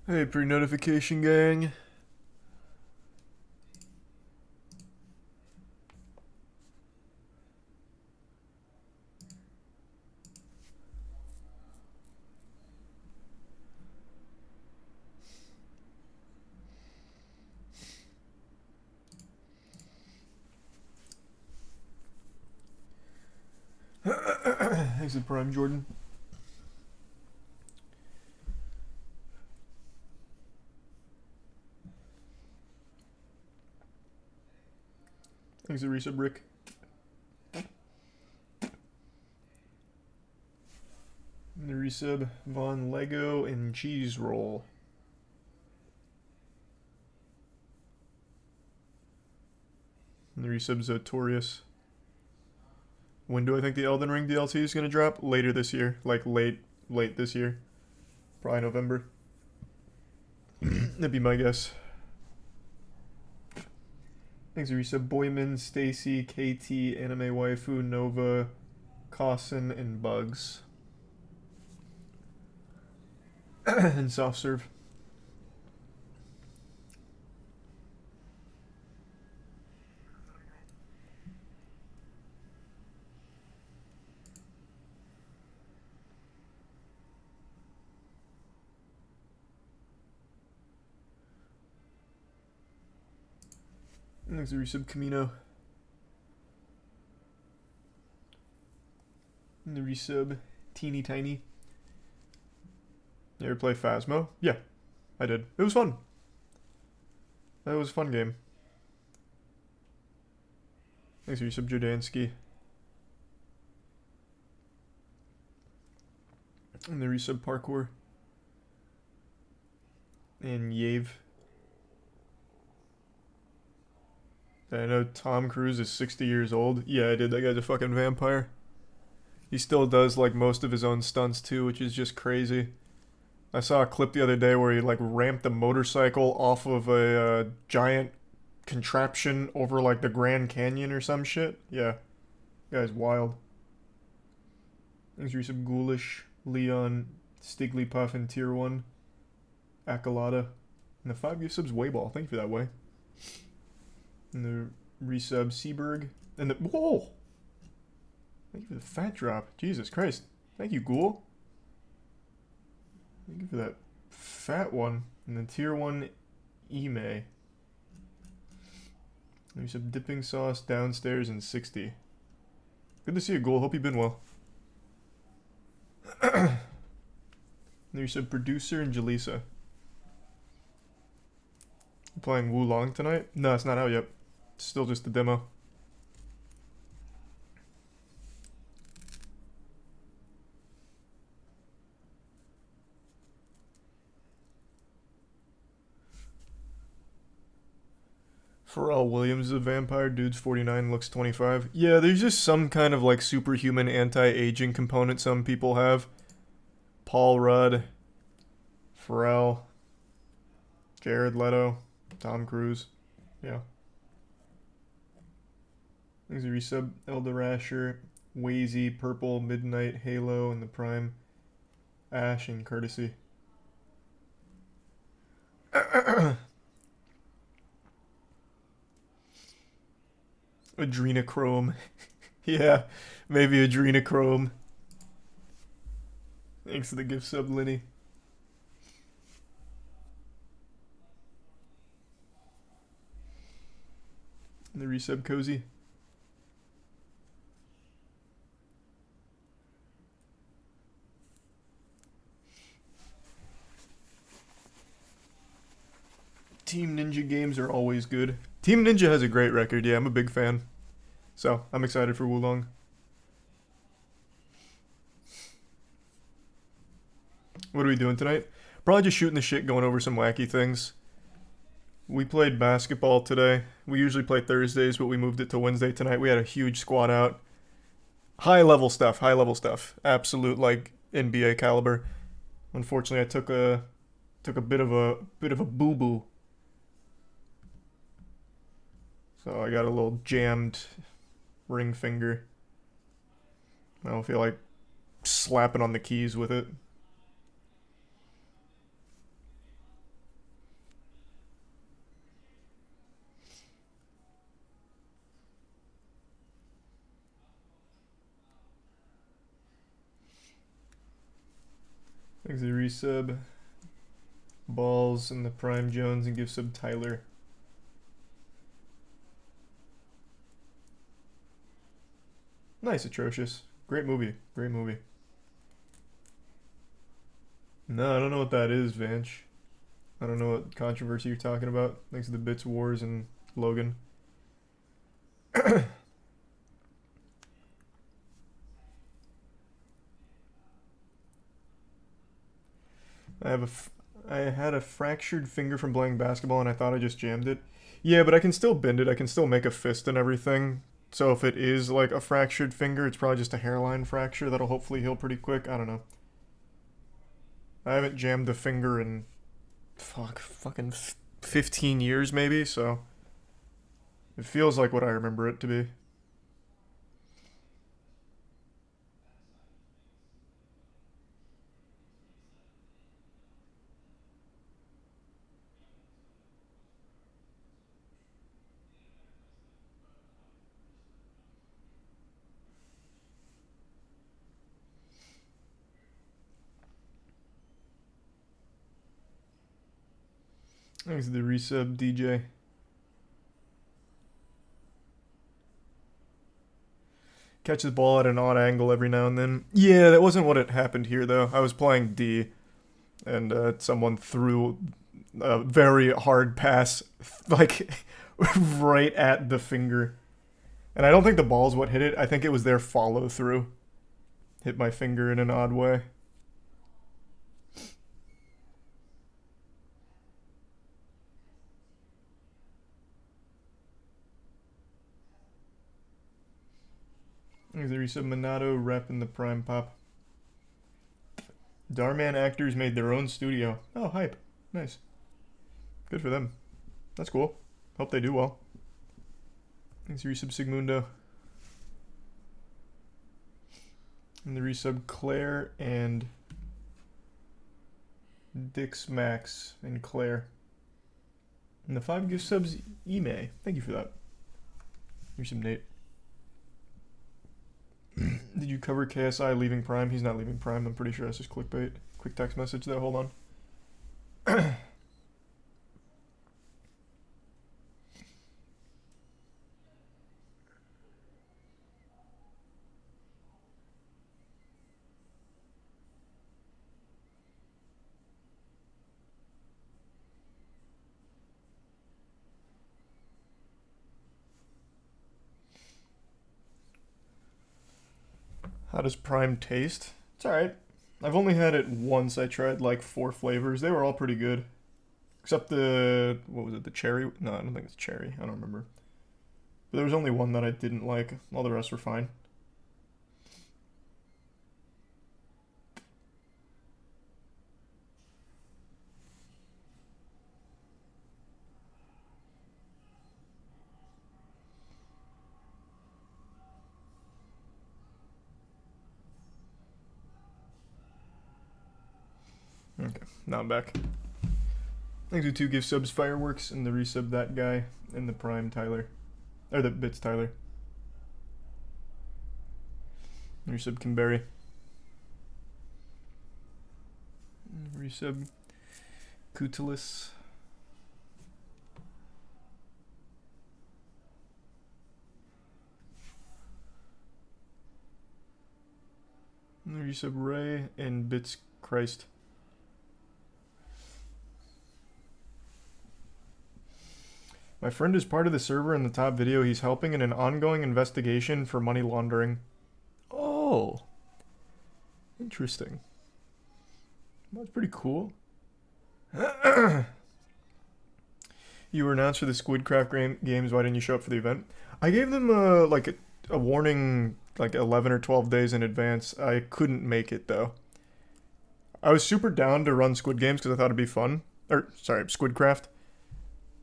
Hey, pre-notification gang. Thanks for Prime, Jordan. Thanks for resub, Rick. The resub, Von Lego and Cheese Roll. And the resub, Zotorius. When do I think the Elden Ring DLC is going to drop? Later this year. Like late this year. Probably November. That'd be my guess. Thanks for resub, Boyman, Stacy, KT, Anime Waifu, Nova, Cossin, and Bugs. And soft serve. Thanks for resub, Camino. And the resub, Teeny Tiny. You ever play Phasmo? Yeah, I did. It was fun. That was a fun game. Thanks for resub, Jodansky. And the resub, Parkour. And Yave. I know Tom Cruise is 60 years old. Yeah, I did. That guy's a fucking vampire. He still does like most of his own stunts too, which is just crazy. I saw a clip the other day where he like ramped a motorcycle off of a giant contraption over like the Grand Canyon or some shit. Yeah, guy's wild. Thanks for some Ghoulish, Leon, Stigglypuff, and Tier 1. Akalada. And the 5 gift subs, Wayball. Thank you for that, Way. And the resub, Seaberg. And the. Whoa! Thank you for the fat drop. Jesus Christ. Thank you, Ghoul. Thank you for that fat one. And then Tier 1, Ime. Resub, Dipping Sauce, Downstairs, and 60. Good to see you, Ghoul. Hope you've been well. There's a Producer and Jaleesa. Playing Wulong tonight? No, it's not out yet. It's still just the demo. Pharrell Williams is a vampire. Dude's 49, looks 25. Yeah, there's just some kind of like superhuman anti-aging component some people have. Paul Rudd, Pharrell, Jared Leto, Tom Cruise. Yeah. There's a resub, Elder Rasher, Wazy, Purple, Midnight, Halo, and the Prime, Ash, and Courtesy. Adrenochrome. Yeah, maybe Adrenochrome. Thanks for the gift sub, Linny. And the resub, Cozy. Team Ninja games are always good. Team Ninja has a great record, yeah, I'm a big fan. So, I'm excited for Wulong. What are we doing tonight? Probably just shooting the shit, going over some wacky things. We played basketball today. We usually play Thursdays, but we moved it to Wednesday tonight. We had a huge squad out. High level stuff. Absolute like NBA caliber. Unfortunately, I took a bit of a boo-boo. So I got a little jammed ring finger. I don't feel like slapping on the keys with it. Thanks the resub. Balls and the Prime Jones and give sub Tyler. Nice, Atrocious. Great movie. Great movie. No, I don't know what that is, Vanch. I don't know what controversy you're talking about. Thanks to the Bits Wars and Logan. I had a fractured finger from playing basketball and I thought I just jammed it. Yeah, but I can still bend it. I can still make a fist and everything. So if it is like a fractured finger, it's probably just a hairline fracture that'll hopefully heal pretty quick. I don't know. I haven't jammed the finger in fucking 15 years maybe, so it feels like what I remember it to be. Thanks to the resub, DJ. Catch the ball at an odd angle every now and then. Yeah, that wasn't what it happened here, though. I was playing D, and someone threw a very hard pass, like, right at the finger. And I don't think the ball's what hit it. I think it was their follow-through. Hit my finger in an odd way. There's a Monado rep in the Prime Pop. Darman actors made their own studio. Oh, hype. Nice. Good for them. That's cool. Hope they do well. Thanks, resub Sigmundo. And the resub Claire and Dix Max and Claire. And the 5 gift subs Ime. Thank you for that. Here's some Nate. Did you cover KSI leaving Prime? He's not leaving Prime. I'm pretty sure that's just clickbait. Quick text message there. Hold on. How does Prime taste? It's alright. I've only had it once. I tried like 4 flavors. They were all pretty good. Except the, what was it, the cherry? No, I don't think it's cherry. I don't remember. But there was only one that I didn't like. All the rest were fine. Okay, now I'm back. Thanks to 2 gift subs, Fireworks, and the resub that guy, and the Prime Tyler. Or the Bits Tyler. And resub Kimberry. Resub Cutalis. And resub Ray and Bits Christ. My friend is part of the server in the top video. He's helping in an ongoing investigation for money laundering. Oh. Interesting. That's pretty cool. You were announced for the Squidcraft games. Why didn't you show up for the event? I gave them like a warning like 11 or 12 days in advance. I couldn't make it though. I was super down to run Squid Games because I thought it'd be fun. Or, sorry, Squidcraft.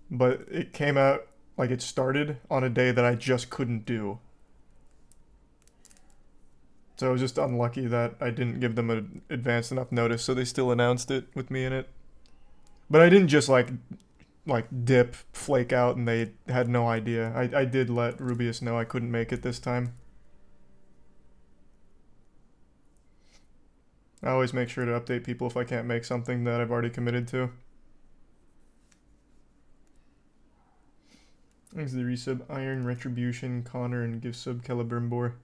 But it came out, like it started on a day that I just couldn't do. So I was just unlucky that I didn't give them an advanced enough notice, so they still announced it with me in it. But I didn't just like dip, flake out, and they had no idea. I did let Rubius know I couldn't make it this time. I always make sure to update people if I can't make something that I've already committed to. Thanks to the resub. Iron, Retribution, Connor, and gift sub Celebrimbor.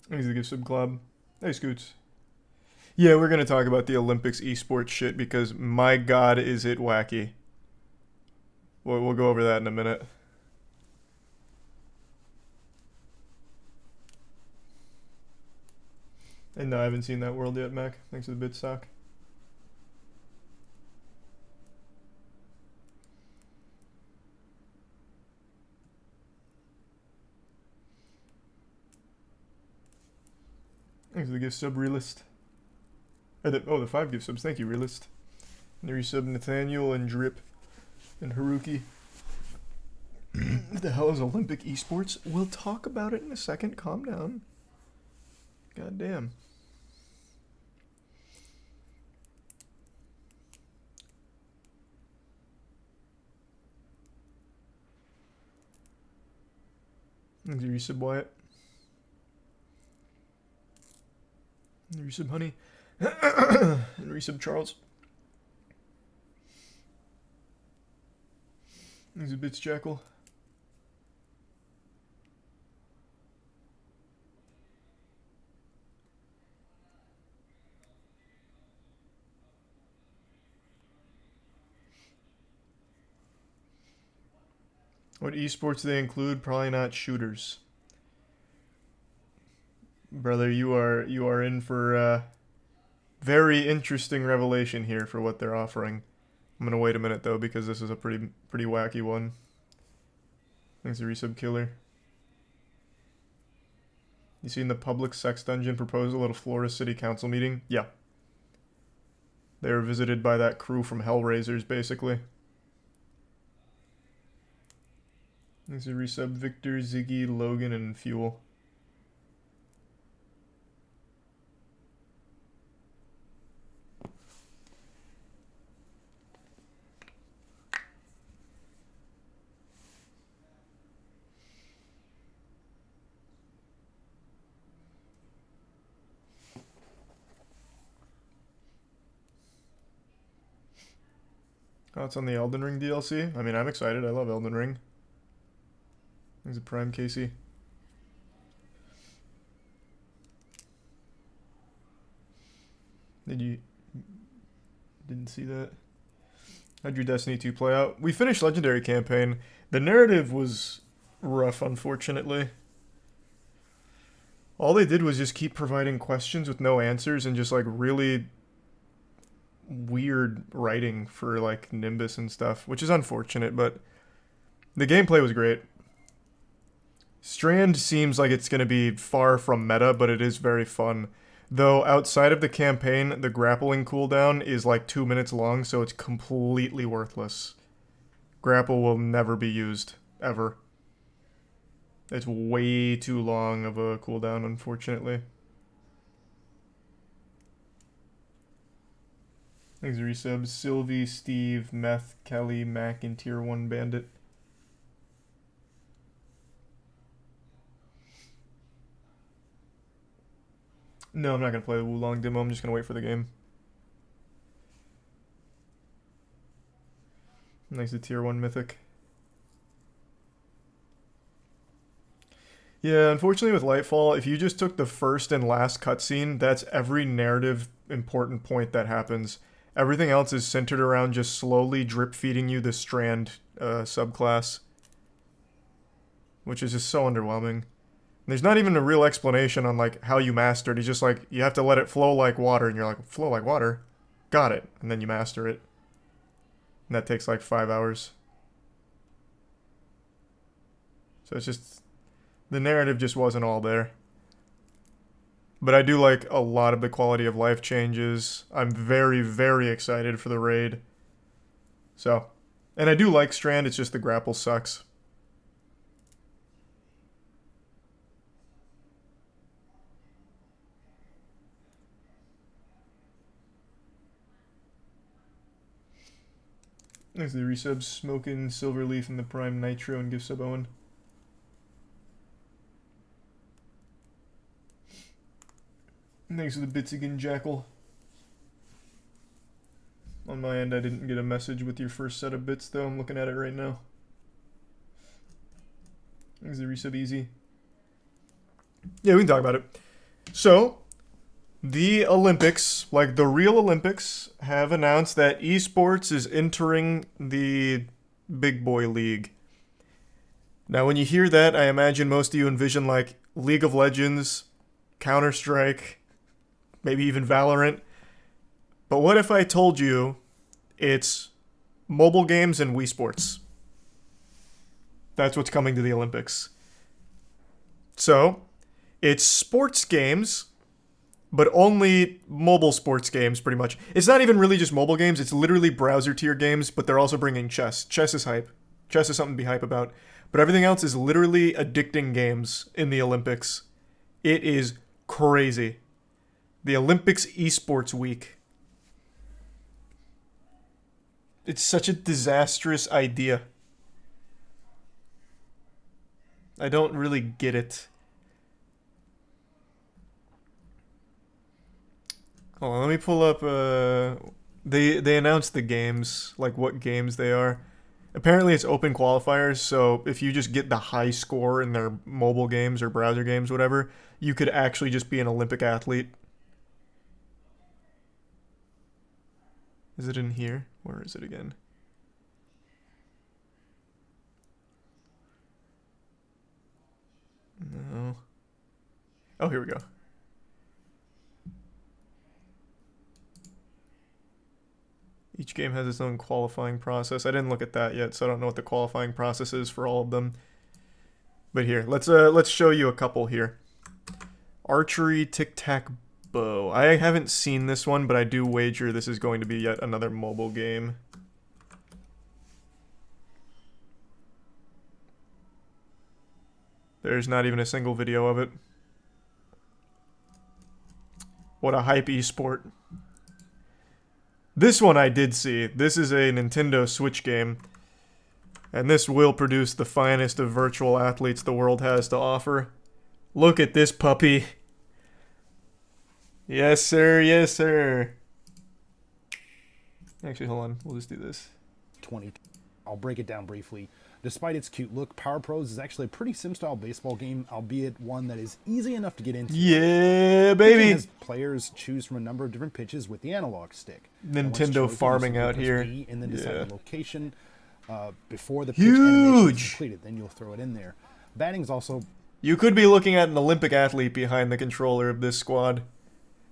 Thanks to the gift sub Club. Hey, Scoots. Yeah, we're going to talk about the Olympics esports shit because my god is it wacky. We'll go over that in a minute. And no, I haven't seen that world yet, Mac. Thanks for the bit stock. Thanks for the gift sub, Realist. The 5 gift subs. Thank you, Realist. And the resub, Nathaniel and Drip and Haruki. What the hell is Olympic esports? We'll talk about it in a second. Calm down. God damn. Thanks for resub, Wyatt. And resub, Honey. And resub, Charles. Thanks for bits, Jackal. What esports do they include? Probably not shooters. Brother, you are in for a very interesting revelation here for what they're offering. I'm gonna wait a minute though because this is a pretty wacky one. Thanks to resub Killer. You seen the public sex dungeon proposal at a Florida City Council meeting? Yeah. They were visited by that crew from Hellraisers, basically. Thanks to resub Victor, Ziggy, Logan, and Fuel. Thoughts on the Elden Ring DLC? I mean, I'm excited. I love Elden Ring. There's a Prime Casey. Didn't see that. How'd your Destiny 2 play out? We finished Legendary Campaign. The narrative was rough, unfortunately. All they did was just keep providing questions with no answers and just like really weird writing for like Nimbus and stuff, which is unfortunate, but the gameplay was great. Strand seems like it's going to be far from meta, but it is very fun. Though outside of the campaign, the grappling cooldown is like 2 minutes long, so it's completely worthless. Grapple will never be used, ever. It's way too long of a cooldown, unfortunately. Thanks for resubs. Sylvie, Steve, Meth, Kelly, Mac, and Tier 1 Bandit. No, I'm not going to play the Wulong demo. I'm just going to wait for the game. Nice to Tier 1 Mythic. Yeah, unfortunately with Lightfall, if you just took the first and last cutscene, that's every narrative important point that happens. Everything else is centered around just slowly drip-feeding you the Strand subclass. Which is just so underwhelming. There's not even a real explanation on like how you mastered. It's just like, you have to let it flow like water, and you're like, flow like water? Got it. And then you master it. And that takes like 5 hours. So it's just, the narrative just wasn't all there. But I do like a lot of the quality of life changes. I'm very, very excited for the raid. So, and I do like Strand, it's just the grapple sucks. Thanks to the resubs. Smoking Silverleaf and the Prime Nitro and gift sub Owen. Thanks to the bits again, Jackal. On my end, I didn't get a message with your first set of bits, though. I'm looking at it right now. Thanks to the resub easy. Yeah, we can talk about it. So, the Olympics, like the real Olympics, have announced that esports is entering the big boy league. Now, when you hear that, I imagine most of you envision like League of Legends, Counter-Strike, maybe even Valorant. But what if I told you it's mobile games and Wii Sports? That's what's coming to the Olympics. So, it's sports games, but only mobile sports games, pretty much. It's not even really just mobile games, it's literally browser tier games, but they're also bringing chess. Chess is hype. Chess is something to be hype about. But everything else is literally addicting games in the Olympics. It is crazy. The Olympics Esports Week. It's such a disastrous idea. I don't really get it. Hold on, let me pull up, they announced the games, like what games they are. Apparently it's open qualifiers, so if you just get the high score in their mobile games or browser games, whatever, you could actually just be an Olympic athlete. Is it in here? Where is it again? No. Oh, here we go. Each game has its own qualifying process. I didn't look at that yet, so I don't know what the qualifying process is for all of them. But here, let's show you a couple here. Archery tic-tac bow. I haven't seen this one, but I do wager this is going to be yet another mobile game. There's not even a single video of it. What a hype esport. This one I did see. This is a Nintendo Switch game. And this will produce the finest of virtual athletes the world has to offer. Look at this puppy. Yes, sir. Yes, sir. Actually, hold on. We'll just do this. I'll break it down briefly. Despite its cute look, Power Pros is actually a pretty sim-style baseball game, albeit one that is easy enough to get into. Yeah, baby! As players choose from a number of different pitches with the analog stick. Nintendo farming out here. And then decide the location before the pitch huge animation is completed. Then you'll throw it in there. Batting is also... You could be looking at an Olympic athlete behind the controller of this squad.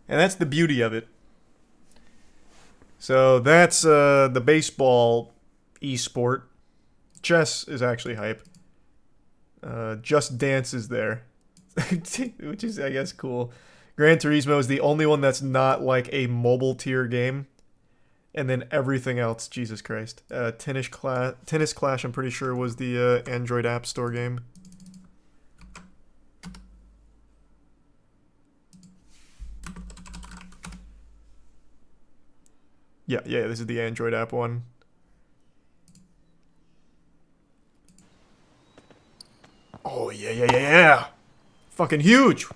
And that's the beauty of it. So that's the baseball esport. Chess is actually hype. Just Dance is there. Which is, I guess, cool. Gran Turismo is the only one that's not like a mobile tier game. And then everything else, Jesus Christ. Tennis Clash, I'm pretty sure, was the Android App Store game. Yeah, this is the Android app one. Oh, yeah. Fucking huge.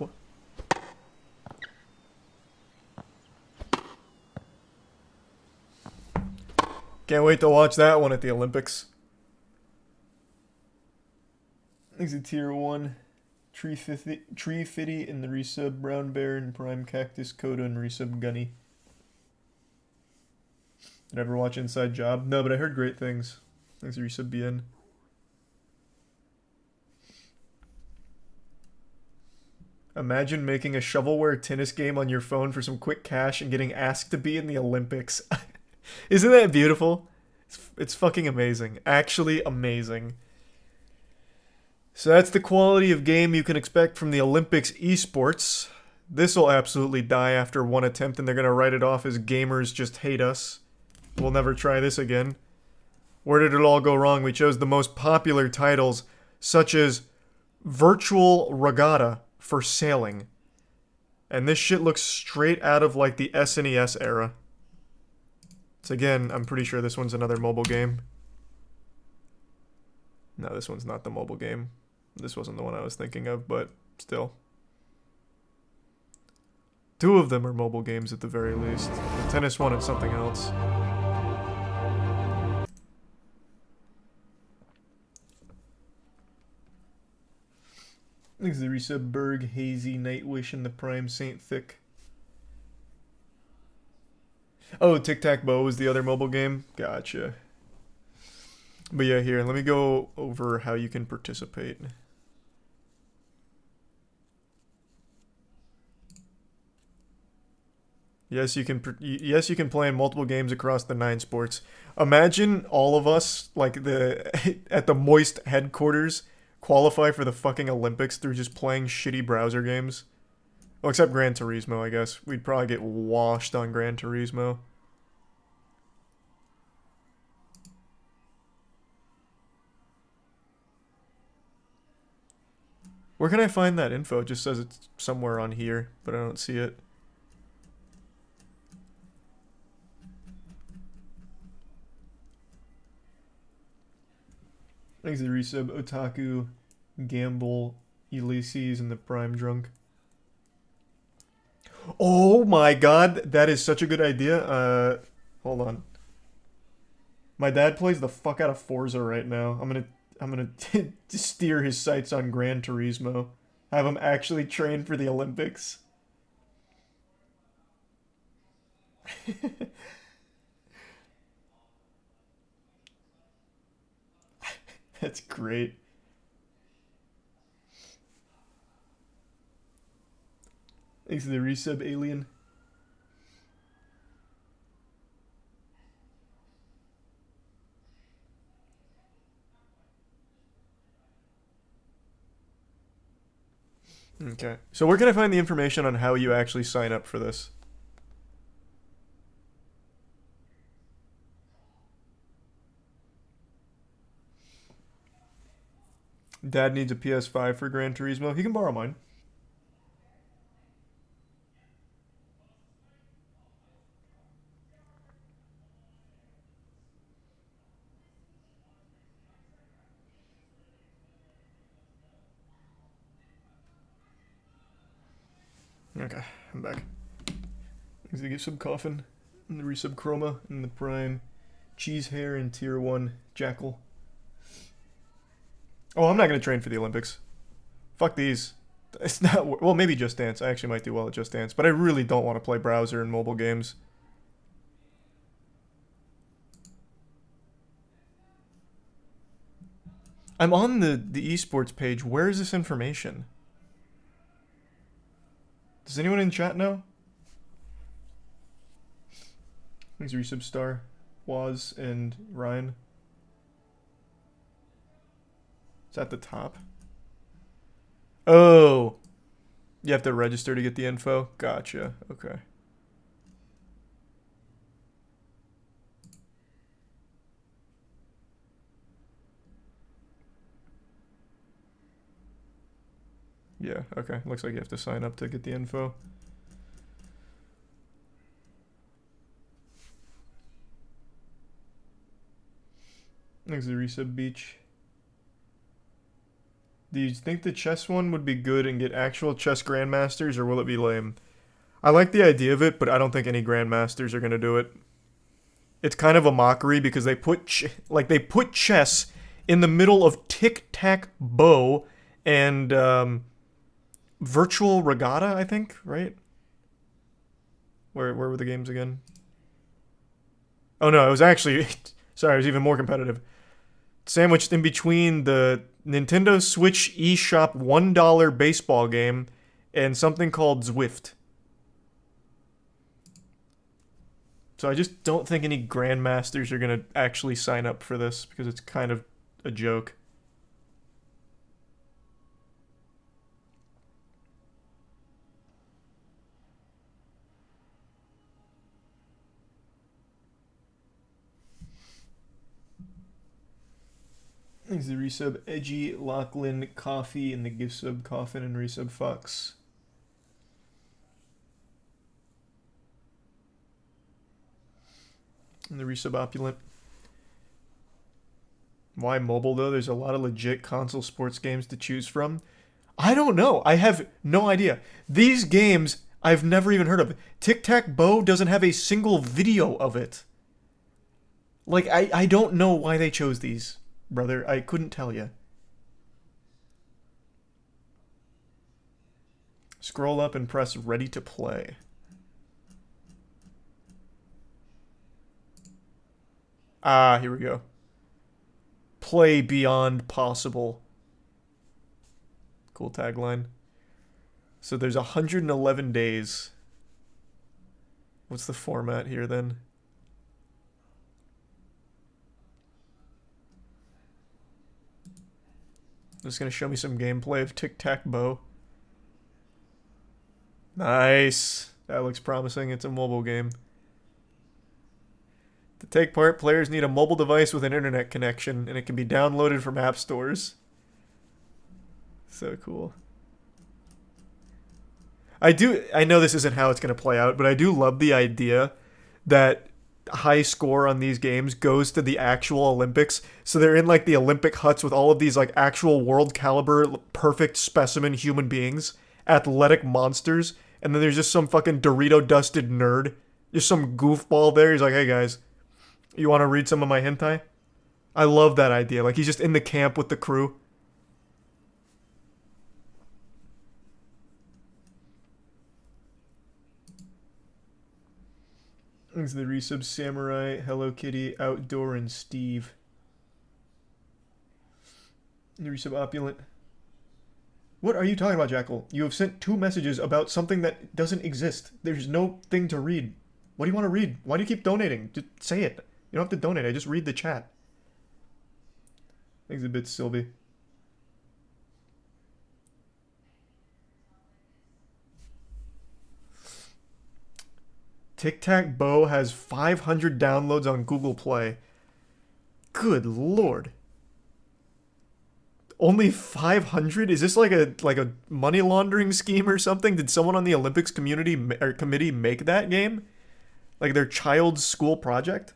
Can't wait to watch that one at the Olympics. Thanks to Tier 1. Tree Fitty and the resub Brown Bear and Prime Cactus Coda and resub Gunny. Did I ever watch Inside Job? No, but I heard great things. Thanks to resub BN. Imagine making a shovelware tennis game on your phone for some quick cash and getting asked to be in the Olympics. Isn't that beautiful? It's fucking amazing. Actually amazing. So that's the quality of game you can expect from the Olympics esports. This will absolutely die after one attempt and they're going to write it off as gamers just hate us. We'll never try this again. Where did it all go wrong? We chose the most popular titles, such as Virtual Regatta for sailing. And this shit looks straight out of like the SNES era. So again, I'm pretty sure this one's another mobile game. No, this one's not the mobile game. This wasn't the one I was thinking of, but still. Two of them are mobile games at the very least. The tennis one and something else. Thanks to the resub Berg, Hazy, Nightwish, and the Prime Saint Thick. Oh, Tic-Tac-Bow was the other mobile game? Gotcha. But yeah, here, let me go over how you can participate. Yes, you can play in multiple games across the 9 sports. Imagine all of us, like, at the Moist headquarters, qualify for the fucking Olympics through just playing shitty browser games. Well, except Gran Turismo, I guess. We'd probably get washed on Gran Turismo. Where can I find that info? It just says it's somewhere on here, but I don't see it. Thanks to the resub Otaku, Gamble, Ulysses, and the Prime Drunk. Oh my god, that is such a good idea. Hold on. My dad plays the fuck out of Forza right now. I'm gonna steer his sights on Gran Turismo. Have him actually train for the Olympics. That's great. Thanks to the resub alien. Okay. So where can I find the information on how you actually sign up for this? Dad needs a PS5 for Gran Turismo. He can borrow mine. Okay, I'm back. Thanks to get some coffin, and the resub Chroma, and the Prime, Cheese Hair, and Tier 1 Jackal. Oh, I'm not gonna train for the Olympics. Fuck these. It's not. Well, maybe Just Dance. I actually might do well at Just Dance, but I really don't want to play browser and mobile games. I'm on the esports page. Where is this information? Does anyone in chat know? Thanks, Resubstar, Waz, and Ryan. It's at the top. Oh! You have to register to get the info? Gotcha. Okay. Yeah, okay. Looks like you have to sign up to get the info. Thanks to Resub Beach. Do you think the chess one would be good and get actual chess grandmasters, or will it be lame? I like the idea of it, but I don't think any grandmasters are gonna do it. It's kind of a mockery because they put chess in the middle of Tic-Tac-Bow and Virtual Regatta, I think, right? Where were the games again? Oh no, it was actually sorry, it was even more competitive. Sandwiched in between the Nintendo Switch eShop $1 baseball game and something called Zwift. So I just don't think any grandmasters are going to actually sign up for this because it's kind of a joke. Thanks to the resub Edgy, Lachlan, Coffee, and the gift sub Coffin and resub Fox. And the resub opulent. Why mobile though? There's a lot of legit console sports games to choose from. I don't know. I have no idea. These games I've never even heard of. Tic-Tac-Bow doesn't have a single video of it. Like, I don't know why they chose these, brother. I couldn't tell you. Scroll up and press ready to play. Ah, here we go. Play beyond possible. Cool tagline. So there's 111 days. What's the format here then? Just gonna show me some gameplay of Tic-Tac-Bow. Nice. That looks promising. It's a mobile game. To take part, players need a mobile device with an internet connection, and it can be downloaded from app stores. So cool. I know this isn't how it's going to play out, but I do love the idea that high score on these games goes to the actual Olympics. So they're in like the Olympic huts with all of these like actual world caliber, perfect specimen human beings, athletic monsters, and then there's just some fucking Dorito dusted nerd, just some goofball there. He's like, hey guys, you want to read some of my hentai? I love that idea. Like, he's just in the camp with the crew. Thanks to the resub Samurai, Hello Kitty, Outdoor, and Steve. The resub Opulent. What are you talking about, Jackal? You have sent 2 messages about something that doesn't exist. There's no thing to read. What do you want to read? Why do you keep donating? Just say it. You don't have to donate. I just read the chat. Thanks a bit, Sylvie. Tic-Tac-Bow has 500 downloads on Google Play. Good lord. Only 500? Is this like a money laundering scheme or something? Did someone on the Olympics committee make that game? Like their child's school project?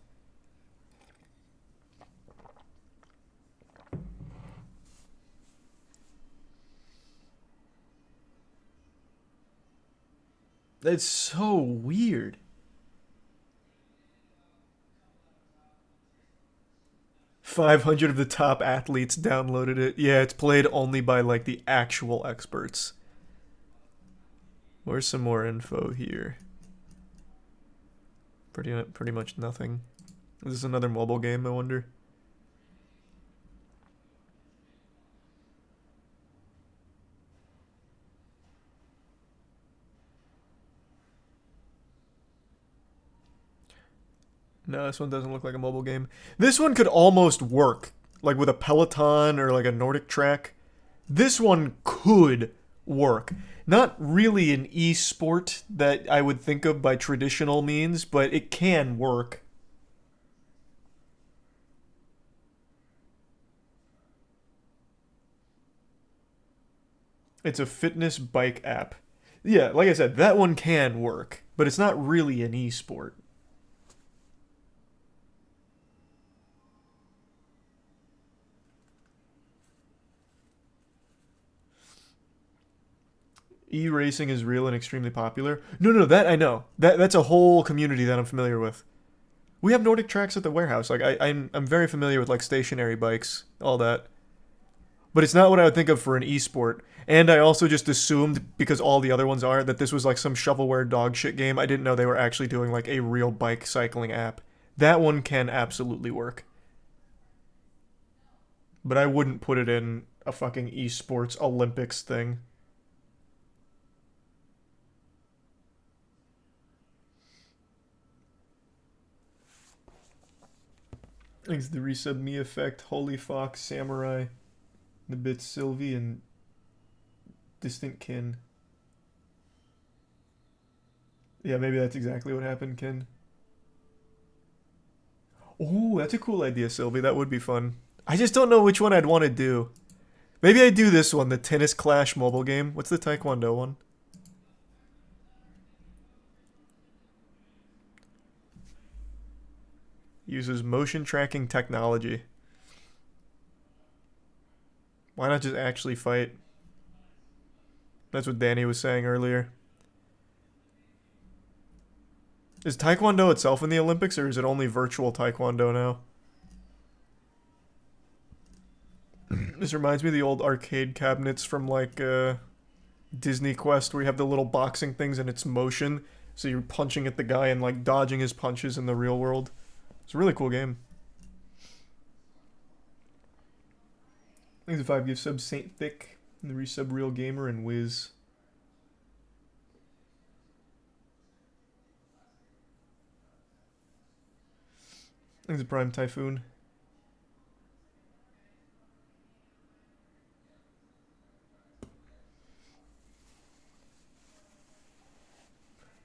That's so weird. 500 of the top athletes downloaded it. Yeah, it's played only by like the actual experts. Where's some more info here? Pretty much nothing. Is this another mobile game, I wonder? No, this one doesn't look like a mobile game. This one could almost work, like with a Peloton or like a Nordic track. This one could work. Not really an e-sport that I would think of by traditional means, but it can work. It's a fitness bike app. Yeah, like I said, that one can work, but it's not really an e-sport. E-racing is real and extremely popular. No, that I know. That's a whole community that I'm familiar with. We have Nordic tracks at the warehouse. Like I'm very familiar with like stationary bikes, all that. But it's not what I would think of for an e-sport. And I also just assumed, because all the other ones are, that this was like some shovelware dog shit game. I didn't know they were actually doing like a real bike cycling app. That one can absolutely work. But I wouldn't put it in a fucking esports Olympics thing. Thanks to the resub me effect, Holy Fox, Samurai, the bit Sylvie, and Distant Kin. Yeah, maybe that's exactly what happened, Kin. Oh, that's a cool idea, Sylvie. That would be fun. I just don't know which one I'd want to do. Maybe I'd do this one, the Tennis Clash mobile game. What's the Taekwondo one? Uses motion tracking technology. Why not just actually fight? That's what Danny was saying earlier. Is Taekwondo itself in the Olympics, or is it only virtual Taekwondo now? This reminds me of the old arcade cabinets from like Disney Quest, where you have the little boxing things and it's motion, so you're punching at the guy and like dodging his punches in the real world. It's a really cool game. Thanks to 5 gift subs, Saint Thick, and the resub Real Gamer, and Wiz. Thanks to Prime Typhoon.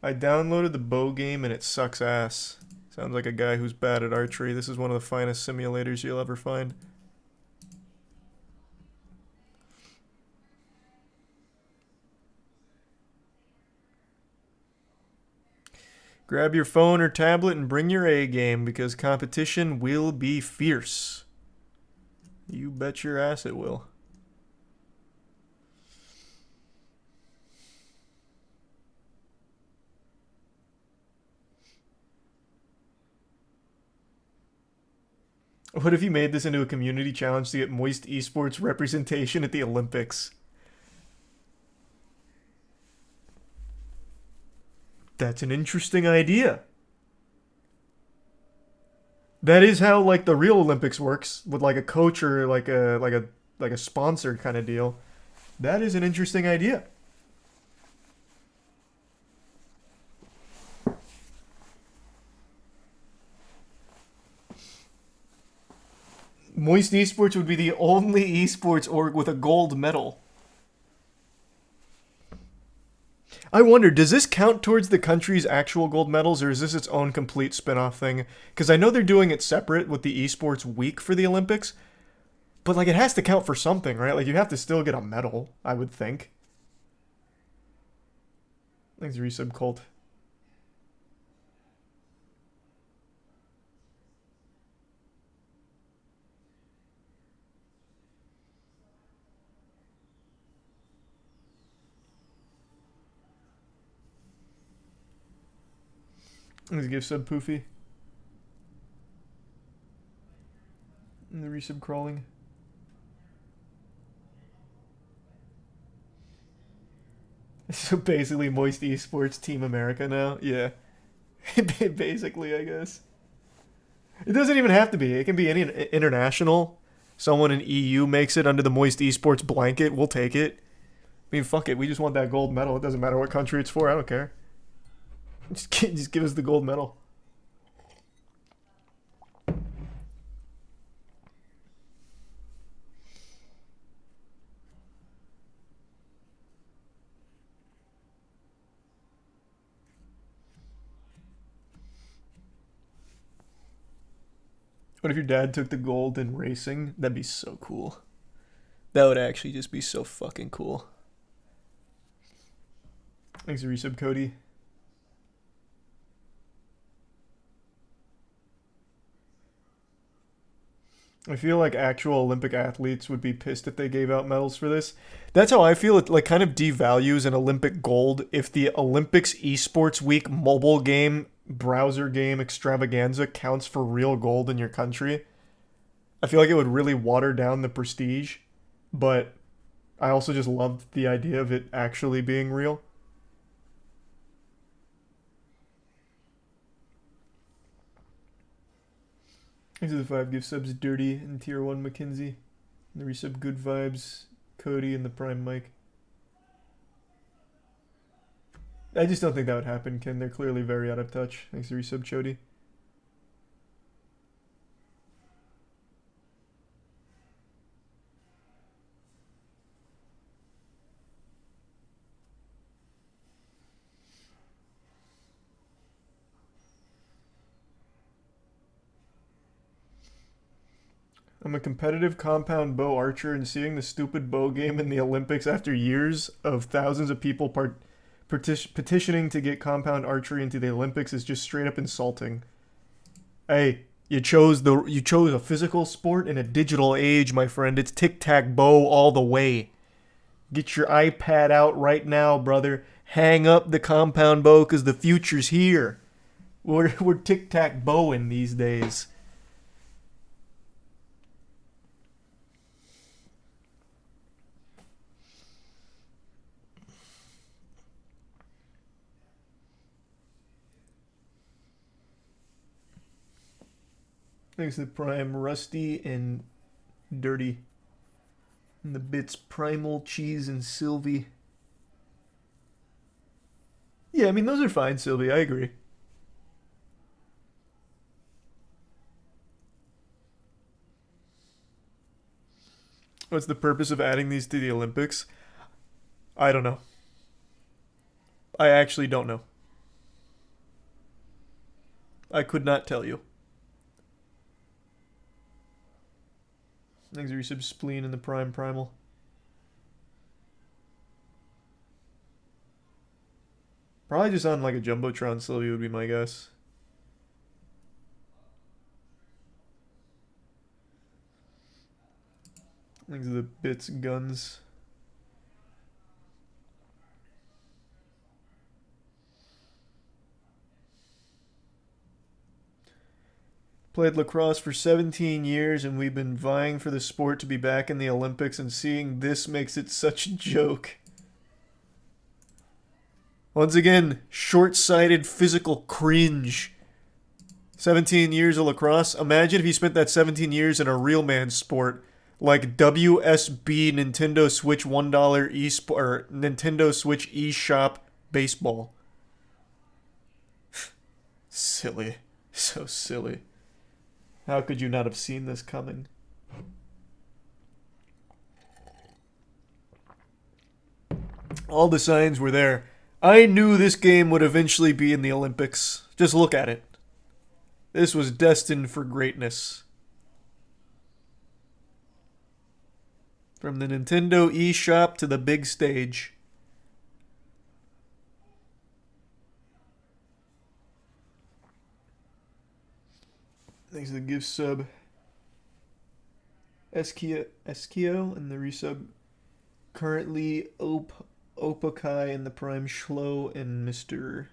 I downloaded the bow game and it sucks ass. Sounds like a guy who's bad at archery. This is one of the finest simulators you'll ever find. Grab your phone or tablet and bring your A game because competition will be fierce. You bet your ass it will. What if you made this into a community challenge to get Moist Esports representation at the Olympics? That's an interesting idea. That is how like the real Olympics works, with like a coach or like a sponsor kind of deal. That is an interesting idea. Moist Esports would be the only esports org with a gold medal. I wonder, does this count towards the country's actual gold medals, or is this its own complete spin-off thing? Because I know they're doing it separate with the esports week for the Olympics, but like it has to count for something, right? Like you have to still get a medal, I would think. Thanks, Resub Colt. Let's give sub Poofy. And the resub crawling. So basically Moist Esports Team America now? Yeah. Basically, I guess. It doesn't even have to be. It can be any international. Someone in EU makes it under the Moist Esports blanket. We'll take it. I mean, fuck it. We just want that gold medal. It doesn't matter what country it's for. I don't care. Just give us the gold medal. What if your dad took the gold in racing? That'd be so cool. That would actually just be so fucking cool. Thanks for resub, Cody. I feel like actual Olympic athletes would be pissed if they gave out medals for this. That's how I feel. It like kind of devalues an Olympic gold if the Olympics Esports Week mobile game, browser game extravaganza counts for real gold in your country. I feel like it would really water down the prestige, but I also just love the idea of it actually being real. These are the 5 gift subs, Dirty and Tier 1 Mackenzie. And the resub Good Vibes, Cody, and the Prime Mike. I just don't think that would happen, Ken. They're clearly very out of touch. Thanks to resub Chody. I'm a competitive compound bow archer, and seeing the stupid bow game in the Olympics after years of thousands of people petitioning to get compound archery into the Olympics is just straight up insulting. Hey, You chose a physical sport in a digital age, my friend. It's tic-tac-bow all the way. Get your iPad out right now, brother. Hang up the compound bow because the future's here. We're tic-tac-bowing these days. Thanks to the Prime, Rusty and Dirty. And the bits Primal, Cheese, and Sylvie. Yeah, I mean, those are fine, Sylvie. I agree. What's the purpose of adding these to the Olympics? I don't know. I actually don't know. I could not tell you. Thanks to resub Spleen and the Prime Primal. Probably just on like a Jumbotron Sylvie would be my guess. Thanks to the bits guns. Played lacrosse for 17 years and we've been vying for the sport to be back in the Olympics, and seeing this makes it such a joke. Once again, short-sighted physical cringe. 17 years of lacrosse. Imagine if you spent that 17 years in a real man sport like WSB Nintendo Switch $1 eSport or Nintendo Switch eShop baseball. Silly. So silly. How could you not have seen this coming? All the signs were there. I knew this game would eventually be in the Olympics. Just look at it. This was destined for greatness. From the Nintendo eShop to the big stage. Thanks to the gift sub. Eskio and the resub. Currently Opakai and the Prime Schlo and Mr.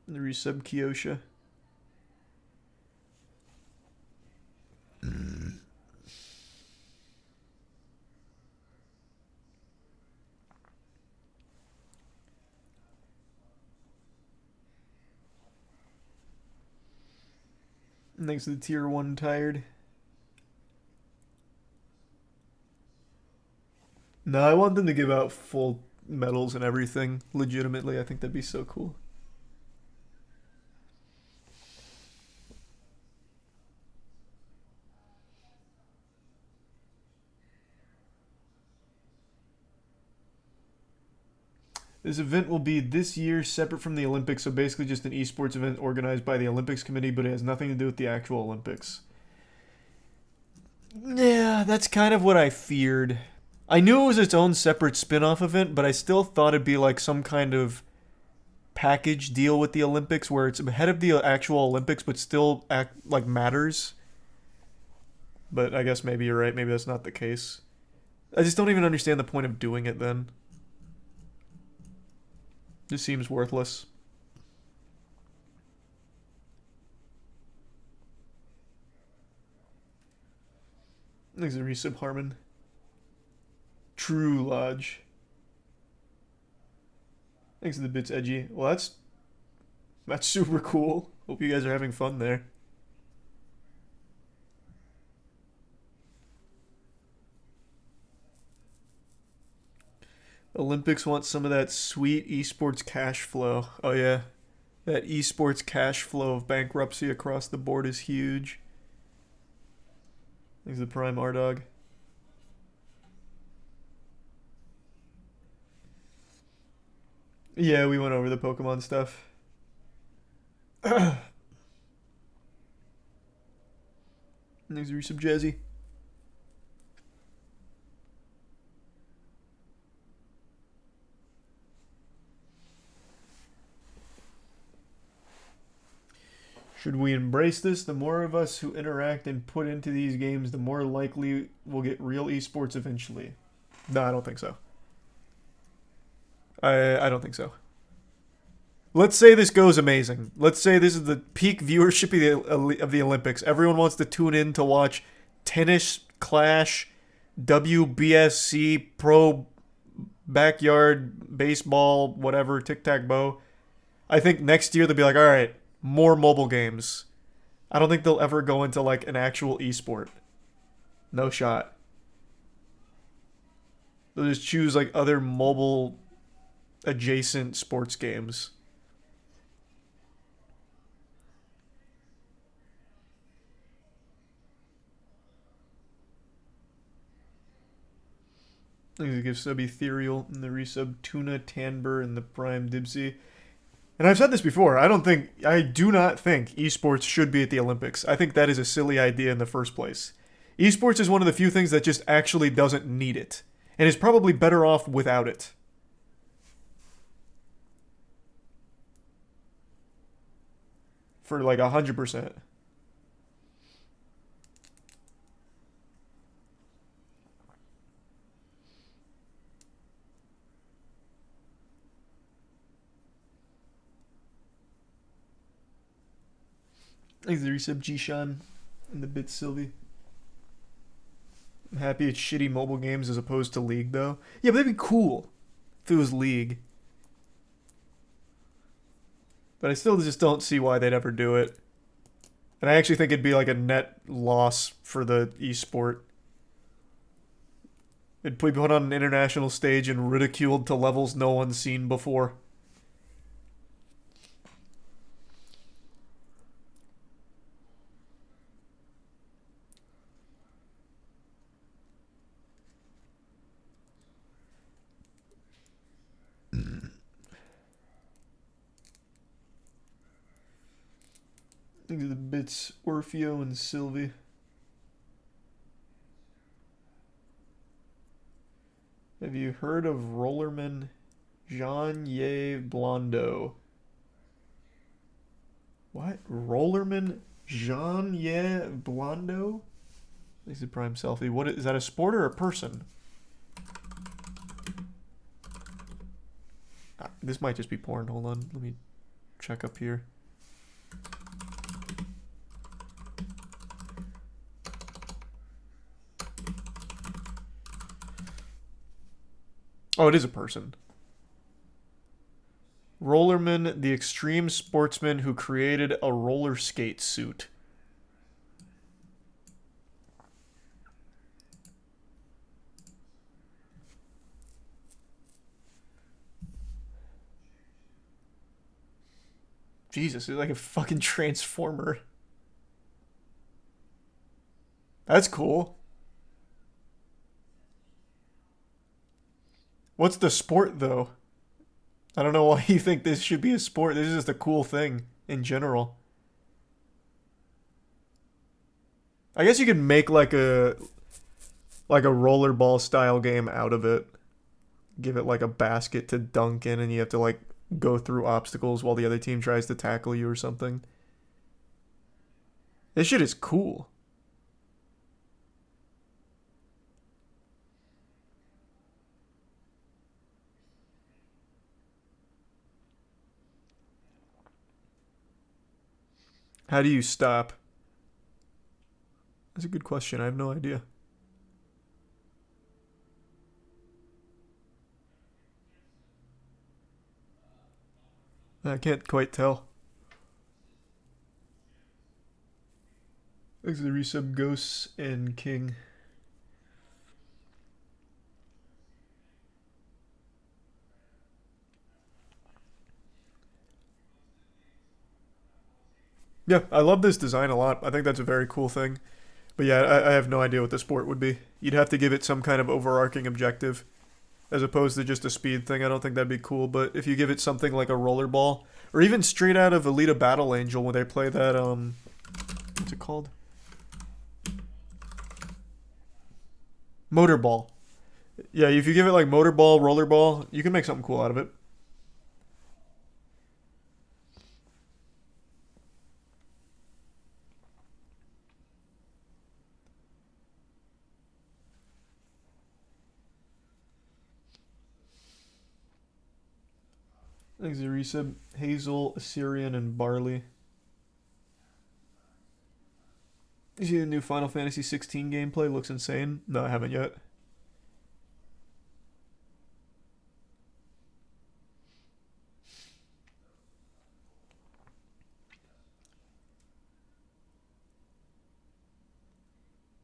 The resub Kyosha. Thanks to the tier 1 tired. No, I want them to give out full medals and everything. Legitimately, I think that'd be so cool. This event will be this year, separate from the Olympics, so basically just an esports event organized by the Olympics Committee, but it has nothing to do with the actual Olympics. Yeah, that's kind of what I feared. I knew it was its own separate spin-off event, but I still thought it'd be like some kind of package deal with the Olympics where it's ahead of the actual Olympics but still matters. But I guess maybe you're right. Maybe that's not the case. I just don't even understand the point of doing it then. This seems worthless. Thanks to resub Harmon. True Lodge. Thanks to the bits edgy. Well, that's super cool. Hope you guys are having fun there. Olympics want some of that sweet esports cash flow. Oh yeah. That esports cash flow of bankruptcy across the board is huge. Thanks to the Prime R-Dog. Yeah, we went over the Pokemon stuff. Thanks to resub Jazzy. Should we embrace this? The more of us who interact and put into these games, the more likely we'll get real esports eventually. No, I don't think so. I don't think so. Let's say this goes amazing. Let's say this is the peak viewership of the Olympics. Everyone wants to tune in to watch tennis, clash, WBSC, pro backyard, baseball, whatever, tic-tac-bow. I think next year they'll be like, all right, more mobile games. I don't think they'll ever go into like an actual esport. No shot. They'll just choose like other mobile adjacent sports games. I'm gonna give sub Ethereal and the resub Tuna, Tanber, and the Prime Dibsy. And I've said this before, I do not think esports should be at the Olympics. I think that is a silly idea in the first place. Esports is one of the few things that just actually doesn't need it. And is probably better off without it. For like 100%. Thanks the resub G-Shan and the bit Sylvie. I'm happy it's shitty mobile games as opposed to League though. Yeah, but that'd be cool if it was League. But I still just don't see why they'd ever do it. And I actually think it'd be like a net loss for the esport. It'd be put on an international stage and ridiculed to levels no one's seen before. These are the bits Orfeo and Sylvie. Have you heard of Rollerman Jean-Ye Blondo? What? Rollerman Jean-Ye Blondo? This is Prime Selfie. What is that, a sport or a person? This might just be porn. Hold on. Let me check up here. Oh, it is a person. Rollerman, the extreme sportsman who created a roller skate suit. Jesus, it's like a fucking transformer. That's cool. What's the sport, though? I don't know why you think this should be a sport. This is just a cool thing in general. I guess you could make like a rollerball style game out of it. Give it like a basket to dunk in, and you have to like go through obstacles while the other team tries to tackle you or something. This shit is cool. How do you stop? That's a good question. I have no idea. I can't quite tell. Thanks to the resub Ghosts and King. Yeah, I love this design a lot. I think that's a very cool thing. But yeah, I have no idea what the sport would be. You'd have to give it some kind of overarching objective, as opposed to just a speed thing. I don't think that'd be cool. But if you give it something like a rollerball, or even straight out of Alita Battle Angel when they play that, what's it called? Motorball. Yeah, if you give it like motorball, rollerball, you can make something cool out of it. Thanks, Arisa. Hazel, Assyrian, and Barley. You see the new Final Fantasy 16 gameplay? Looks insane. No, I haven't yet.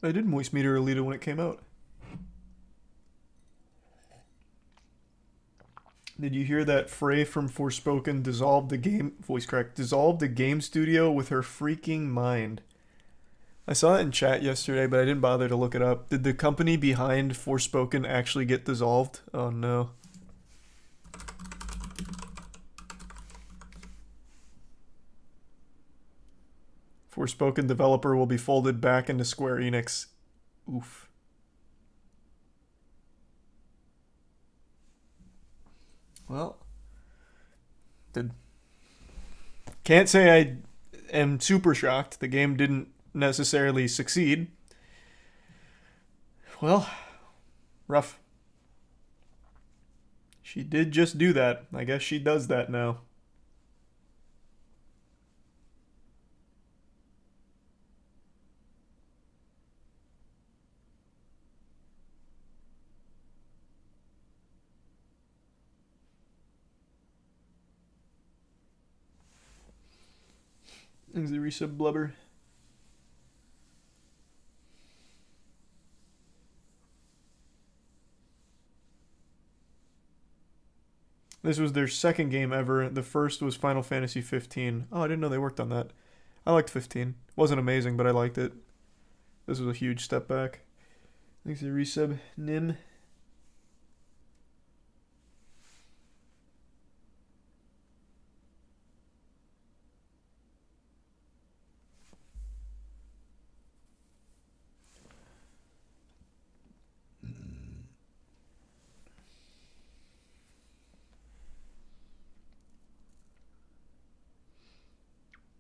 I did Moist Meter Alita when it came out. Did you hear that Frey from Forspoken dissolved the game voice crack dissolved the game studio with her freaking mind? I saw it in chat yesterday, but I didn't bother to look it up. Did the company behind Forspoken actually get dissolved? Oh no. Forspoken developer will be folded back into Square Enix. Oof. Well, can't say I am super shocked. The game didn't necessarily succeed. Well, rough. She did just do that. I guess she does that now. Thanks, the resub blubber. This was their second game ever. The first was Final Fantasy 15. Oh, I didn't know they worked on that. I liked 15. Wasn't amazing, but I liked it. This was a huge step back. Thanks, the resub. Nim.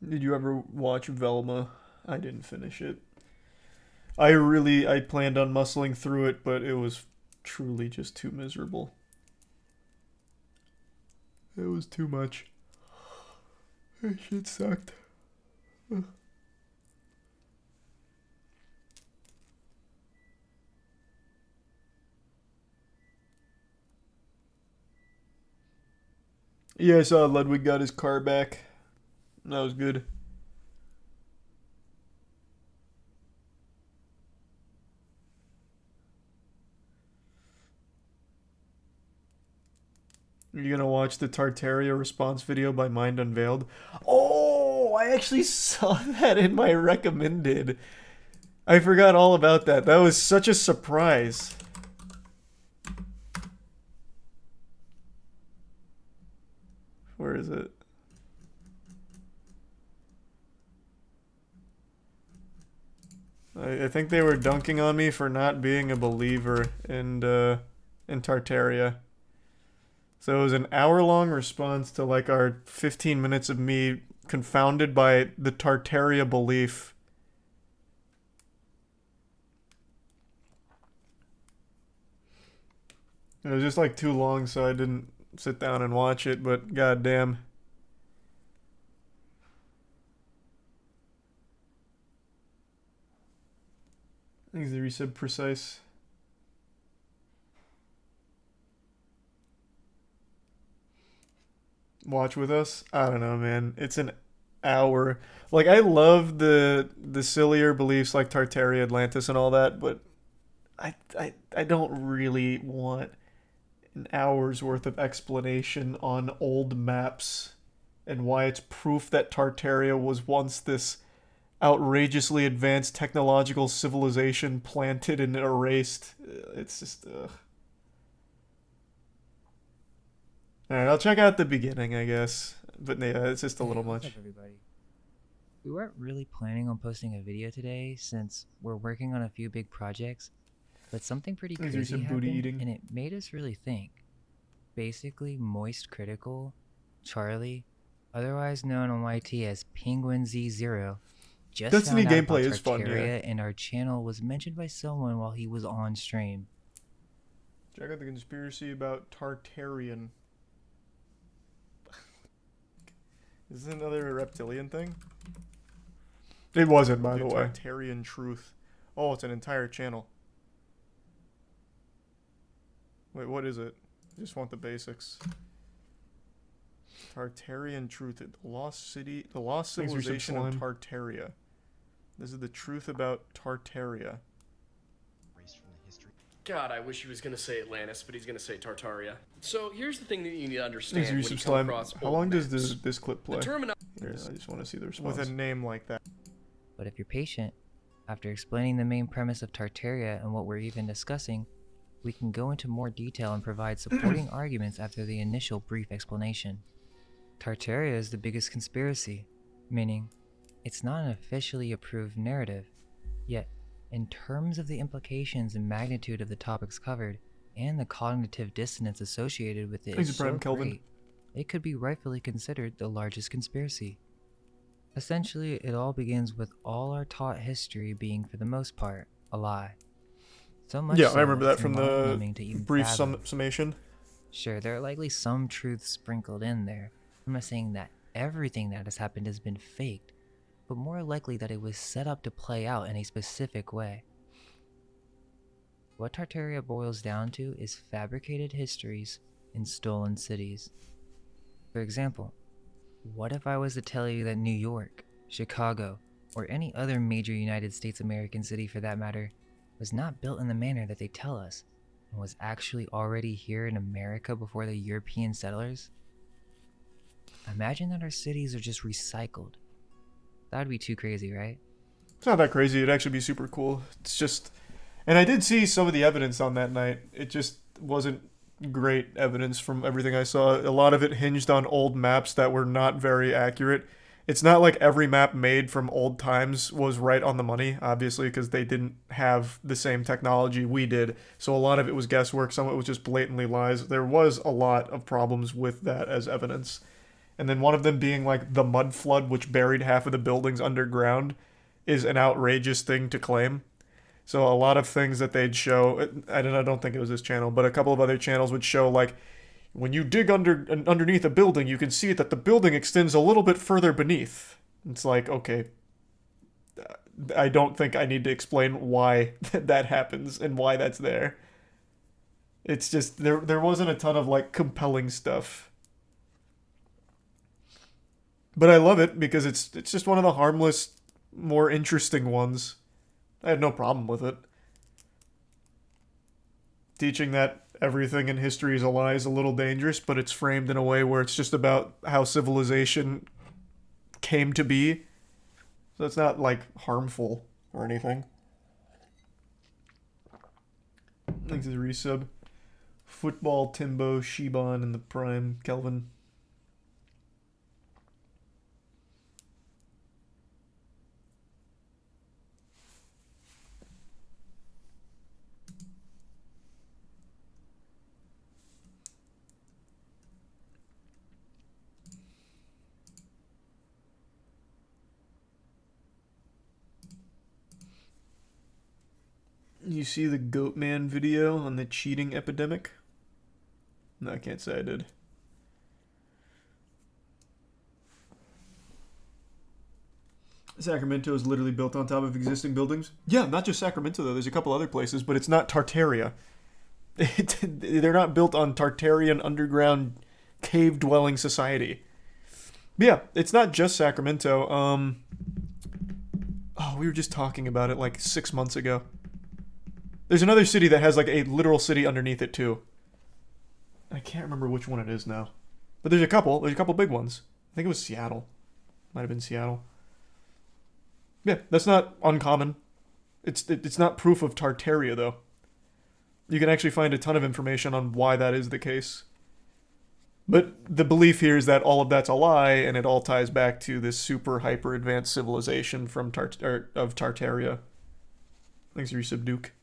Did you ever watch Velma? I didn't finish it. I planned on muscling through it, but it was truly just too miserable. It was too much. That shit sucked. Yeah, I saw Ludwig got his car back. That was good. Are you gonna watch the Tartaria response video by Mind Unveiled? Oh, I actually saw that in my recommended. I forgot all about that. That was such a surprise. Where is it? I think they were dunking on me for not being a believer in Tartaria. So it was an hour-long response to like our 15 minutes of me confounded by the Tartaria belief. It was just like too long, so I didn't sit down and watch it, but goddamn. I think the resub precise. Watch with us? I don't know, man. It's an hour. Like I love the sillier beliefs like Tartaria, Atlantis, and all that, but I don't really want an hour's worth of explanation on old maps and why it's proof that Tartaria was once this outrageously advanced technological civilization planted and erased. It's just, ugh. Alright, I'll check out the beginning, I guess. But yeah, it's just a little What's much. up, everybody? We weren't really planning on posting a video today since we're working on a few big projects, but something pretty Is there crazy some booty happened eating? and it made us really think. Basically, Moist Critical, Charlie, otherwise known on YT as Penguin Z0, just Destiny found out gameplay about is fun, yeah. Tartaria, and our channel was mentioned by someone while he was on stream. Check out the conspiracy about Tartarian. Is this another reptilian thing? It wasn't, by the way. Tartarian truth. Oh, it's an entire channel. Wait, what is it? I just want the basics. Tartarian truth. The lost city. The lost civilization of Tartaria. This is the truth about Tartaria. God, I wish he was going to say Atlantis, but he's going to say Tartaria. So here's the thing that you need to understand Thanks, when you slime. come across How long does this clip play? Here, I just want to see the response. With a name like that. But if you're patient, after explaining the main premise of Tartaria and what we're even discussing, we can go into more detail and provide supporting arguments after the initial brief explanation. Tartaria is the biggest conspiracy, meaning it's not an officially approved narrative, yet in terms of the implications and magnitude of the topics covered and the cognitive dissonance associated with it is so great, it could be rightfully considered the largest conspiracy. Essentially, it all begins with all our taught history being, for the most part, a lie. So much yeah, so I remember that it's from the mind-numbing to even brief fathom. summation. Sure, there are likely some truths sprinkled in there. I'm not saying that everything that has happened has been faked, but more likely that it was set up to play out in a specific way. What Tartaria boils down to is fabricated histories in stolen cities. For example, what if I was to tell you that New York, Chicago, or any other major United States American city for that matter, was not built in the manner that they tell us, and was actually already here in America before the European settlers? Imagine that our cities are just recycled. That would be too crazy, right? It's not that crazy. It'd actually be super cool. It's just... And I did see some of the evidence on that night. It just wasn't great evidence from everything I saw. A lot of it hinged on old maps that were not very accurate. It's not like every map made from old times was right on the money, obviously, because they didn't have the same technology we did. So a lot of it was guesswork. Some of it was just blatantly lies. There was a lot of problems with that as evidence. And then one of them being like the mud flood, which buried half of the buildings underground, is an outrageous thing to claim. So a lot of things that they'd show, I don't think it was this channel, but a couple of other channels would show, like, when you dig underneath a building, you can see that the building extends a little bit further beneath. It's like, okay, I don't think I need to explain why that happens and why that's there. It's just, there wasn't a ton of, like, compelling stuff. But I love it because it's just one of the harmless, more interesting ones. I had no problem with it. Teaching that everything in history is a lie is a little dangerous, but it's framed in a way where it's just about how civilization came to be. So it's not, like, harmful or anything. Thanks to the resub. Football, Timbo, Shiban, and the Prime, Kelvin. You see the Goatman video on the cheating epidemic? No, I can't say I did. Sacramento is literally built on top of existing buildings. Yeah, not just Sacramento, though. There's a couple other places, but it's not Tartaria. They're not built on Tartarian underground cave-dwelling society. But yeah, it's not just Sacramento. Oh, we were just talking about it like 6 months ago. There's another city that has like a literal city underneath it too. I can't remember which one it is now. But there's a couple. There's a couple big ones. I think it was Seattle. Might have been Seattle. Yeah, that's not uncommon. It's not proof of Tartaria though. You can actually find a ton of information on why that is the case. But the belief here is that all of that's a lie, and it all ties back to this super hyper advanced civilization from of Tartaria. Thanks, Resub Duke.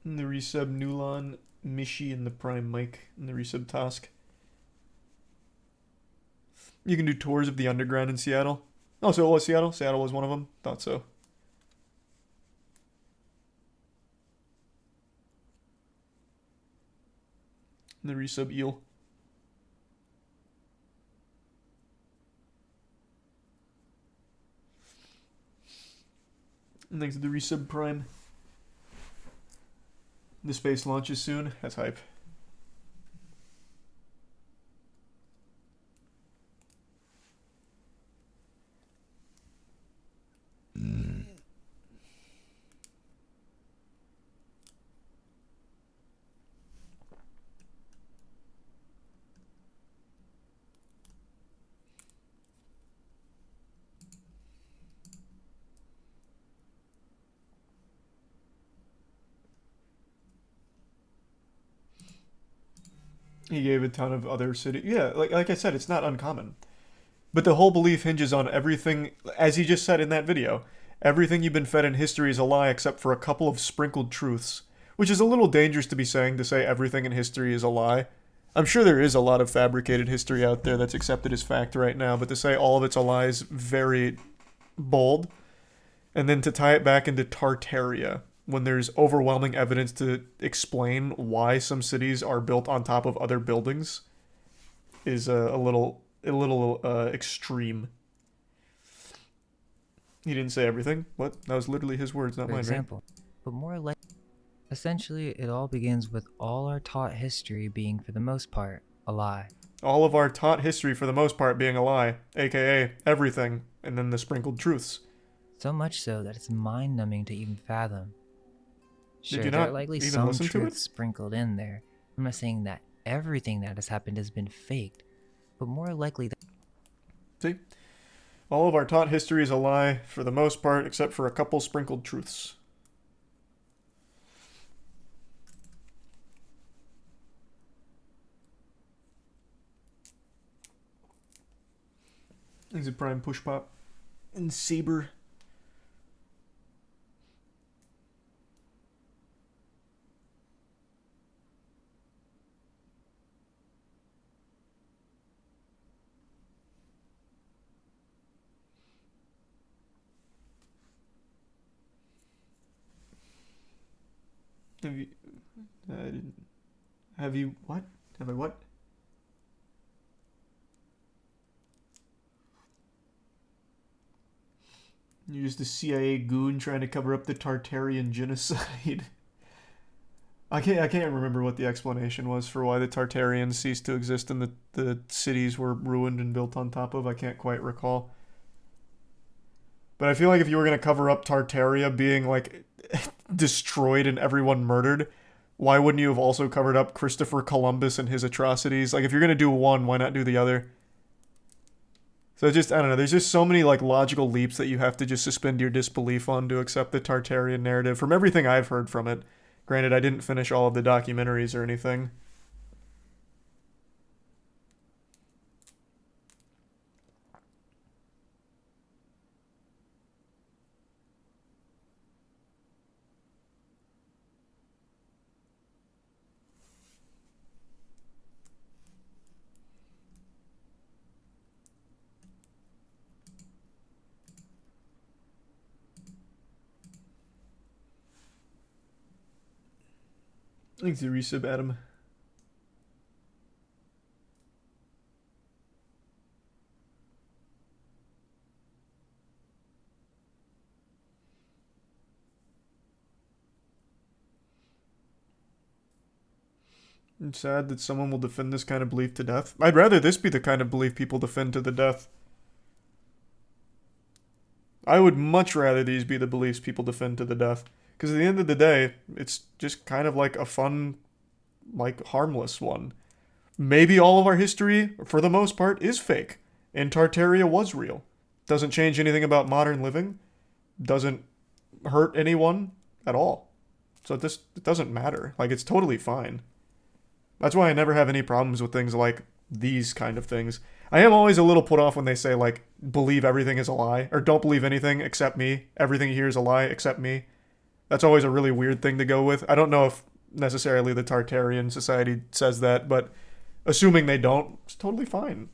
And the resub Nulon, Mishi, and the Prime Mike, and the resub Task. You can do tours of the underground in Seattle. Oh, so it was Seattle? Seattle was one of them? Thought so. in the resub eel. And thanks to the resub prime. The space launches soon. That's hype. He gave a ton of other cities. Yeah, like I said, it's not uncommon. But the whole belief hinges on everything, as he just said in that video, everything you've been fed in history is a lie except for a couple of sprinkled truths. Which is a little dangerous to say everything in history is a lie. I'm sure there is a lot of fabricated history out there that's accepted as fact right now, but to say all of it's a lie is very bold. And then to tie it back into Tartaria, when there's overwhelming evidence to explain why some cities are built on top of other buildings, is a little extreme. He didn't say everything. What? That was literally his words, not For mine, example. right? But more like, essentially, it all begins with all our taught history being, for the most part, a lie. All of our taught history, for the most part, being a lie, aka everything, and then the sprinkled truths. So much so that it's mind-numbing to even fathom. Sure, you there are not likely even some listen to it? truths sprinkled in there. I'm not saying that everything that has happened has been faked, but more likely that See? All of our taught history is a lie, for the most part, except for a couple sprinkled truths. He's a prime push pop. And Saber. Have you... Have you... What? Have I what? You're just a CIA goon trying to cover up the Tartarian genocide. I can't remember what the explanation was for why the Tartarians ceased to exist and the cities were ruined and built on top of. I can't quite recall. But I feel like if you were going to cover up Tartaria being, like, destroyed and everyone murdered, why wouldn't you have also covered up Christopher Columbus and his atrocities? Like, if you're going to do one, why not do the other? So just, I don't know, there's just so many, like, logical leaps that you have to just suspend your disbelief on to accept the Tartarian narrative from everything I've heard from it. Granted, I didn't finish all of the documentaries or anything. Thanks, you resub, Adam. It's sad that someone will defend this kind of belief to death. I'd rather this be the kind of belief people defend to the death. I would much rather these be the beliefs people defend to the death. Because at the end of the day, it's just kind of like a fun, like, harmless one. Maybe all of our history, for the most part, is fake. And Tartaria was real. Doesn't change anything about modern living. Doesn't hurt anyone at all. So it doesn't matter. Like, it's totally fine. That's why I never have any problems with things like these kind of things. I am always a little put off when they say, like, believe everything is a lie. Or don't believe anything except me. Everything you hear is a lie except me. That's always a really weird thing to go with. I don't know if necessarily the Tartarian Society says that, but assuming they don't, it's totally fine.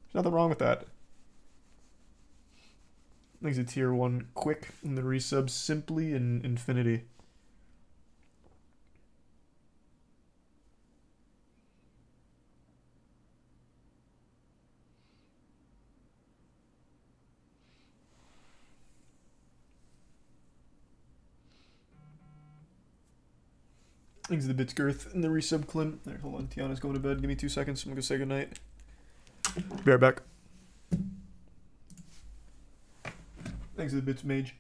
There's nothing wrong with that. Thanks to tier 1 quick in the resub simply in infinity. Thanks to the bits girth and the resub Clint. There, hold on. Tiana's going to bed. Give me 2 seconds. I'm gonna say goodnight. Be right back. Thanks to the bits mage.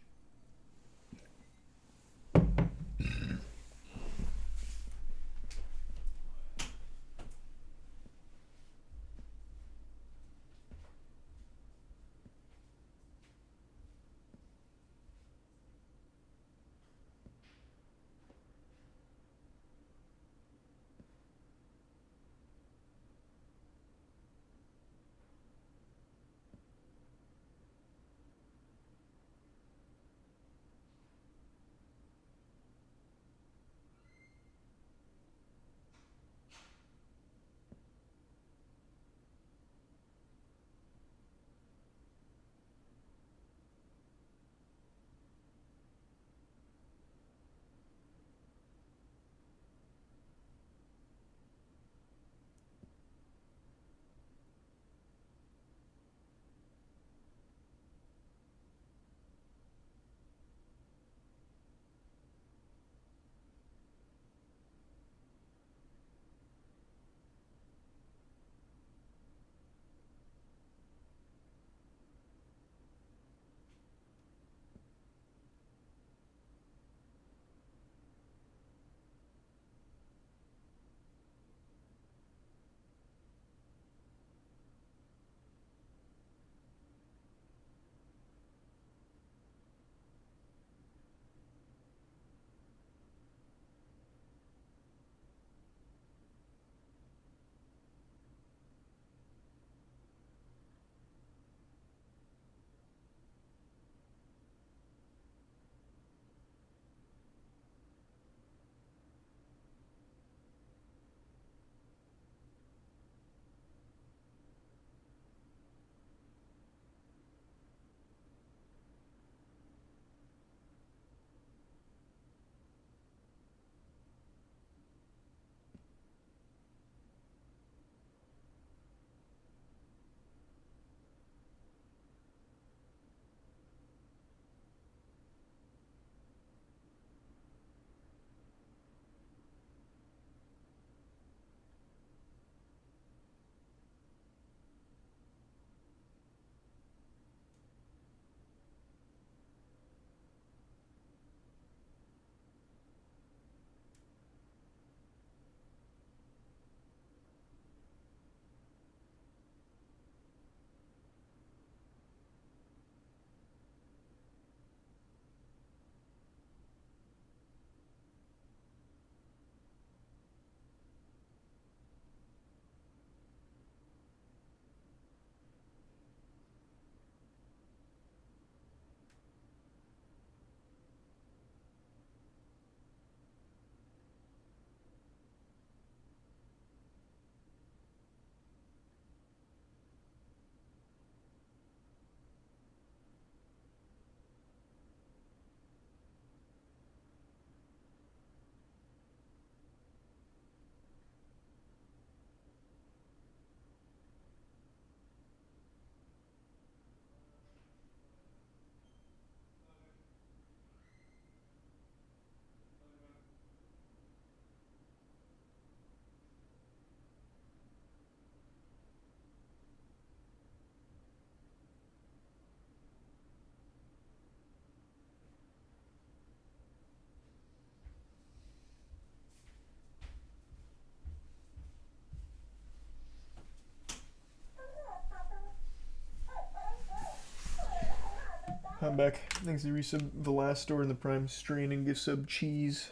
I'm back. Thanks to resub Velastor and the Prime Strain and gift sub Cheese.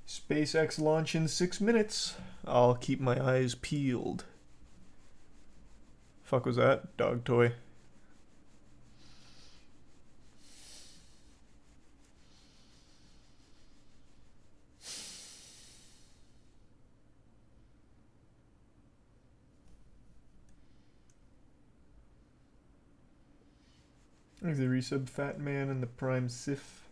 SpaceX launch in 6 minutes. I'll keep my eyes peeled. Fuck was that? Dog toy. Thanks to resub Fat Man and the Prime Sif.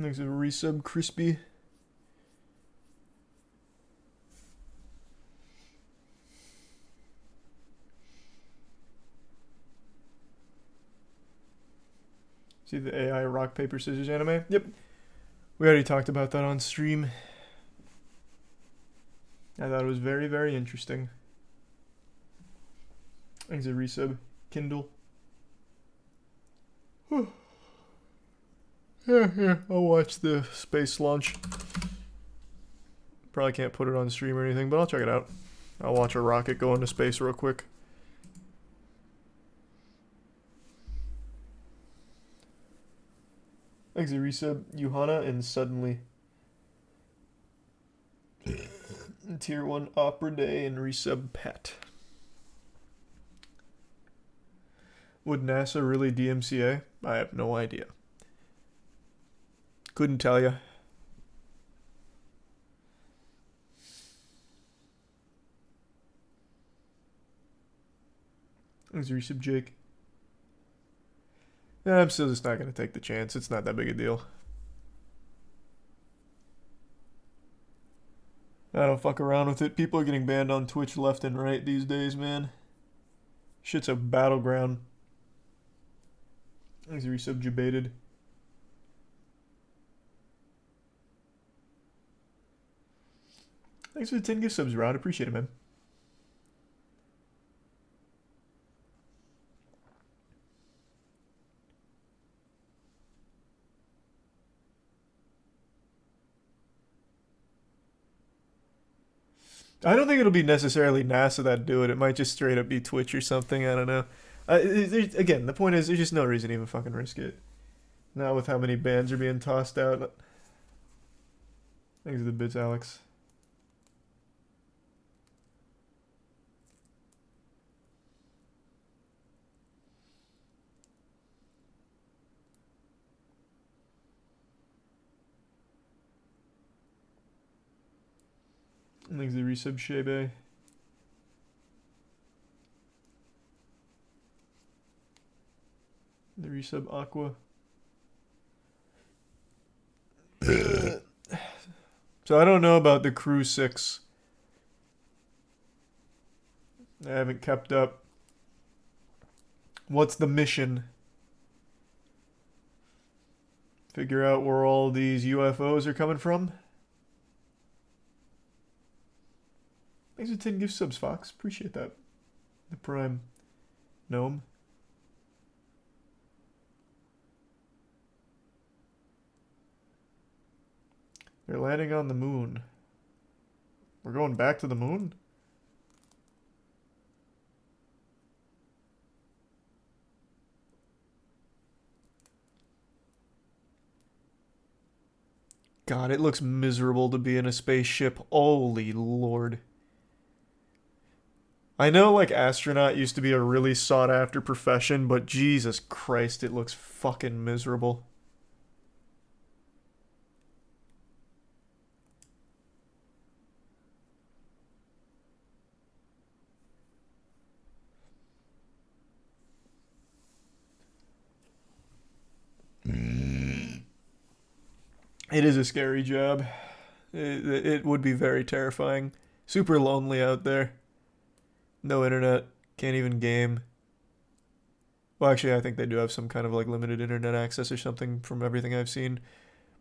There's a resub crispy. See the AI rock paper scissors anime? Yep. We already talked about that on stream. I thought it was very, very interesting. Thanks a resub. Kindle. Yeah, I'll watch the space launch. Probably can't put it on stream or anything, but I'll check it out. I'll watch a rocket go into space real quick. Thanks a resub. Johanna and Suddenly. Tier 1 Opera Day and resub Pat. Would NASA really DMCA? I have no idea. Couldn't tell you. Thanks a resub Jake. Yeah, I'm still just not going to take the chance. It's not that big a deal. I don't fuck around with it. People are getting banned on Twitch left and right these days, man. Shit's a battleground. Thanks a resub Debated. Thanks for the 10 gift subs, Rod. Appreciate it, man. I don't think it'll be necessarily NASA that do it. It might just straight up be Twitch or something. I don't know. Again, the point is, there's just no reason to even fucking risk it. Not with how many bans are being tossed out. Thanks for the bits, Alex. Thanks for the resub, Shebe. The resub, Aqua. So I don't know about the Cr1tikal. I haven't kept up. What's the mission? Figure out where all these UFOs are coming from? Thanks for 10 gift subs, Fox. Appreciate that. The Prime. Gnome. They're landing on the moon. We're going back to the moon? God, it looks miserable to be in a spaceship. Holy Lord. I know, like, astronaut used to be a really sought-after profession, but Jesus Christ, it looks fucking miserable. It is a scary job. It would be very terrifying. Super lonely out there. No internet. Can't even game. Well, actually, I think they do have some kind of like limited internet access or something from everything I've seen.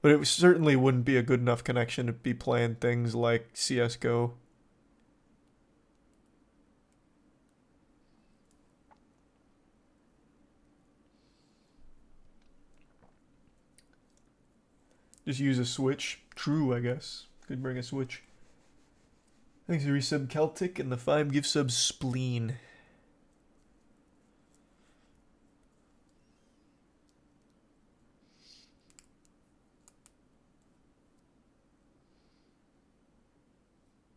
But it certainly wouldn't be a good enough connection to be playing things like CSGO. Just use a Switch. True, I guess. Could bring a Switch. Thanks for resub Celtic and the 5 gift subs Spleen.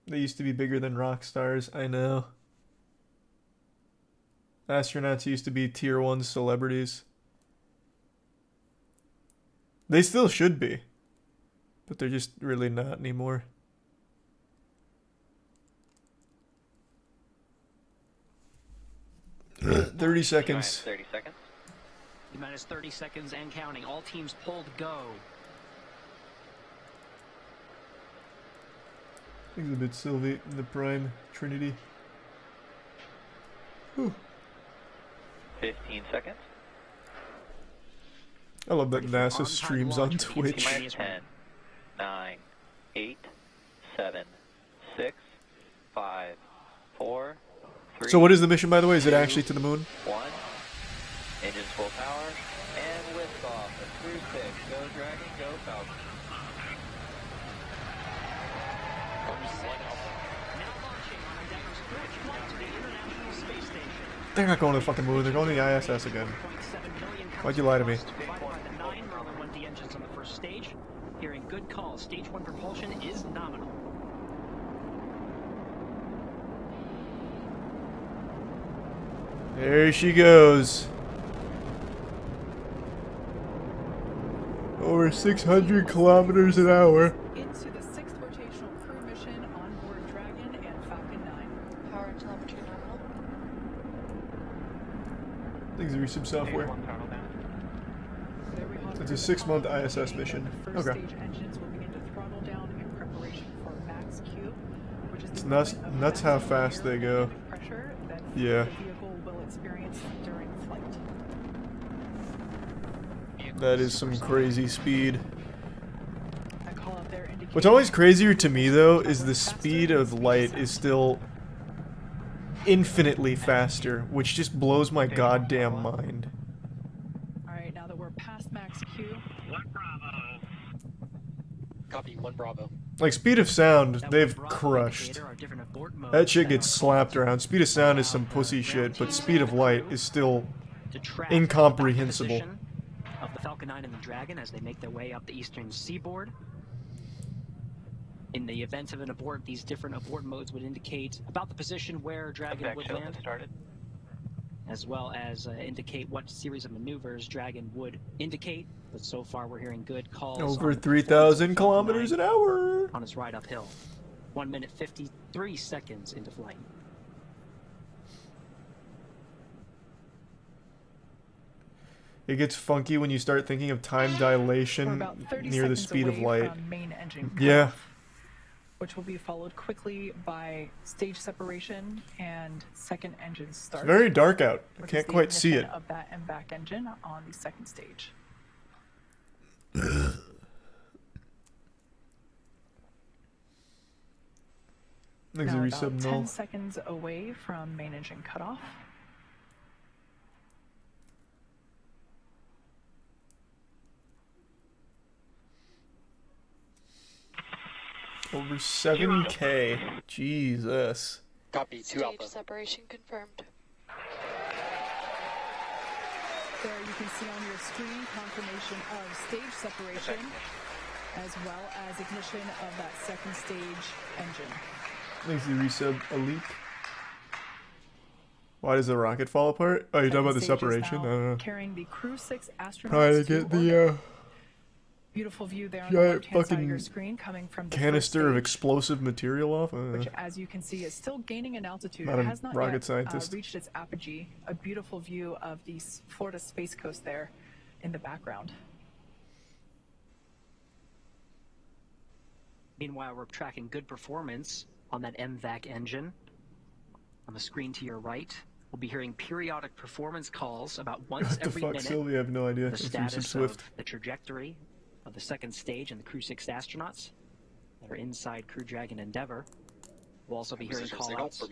They used to be bigger than rock stars, I know. Astronauts used to be tier 1 celebrities. They still should be. But they're just really not anymore. T-minus 30 seconds. 30 seconds. T-minus 30 seconds and counting. All teams pulled go. Things a bit Sylvie in the Prime Trinity. Whew. 15 seconds. I love that Ready for NASA on-time streams launch on for the Twitch. instantaneous 10, 9, 8, 7, 6, 5, 4, 3. So what is the mission, by the way? Is it actually to the moon? 1. Engines full power. And lift off. The Cruise 6. Go Dragon, go Falcon. They're not going to the fucking moon. They're going to the ISS again. Why'd you lie to me? Engines on the first stage. Hearing good calls. Stage 1 propulsion is nominal. There she goes. Over 600 kilometers an hour. Into the 6th rotational crew mission on board Dragon and Falcon 9. Power and telemetry nominal. Things are some software. There we have It's a the 6-month final ISS indicating mission. that the first Okay. stage engines will begin to throttle down in preparation for max Q, which is It's the nuts- moment of nuts how maximum fast they go. aerodynamic pressure that Yeah. the vehicle will experience during flight. That is some crazy speed. That call out there indicates What's always crazier to me, though, is the speed of light is still infinitely faster, which just blows my goddamn mind. Alright, now that we're past max Q, Copy 1 Bravo. Like, speed of sound, That they've one Bravo crushed. indicator are different abort modes That shit that gets are slapped called around. Speed of sound is some pussy shit, but speed of light is still to track incomprehensible. the position of the Falcon 9 and the Dragon as they make their way up the eastern seaboard. In the event of an abort, these different abort modes would indicate about the position where Dragon Effect would show land, has started. as well as indicate what series of maneuvers Dragon would indicate. But so far, we're hearing good calls. Over on the 3,000 performance of Falcon kilometers 9 an hour. on its ride uphill. 1 minute 53 seconds into flight. It gets funky when you start thinking of time we're dilation about 30 near the seconds speed of away light. from main engine Yeah. cutoff, which will be followed quickly by stage separation and second engine start. It's very dark out. I which can't is the quite see ignition it. Of that MVAC engine on the second stage. Things Now are about resub 10 null. seconds away from main engine cutoff. Over 7K. Jesus. Copy 2 Stage Alpha. separation confirmed. There you can see on your screen confirmation of stage separation as well as ignition of that second stage engine. Thanks to resub elite. Why does the rocket fall apart? Oh, you're talking about the Second stage is separation? I now don't know. Carrying the Crew 6 astronauts Probably to to get orbit. the Beautiful view there on the giant left-hand side of your fucking screen coming from the canister first of stage, explosive material off. which, as you can see, is still gaining in altitude. Not It a has not rocket yet scientist. reached its apogee. A beautiful view of the Florida Space Coast there in the background. Meanwhile, we're tracking good performance on that MVAC engine. On the screen to your right, we'll be hearing periodic performance calls about once What the every fuck, minute. Sylvie? I have no idea. The It's resub status Swift. of the trajectory of the second stage and the Crew 6 astronauts that are inside Crew Dragon Endeavour. We'll also be hearing call-outs,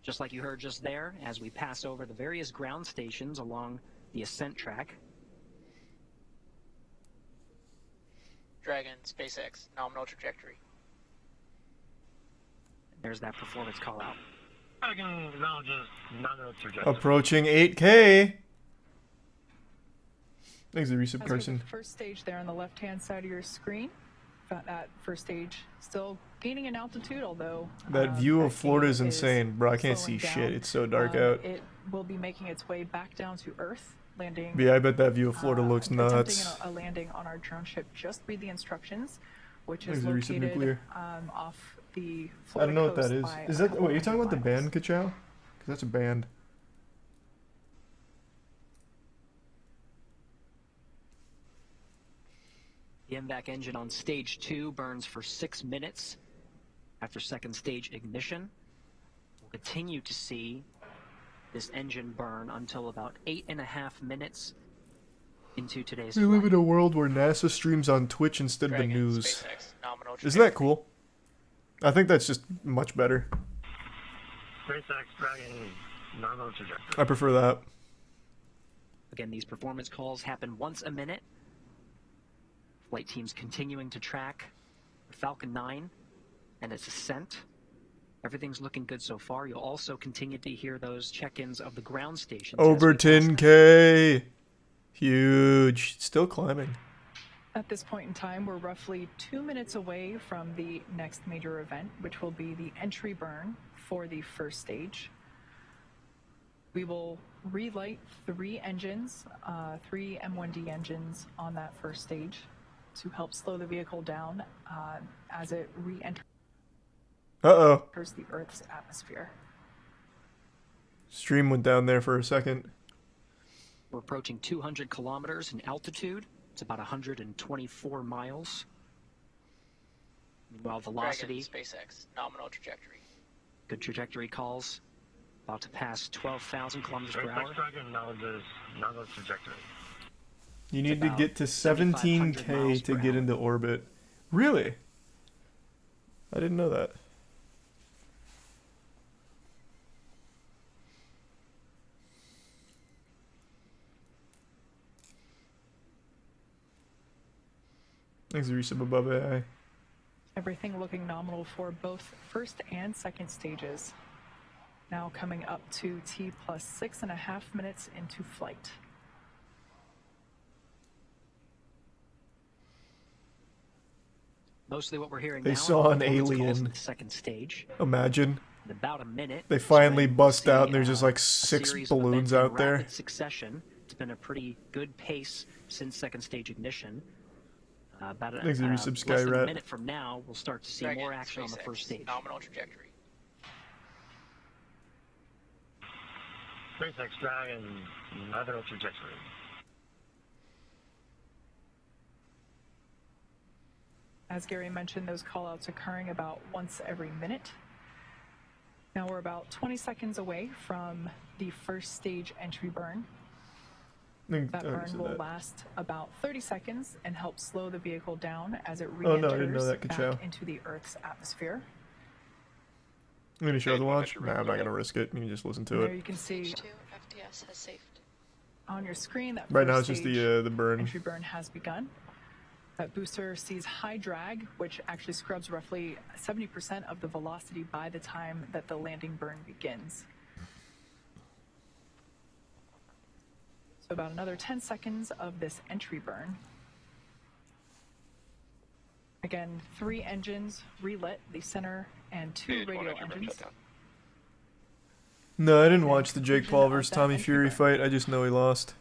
just like you heard just there, as we pass over the various ground stations along the ascent track. Dragon, SpaceX, nominal trajectory. There's that performance call-out. Approaching 8K. Thanks to resub As with Carson. the first stage there on the left-hand side of your screen, that first stage still gaining in altitude, although That view that of Florida gain is insane, bro. I can't slowing see down. shit. It's so dark out. It will be making its way back down to Earth, landing. But yeah, I bet that view of Florida looks nuts. Attempting a landing on our drone ship. Just read the instructions, which is There's the recent located nuclear. Off the I Florida don't know what that coast is. by Is a that couple wait? You're talking about the hundred band Ka-chow? Because that's a band. The MVAC engine on stage 2 burns for 6 minutes After second stage ignition, we'll continue to see this engine burn until about 8.5 minutes into today's We live flight. in a world where NASA streams on Twitch instead of the Dragon, news. SpaceX, nominal Isn't that trajectory. cool? I think that's just much better. SpaceX Dragon nominal trajectory. I prefer that. Again, these performance calls happen once a minute. Flight teams continuing to track the Falcon 9 and its ascent. Everything's looking good so far. You'll also continue to hear those check-ins of the ground stations. Over 10K. Huge. Still climbing. At this point in time, we're roughly 2 minutes away from the next major event, which will be the entry burn for the first stage. We will relight 3 engines, 3 M1D engines on that first stage to help slow the vehicle down as it re-enters Uh-oh. the Earth's atmosphere. Stream went down there for a second. We're approaching 200 kilometers in altitude. It's about 124 miles. Meanwhile, velocity, Dragon, SpaceX, nominal trajectory. good trajectory calls, about to pass 12,000 kilometers per hour. SpaceX Dragon nominal trajectory. You need to get to 17K to get into orbit. Really? I didn't know that. Thanks, resub above AI. Everything looking nominal for both first and second stages. Now coming up to T plus 6.5 minutes into flight. Mostly what we're hearing They now saw are an performance calls alien. in the second stage. Imagine. In about a minute. They finally we'll bust see, out and there's just like a 6 series of balloons events in out there. rapid succession. It's been a pretty good pace since second stage ignition. About Thanks to resub less than a Skyrat. minute from now, we'll start to see Dragon, more action on the SpaceX, first stage. Nominal trajectory. SpaceX Dragon nominal trajectory. As Gary mentioned, those callouts occurring about once every minute. Now we're about 20 seconds away from the first stage entry burn. That burn will last about 30 seconds and help slow the vehicle down as it Oh, no, I didn't know re-enters that, Ka-chow. back into the Earth's atmosphere. I'm going to show the watch? Nah, I'm not going to risk it. You can just listen to There it. you can see Stage 2 FTS has saved. on your screen that Right now first it's just stage the burn. entry burn has begun. That booster sees high drag, which actually scrubs roughly 70% of the velocity by the time that the landing burn begins. So about another 10 seconds of this entry burn. Again, 3 engines relit, the center and 2 radial engines. No, I didn't watch the Jake Paul Conclusion of versus that Tommy entry Fury burn. fight. I just know he lost.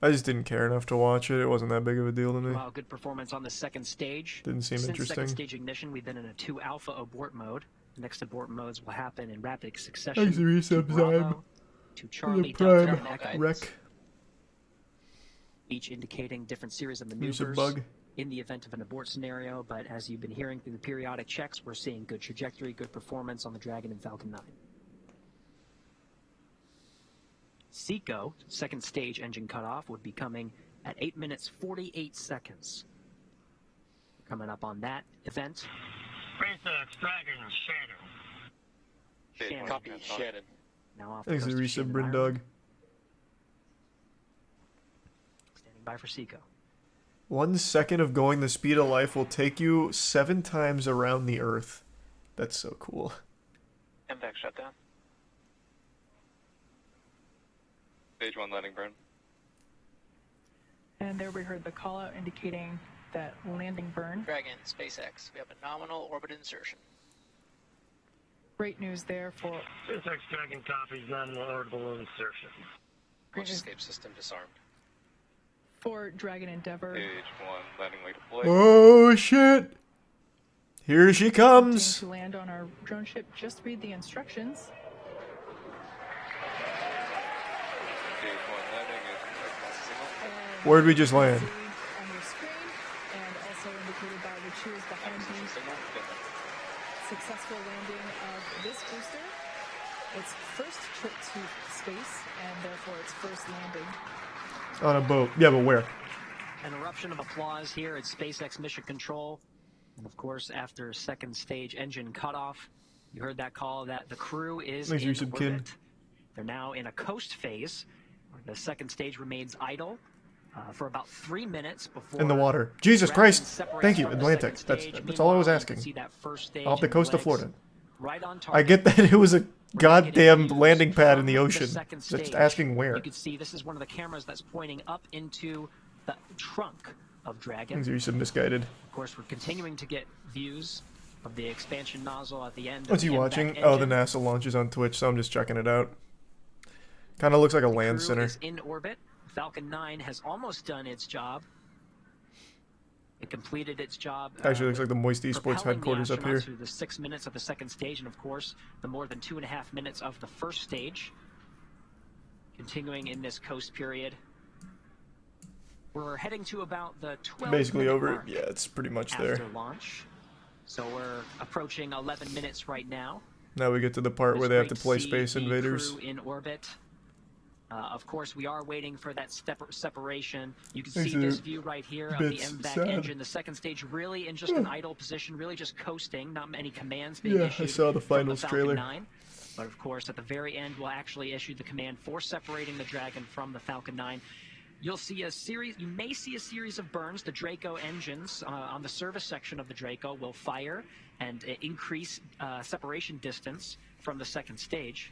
I just didn't care enough to watch it. It wasn't that big of a deal to me. Wow, good performance on the second stage. Didn't seem Since interesting. second stage ignition, we've been in a 2 alpha abort mode. The next abort modes will happen in rapid succession. Thanks, resub, to Bravo, Zyme. to For Charlie, the Delta, prime and Echo, wreck. each indicating different series of Resub maneuvers bug. in the event of an abort scenario. But as you've been hearing through the periodic checks, we're seeing good trajectory, good performance on the Dragon and Falcon 9. Seco, second stage engine cutoff, would be coming at 8 minutes 48 seconds. Coming up on that event. SpaceX Dragon Shannon. Shannon. Copy, Shannon. Now off the Thanks, coast of resub Shannon, Brindog. Ireland. Standing by for Seco. 1 second of going the speed of light will take you 7 times around the Earth. That's so cool. MVAC shutdown. Stage 1 landing burn. And there we heard the call out indicating that landing burn. Dragon, SpaceX. We have a nominal orbit insertion. Great news there for SpaceX Dragon copies nominal orbital insertion. great news Escape system disarmed. for Dragon Endeavor. Stage 1 landing way deployed. Oh shit! Here she Attempting comes! to land on our drone ship. Just read the instructions. Stage 1 landing is expected signal. And Where'd we just land? see on your screen, and also indicated by the cheers behind me. Signal. successful landing of this booster. Its first trip to space, and therefore its first landing. On a boat. Yeah, but where? An eruption of applause here at SpaceX Mission Control. And of course, after second stage engine cutoff, you heard that call that the crew is Thanks, in Yusuf Kid. orbit. They're now in a coast phase, where the second stage remains idle for about 3 minutes before... In the water. Jesus Christ! Thank you, Atlantic. That's all I was asking. Off the coast of Florida. Right on I get that it was a goddamn landing pad in the ocean. Just asking where. You can see this is one of the cameras that's pointing up into the trunk of Dragon. Things are you so misguided. Of course, we're continuing to get views of the expansion nozzle at the end. What's he watching? Oh, the NASA launches on Twitch, so I'm just checking it out. Kind of looks like a land center. Is in orbit. Falcon 9 has almost done its job. It completed its job. Actually, looks like the Moist Esports headquarters up here. Through the 6 minutes of the second stage, and of course, the more than 2.5 minutes of the first stage. Continuing in this coast period. We're heading to about the 12 Basically over. mark Yeah, it's pretty much after there. launch. So we're approaching 11 minutes right now. Now we get to the part where they have to play Space Invaders. Crew in orbit. Of course, we are waiting for that separation. You can see this view right here of the MVAC engine. The second stage really in just an idle position, really just coasting, not many commands being issued. I saw the finals from the trailer. Falcon 9. But of course, at the very end, we'll actually issue the command for separating the Dragon from the Falcon 9. You'll see a series, you may see a series of burns. The Draco engines on the service section of the Draco will fire and increase separation distance from the second stage.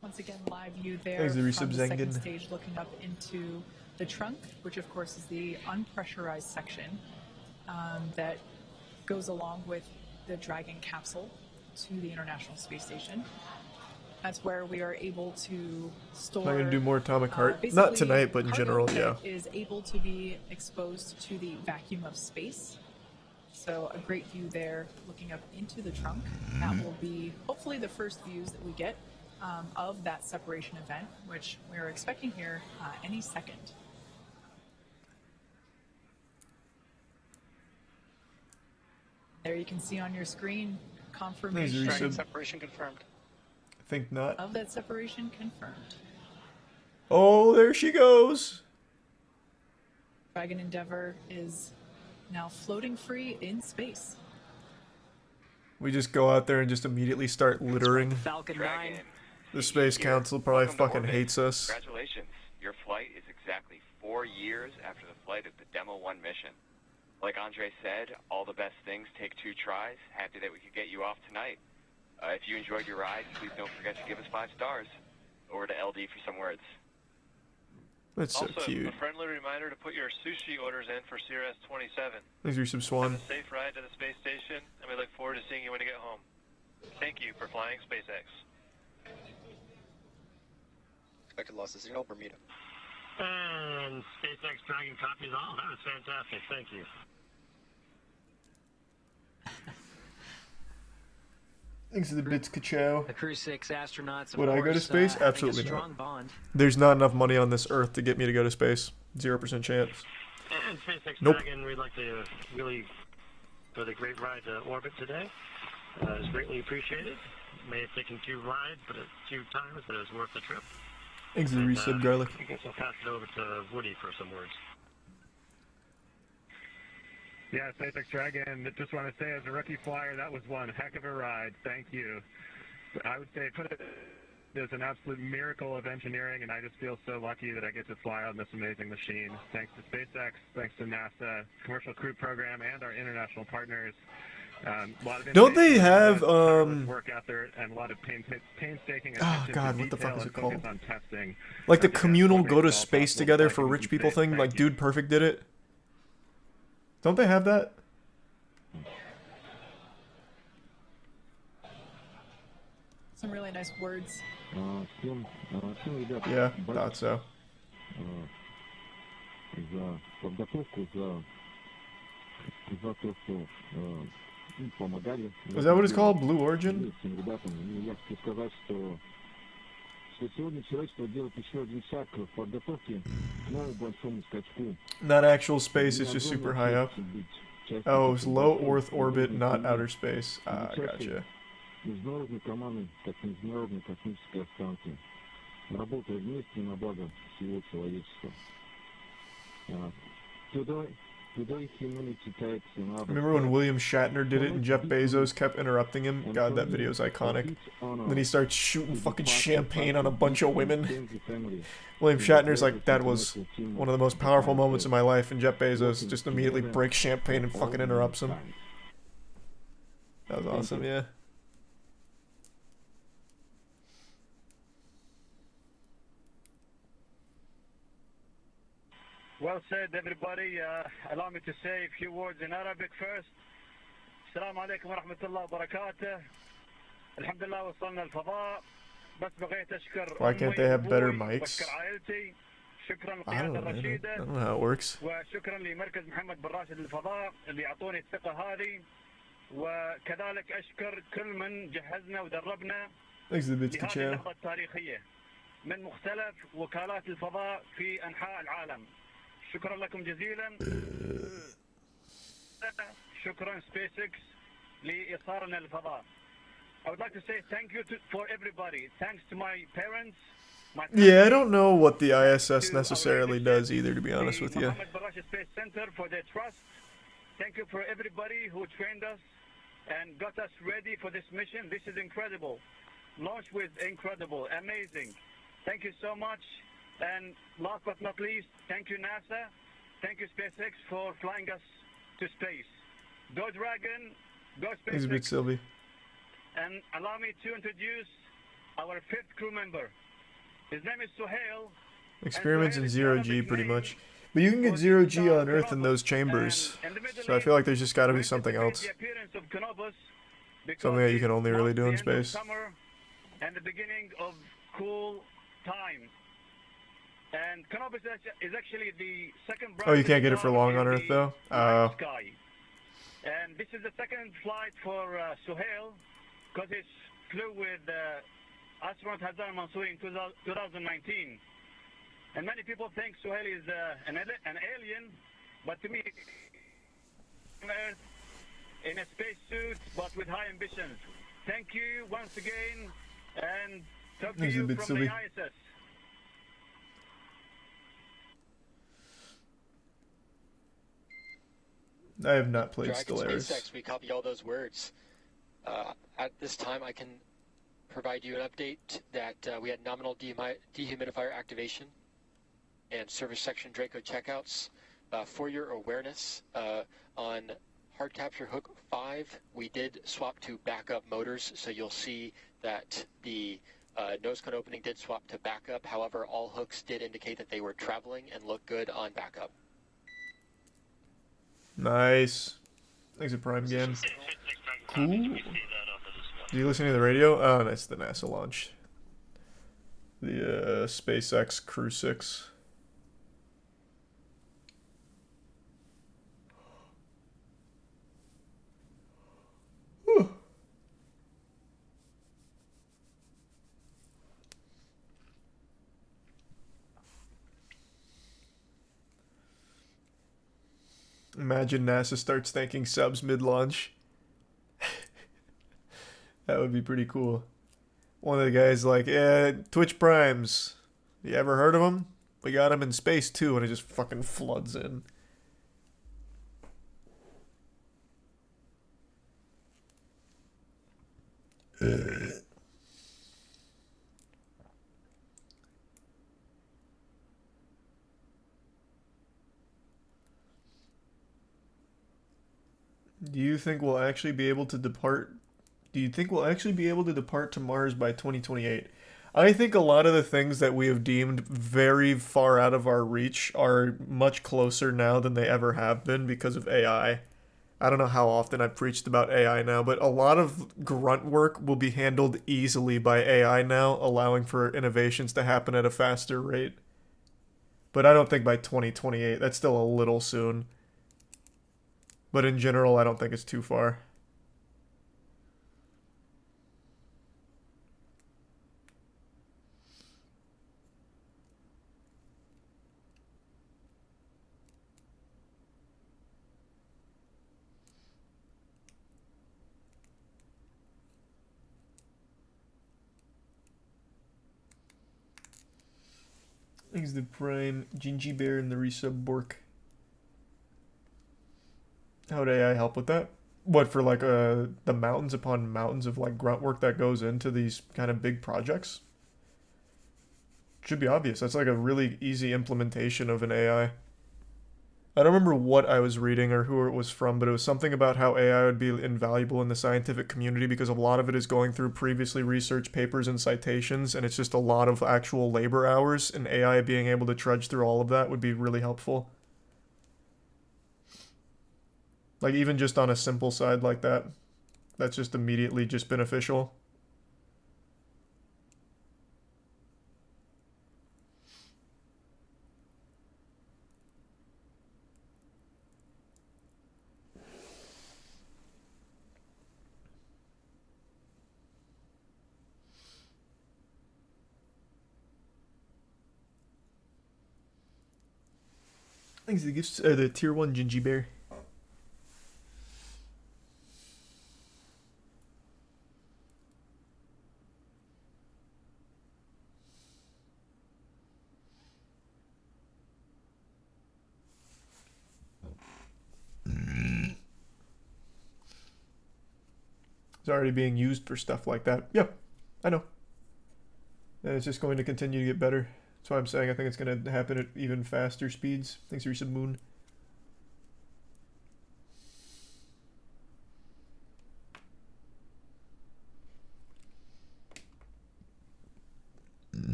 Once again, live view there Thanks, from the Resub second Zengin. stage, looking up into the trunk, which of course is the unpressurized section that goes along with the Dragon capsule to the International Space Station. That's where we are able to store. I'm gonna do more Atomic Heart. Not basically tonight, but in cargo general, that yeah. is able to be exposed to the vacuum of space. So a great view there, looking up into the trunk. That will be hopefully the first views that we get of that separation event, which we're expecting here any second. There you can see on your screen confirmation Dragon separation confirmed. I think not. of that separation confirmed. Oh, there she goes. Dragon Endeavour is now floating free in space. We just go out there and just immediately start littering. Falcon 9. The Space Council probably fucking hates us. Congratulations. Your flight is exactly 4 years after the flight of the Demo 1 mission. Like Andre said, all the best things take 2 tries. Happy that we could get you off tonight. If you enjoyed your ride, please don't forget to give us 5 stars. Over to LD for some words. That's so also, cute. a friendly reminder to put your sushi orders in for CRS-27. Thanks, Resub Swan. Have a safe ride to the space station, and we look forward to seeing you when you get home. Thank you for flying SpaceX. Expected losses 0, Bermuda. And SpaceX Dragon copies all. That was fantastic. Thank you. Thanks to the bits, Kachow. The Crew 6 astronauts. Would I go to space? Absolutely not. Strong bond. There's not enough money on this Earth to get me to go to space. 0% chance. And SpaceX Nope. Dragon, we'd like to really for the great ride to orbit today. It's greatly appreciated. May have taken 2 rides, but 2 times, but it was worth the trip. Thanks to the Resub Garlic. I guess I'll pass it over to Woody for some words. Yeah, SpaceX Dragon, just want to say as a rookie flyer, that was one heck of a ride. Thank you. I would say put it as an absolute miracle of engineering, and I just feel so lucky that I get to fly on this amazing machine. Thanks to SpaceX, thanks to NASA, Commercial Crew Program, and our international partners. Don't they have work out there and a lot of painstaking oh attention god, to what the fuck is it detail and called? focus on testing. Like the communal go to space together for rich people thing, like Dude Perfect did it. Don't they have that? Some really nice words. Yeah, thought so. Is that what it's called? Blue Origin? Not actual space, it's just super high up. Oh, it was low Earth orbit, not outer space. Ah, gotcha. Международной командой, как Международная космическая станция, работая вместе на благо всего человечества. Today humanity takes another Remember when William Shatner did it and Jeff Bezos kept interrupting him? God, that video is iconic. And then he starts shooting fucking champagne on a bunch of women. William Shatner's like, that was one of the most powerful moments in my life, and Jeff Bezos just immediately breaks champagne and fucking interrupts him. That was awesome, yeah. Well said, everybody. Allow me to say a few words in Arabic first. السلام عليكم ورحمة الله وبركاته. الحمد لله وصلنا الفضاء. بس بغيت أشكر Why can't they have better أمي mics? وأشكر عائلتي. شكرا I don't للقيادة know, man. الرشيدة. I don't know how it works. وشكرا لمركز محمد بن راشد للفضاء اللي أعطوني الثقة هذه. وكذلك أشكر كل من جهزنا ودربنا Thanks to the bits to لهذه channel. اللحظة التاريخية من مختلف وكالات الفضاء في أنحاء العالم. شكرا لكم جزيلا. شكرا SpaceX لإيصالنا للفضاء. I would like to say thank you for everybody. Thanks to my parents. Yeah, I don't know what the ISS necessarily does either, to be honest with you. Mohammed Barash Space Center for their trust. Thank you for everybody who trained us and got us ready for this mission. This is incredible. Launch with incredible, amazing. Thank you so much. And last but not least, thank you NASA. Thank you SpaceX for flying us to space. Go Dragon, go Thanks a bit, SpaceX. Sylvie. And allow me to introduce our fifth crew member. His name is Suhail. Experiments in zero-G, pretty much. But you can get zero-G on Earth in those chambers. So I feel like there's just got to be something else. Something that you can only really do in space. Summer and the beginning of cool time. And Canopus is actually the second Oh, you can't get it brightest for star long in on Earth, the though? night sky. And this is the second flight for Suhail, because he flew with astronaut Hazar Mansour in 2019. And many people think Suhail is an alien, but to me, on Earth in a spacesuit, but with high ambitions. Thank you once again, and talk to Thanks a you bit, from Sylvie. the ISS. I have not played Dragon Stellaris. SpaceX, we copy all those words. At this time, I can provide you an update that we had nominal dehumidifier activation and service section Draco checkouts. For your awareness, on hard capture hook 5, we did swap to backup motors, so you'll see that the nose cone opening did swap to backup. However, all hooks did indicate that they were traveling and look good on backup. Nice. Thanks a Prime game. Cool. Do you listen to the radio? Oh, that's the NASA launch. The SpaceX Cr1tikal. Imagine NASA starts thanking subs mid-launch. That would be pretty cool. One of the guys like, yeah, Twitch Primes. You ever heard of them? We got them in space too, and it just fucking floods in. Do you think we'll actually be able to depart? Do you think we'll actually be able to depart to Mars by 2028? I think a lot of the things that we have deemed very far out of our reach are much closer now than they ever have been because of AI. I don't know how often I've preached about AI now, but a lot of grunt work will be handled easily by AI now, allowing for innovations to happen at a faster rate. But I don't think by 2028. That's still a little soon. But in general, I don't think it's too far. Thanks to Prime, Gingy Bear, and the resub Bork. How would AI help with that? What, for like the mountains upon mountains of like grunt work that goes into these kind of big projects? Should be obvious. That's like a really easy implementation of an AI. I don't remember what I was reading or who it was from, but it was something about how AI would be invaluable in the scientific community because a lot of it is going through previously researched papers and citations, and it's just a lot of actual labor hours, and AI being able to trudge through all of that would be really helpful. Like, even just on a simple side like that, that's just immediately just beneficial. Thanks for the gifts, the tier 1 Gingy Bear. It's already being used for stuff like that. Yep, I know. And it's just going to continue to get better. That's why I'm saying I think it's going to happen at even faster speeds. Thanks for your sub, Moon.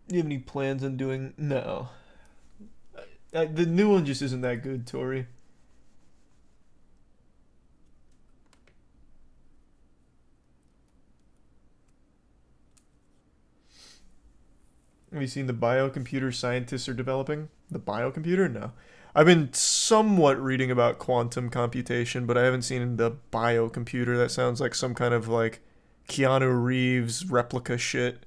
Do you have any plans on doing... No. The new one just isn't that good, Tori. Have you seen the biocomputer scientists are developing? The biocomputer? No. I've been somewhat reading about quantum computation, but I haven't seen the biocomputer. That sounds like some kind of, like, Keanu Reeves replica shit.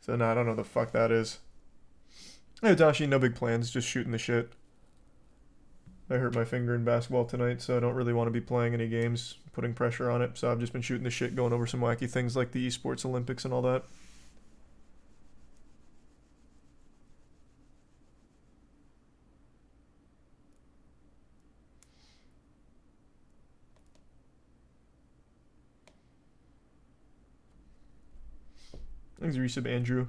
So, no, I don't know what the fuck that is. Hey, Dashi, no big plans, just shooting the shit. I hurt my finger in basketball tonight, so I don't really want to be playing any games, putting pressure on it. So I've just been shooting the shit, going over some wacky things like the esports Olympics and all that. Thanks, resub Andrew.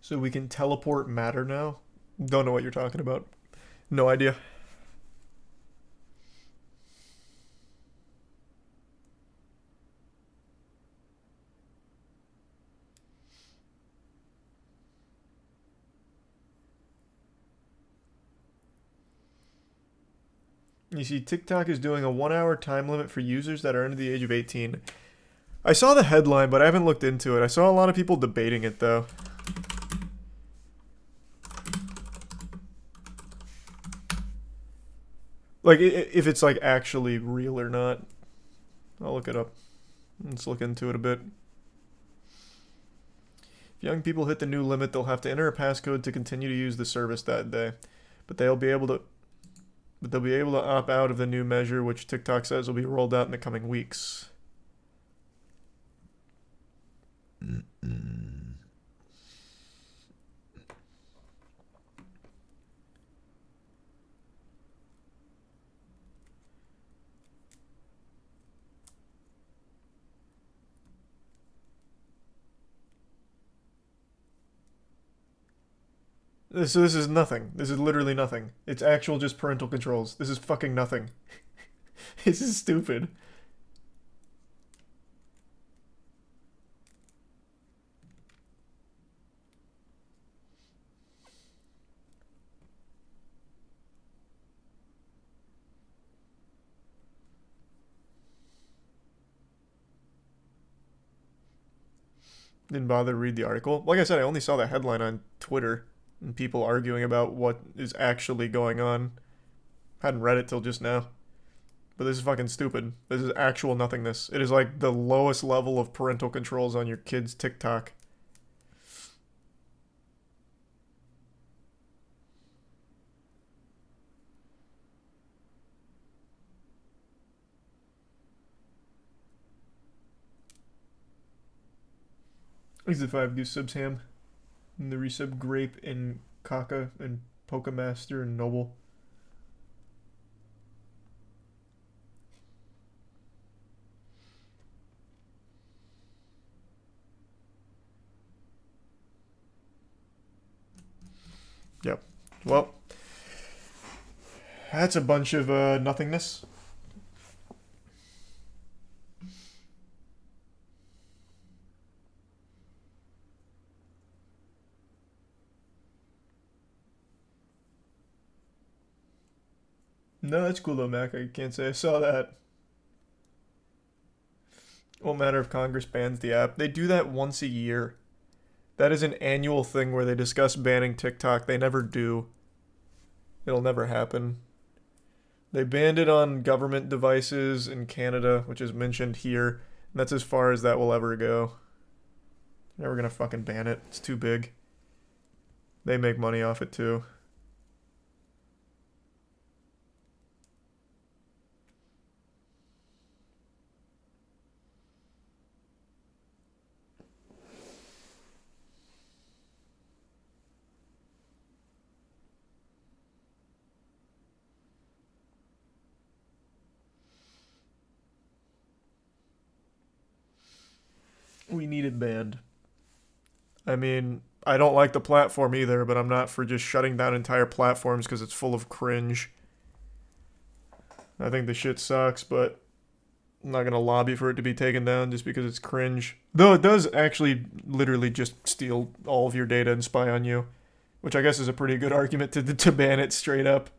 So we can teleport matter now? Don't know what you're talking about. No idea. You see, TikTok is doing a 1-hour time limit for users that are under the age of 18. I saw the headline, but I haven't looked into it. I saw a lot of people debating it, though. Like, if it's, like, actually real or not. I'll look it up. Let's look into it a bit. If young people hit the new limit, they'll have to enter a passcode to continue to use the service that day. But they'll be able to opt out of the new measure, which TikTok says will be rolled out in the coming weeks. So this is nothing. This is literally nothing. It's actual just parental controls. This is fucking nothing. This is stupid. Didn't bother to read the article. Like I said, I only saw the headline on Twitter. And people arguing about what is actually going on. Hadn't read it till just now. But this is fucking stupid. This is actual nothingness. It is like the lowest level of parental controls on your kid's TikTok. Thanks the 5 goose subs, Ham. And the resub Grape and Kaka and Pokemaster and Noble. Yep. Well, that's a bunch of nothingness. No, that's cool though, Mac. I can't say I saw that. Won't matter if Congress bans the app. They do that once a year. That is an annual thing where they discuss banning TikTok. They never do. It'll never happen. They banned it on government devices in Canada, which is mentioned here. And that's as far as that will ever go. Never gonna fucking ban it. It's too big. They make money off it too. We need it banned. I mean, I don't like the platform either, but I'm not for just shutting down entire platforms because it's full of cringe. I think the shit sucks, but I'm not going to lobby for it to be taken down just because it's cringe. Though it does actually literally just steal all of your data and spy on you, which I guess is a pretty good argument to ban it straight up.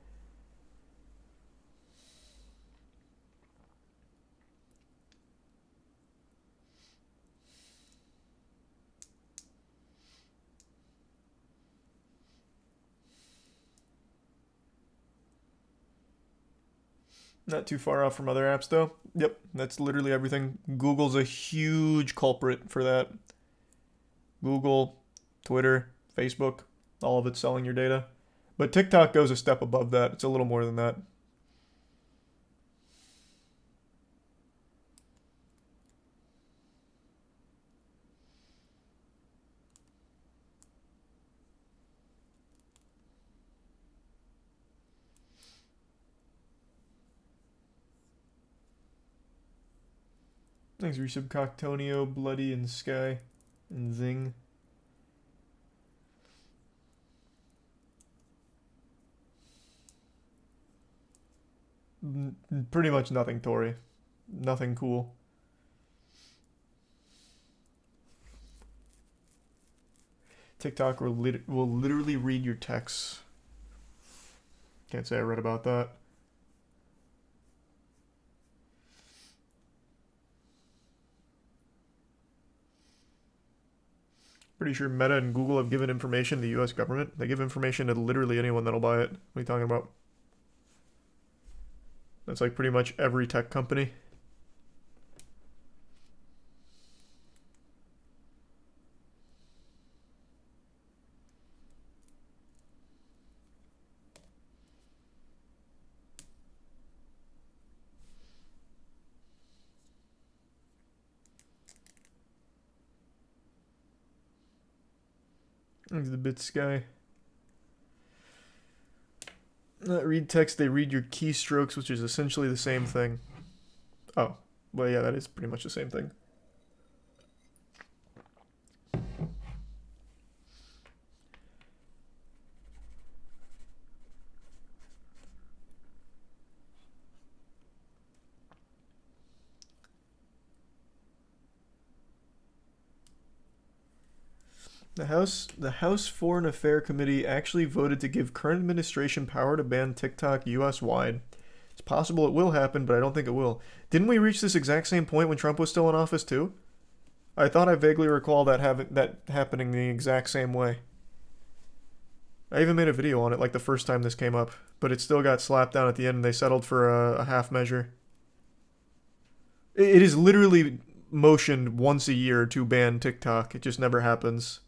Not too far off from other apps, though. Yep, that's literally everything. Google's a huge culprit for that. Google, Twitter, Facebook, all of it's selling your data. But TikTok goes a step above that. It's a little more than that. Thanks, Resub Coctonio, Bloody, and Sky, and Zing. Pretty much nothing, Tori. Nothing cool. TikTok will literally read your texts. Can't say I read about that. Pretty sure Meta and Google have given information to the US government. They give information to literally anyone that'll buy it. What are you talking about? That's like pretty much every tech company. Thanks, the Bits guy. Not read text, they read your keystrokes, which is essentially the same thing. Oh, well, yeah, that is pretty much the same thing. The House Foreign Affairs Committee actually voted to give current administration power to ban TikTok US-wide. It's possible it will happen, but I don't think it will. Didn't we reach this exact same point when Trump was still in office too? I thought I vaguely recall that happening the exact same way. I even made a video on it like the first time this came up, but it still got slapped down at the end and they settled for a half measure. It is literally motioned once a year to ban TikTok. It just never happens.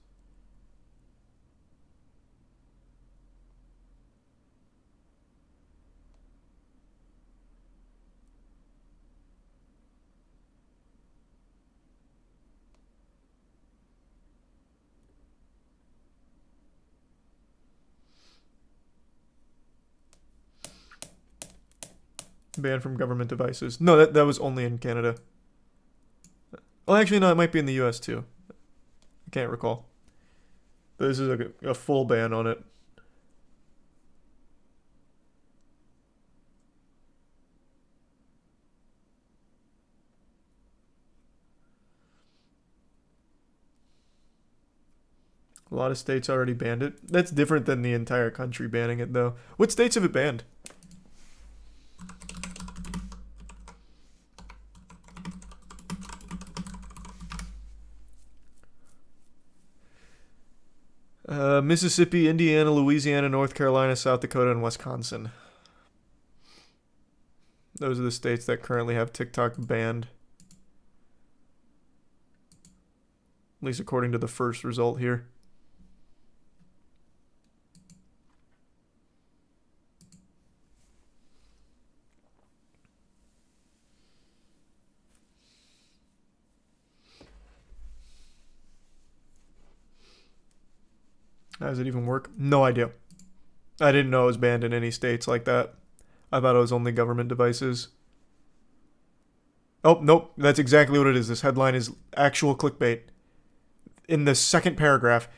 Banned from government devices. No, that was only in Canada. Well, actually, no, it might be in the US too. I can't recall. But this is a full ban on it. A lot of states already banned it. That's different than the entire country banning it, though. What states have it banned? Mississippi, Indiana, Louisiana, North Carolina, South Dakota, and Wisconsin. Those are the states that currently have TikTok banned. At least according to the first result here. How does it even work? No idea. I didn't know it was banned in any states like that. I thought it was only government devices. Oh, nope. That's exactly what it is. This headline is actual clickbait. In the second paragraph,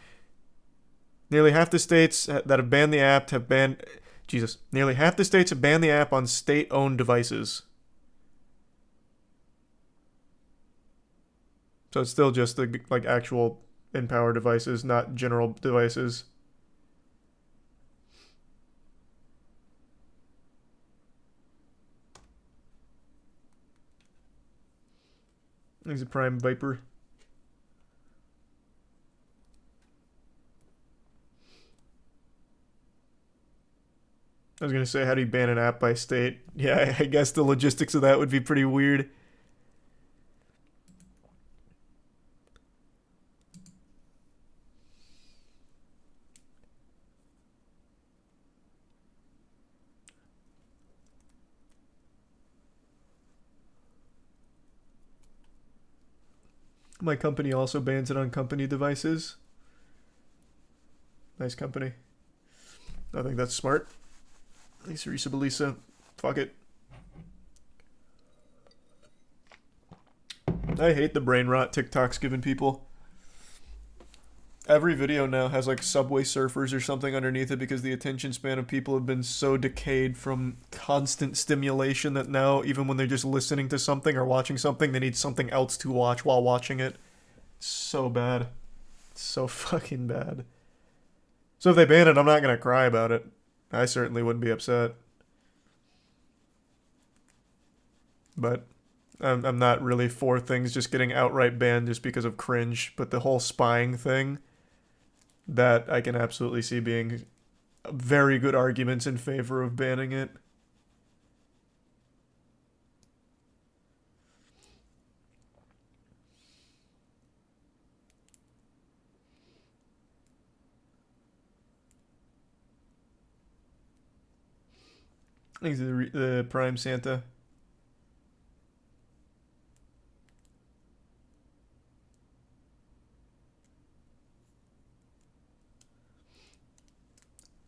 nearly half the states that have banned the app have banned... Jesus. Nearly half the states have banned the app on state-owned devices. So it's still just the like actual in-power devices, not general devices. He's a Prime Viper. I was going to say, how do you ban an app by state? Yeah, I guess the logistics of that would be pretty weird. My company also bans it on company devices. Nice company. I think that's smart. Lisa Risa Belisa. Fuck it. I hate the brain rot TikTok's giving people. Every video now has like Subway Surfers or something underneath it because the attention span of people have been so decayed from constant stimulation that now even when they're just listening to something or watching something, they need something else to watch while watching it. It's so bad. It's so fucking bad. So if they ban it, I'm not going to cry about it. I certainly wouldn't be upset. But I'm not really for things just getting outright banned just because of cringe. But the whole spying thing, that I can absolutely see being very good arguments in favor of banning it. I think it's the Prime Santa.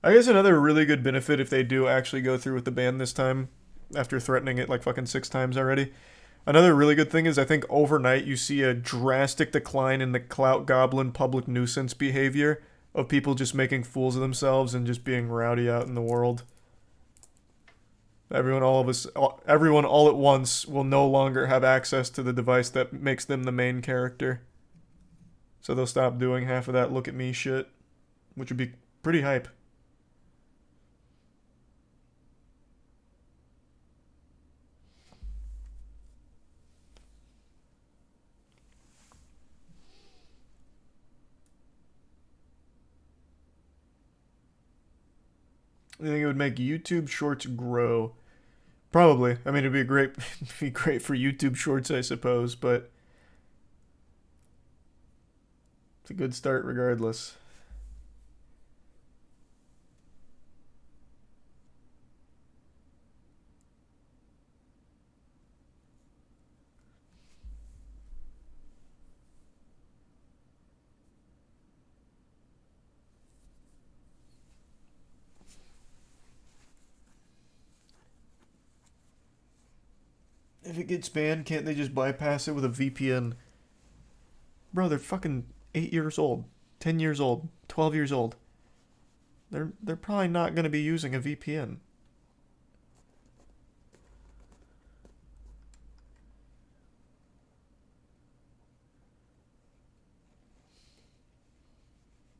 I guess another really good benefit if they do actually go through with the ban this time, after threatening it like fucking 6 times already. Another really good thing is I think overnight you see a drastic decline in the clout goblin public nuisance behavior of people just making fools of themselves and just being rowdy out in the world. Everyone all at once will no longer have access to the device that makes them the main character. So they'll stop doing half of that look at me shit, which would be pretty hype. I think it would make YouTube Shorts grow. Probably. I mean, it'd be great for YouTube Shorts, I suppose, but it's a good start regardless. If it gets banned, can't they just bypass it with a VPN? Bro, they're fucking 8 years old, 10 years old, 12 years old. They're probably not going to be using a VPN.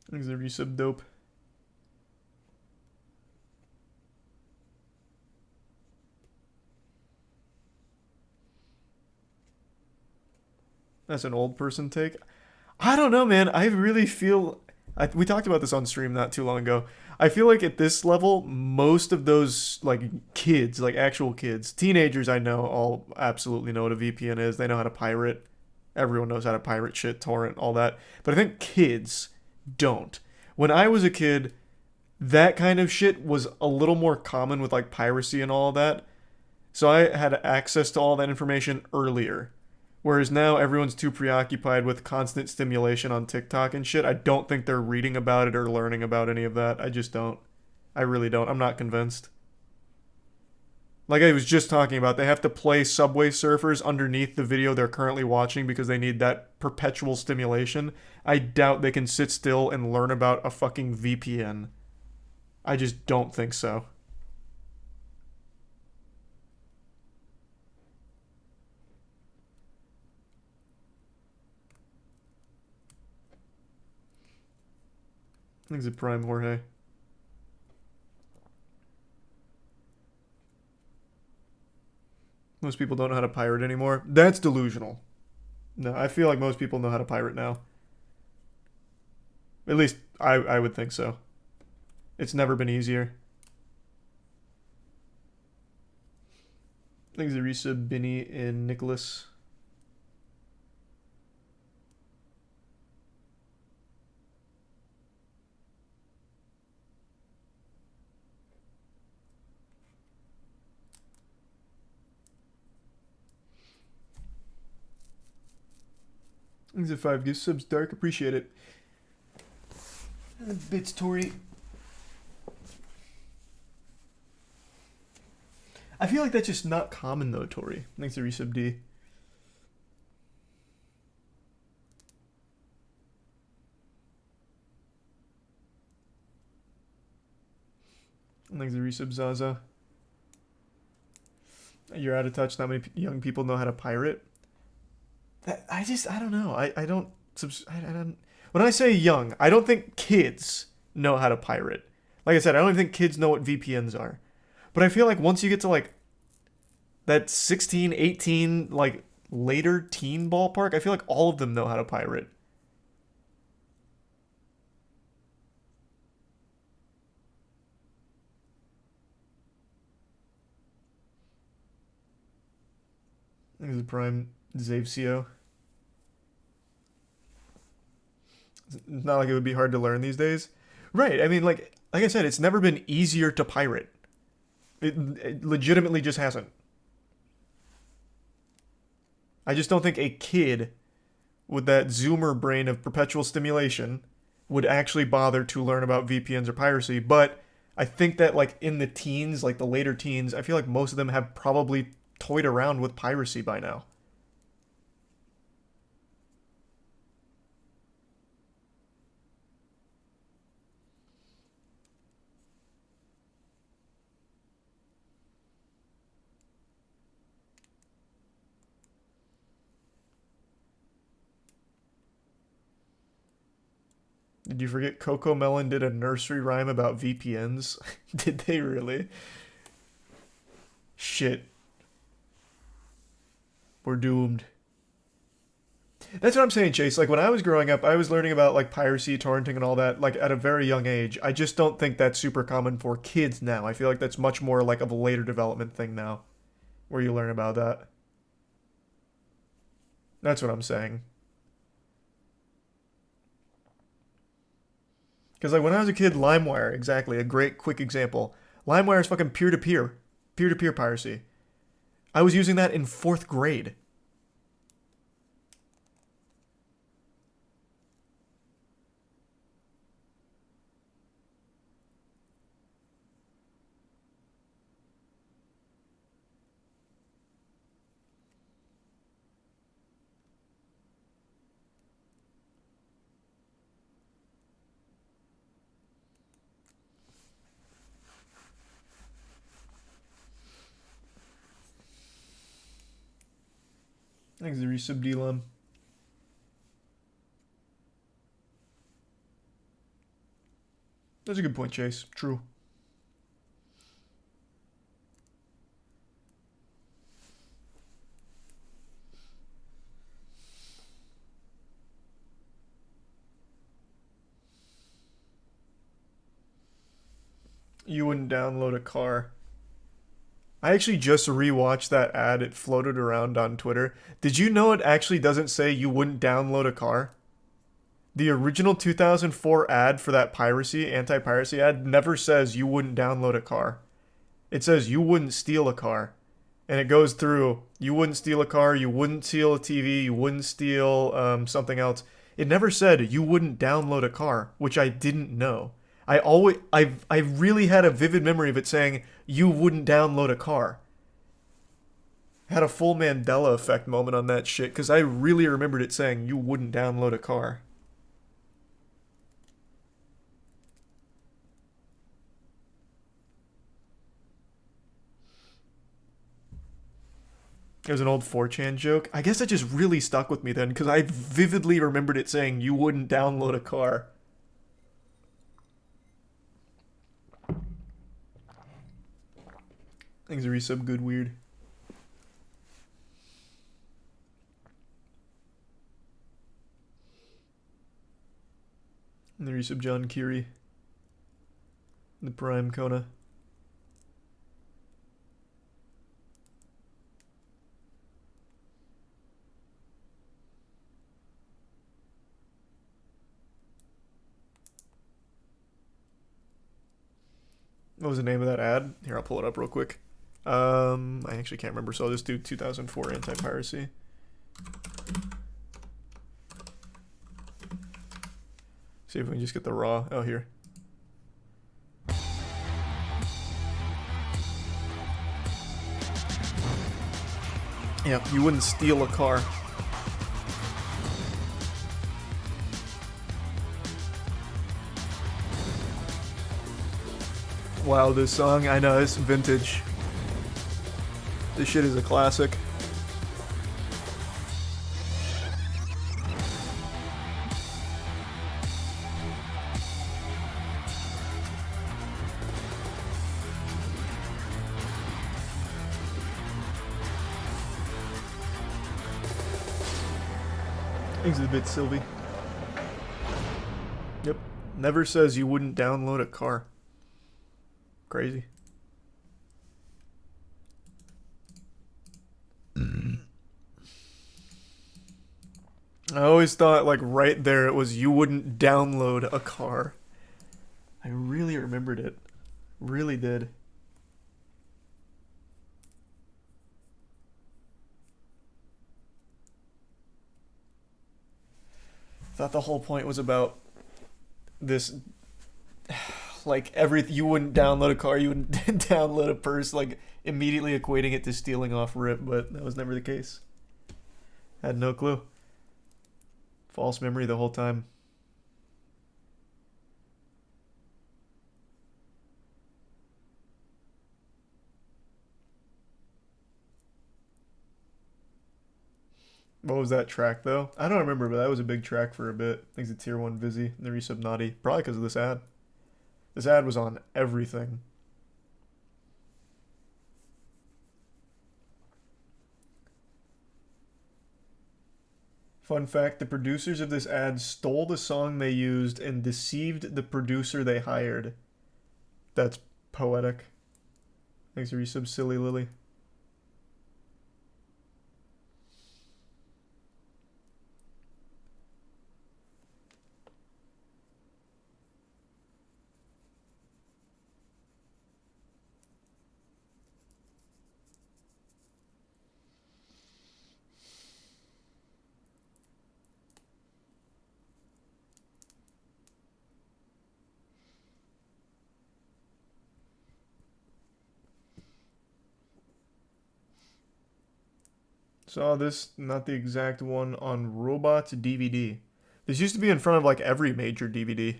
Thanks the resub dope. That's an old person take. I don't know, man. I really feel... we talked about this on stream not too long ago. I feel like at this level, most of those, like, kids, like actual kids, teenagers I know all absolutely know what a VPN is. They know how to pirate. Everyone knows how to pirate shit, torrent, all that. But I think kids don't. When I was a kid, that kind of shit was a little more common with, like, piracy and all that. So I had access to all that information earlier. Whereas now everyone's too preoccupied with constant stimulation on TikTok and shit. I don't think they're reading about it or learning about any of that. I just don't. I really don't. I'm not convinced. Like I was just talking about, they have to play Subway Surfers underneath the video they're currently watching because they need that perpetual stimulation. I doubt they can sit still and learn about a fucking VPN. I just don't think so. Thanks a prime, Jorge. Most people don't know how to pirate anymore. That's delusional. No, I feel like most people know how to pirate now. At least, I would think so. It's never been easier. Thanks to resub, Binny, and Nicholas. Thanks to 5 gift subs, Dark. Appreciate it. Bits, Tori. I feel like that's just not common, though, Tori. Thanks to resub, D. Thanks to resub, Zaza. You're out of touch. Not many young people know how to pirate. I don't know. I don't. When I say young, I don't think kids know how to pirate. Like I said, I don't even think kids know what VPNs are. But I feel like once you get to like that 16, 18, like later teen ballpark, I feel like all of them know how to pirate. I think it's a prime Zavcio. It's not like it would be hard to learn these days. Right, I mean, like I said, it's never been easier to pirate. It legitimately just hasn't. I just don't think a kid with that Zoomer brain of perpetual stimulation would actually bother to learn about VPNs or piracy, but I think that like in the teens, like the later teens, I feel like most of them have probably toyed around with piracy by now. Did you forget Coco Melon did a nursery rhyme about VPNs? Did they really? Shit. We're doomed. That's what I'm saying, Chase. Like, when I was growing up, I was learning about, like, piracy, torrenting, and all that, like, at a very young age. I just don't think that's super common for kids now. I feel like that's much more, like, of a later development thing now, where you learn about that. That's what I'm saying. Because, like, when I was a kid, LimeWire, exactly, a great, quick example. LimeWire is fucking peer-to-peer. Peer-to-peer piracy. I was using that in 4th grade. Thanks, the resub D-Lum. That's a good point, Chase. True. You wouldn't download a car. I actually just rewatched that ad. It floated around on Twitter. Did you know it actually doesn't say you wouldn't download a car? The original 2004 ad for that piracy, anti-piracy ad, never says you wouldn't download a car. It says you wouldn't steal a car. And it goes through, you wouldn't steal a car, you wouldn't steal a TV, you wouldn't steal something else. It never said you wouldn't download a car, which I didn't know. I really had a vivid memory of it saying you wouldn't download a car. Had a full Mandela effect moment on that shit because I really remembered it saying you wouldn't download a car. It was an old 4chan joke. I guess it just really stuck with me then because I vividly remembered it saying you wouldn't download a car. Things are resub good weird. And the resub John Curie. The Prime Kona. What was the name of that ad? Here, I'll pull it up real quick. I actually can't remember, so I'll just do 2004 anti-piracy. See if we can just get the raw. Oh, here. Yeah, you wouldn't steal a car. Wow, this song, I know, it's vintage. This shit is a classic. Thanks a bit, Sylvie. Yep. Never says you wouldn't download a car. Crazy. I always thought, like, right there it was you wouldn't download a car. I really remembered it. Really did. Thought the whole point was about this, like, you wouldn't download a car, you wouldn't download a purse, like, immediately equating it to stealing off rip, but that was never the case. Had no clue. False memory the whole time. What was that track, though? I don't remember, but that was a big track for a bit. Thanks to Tier 1 Vizzy and the resub Naughty. Probably because of this ad. This ad was on everything. Fun fact, the producers of this ad stole the song they used and deceived the producer they hired. That's poetic. Thanks for resub, Silly Lily. Saw this, not the exact one, on Robots DVD. This used to be in front of like every major DVD.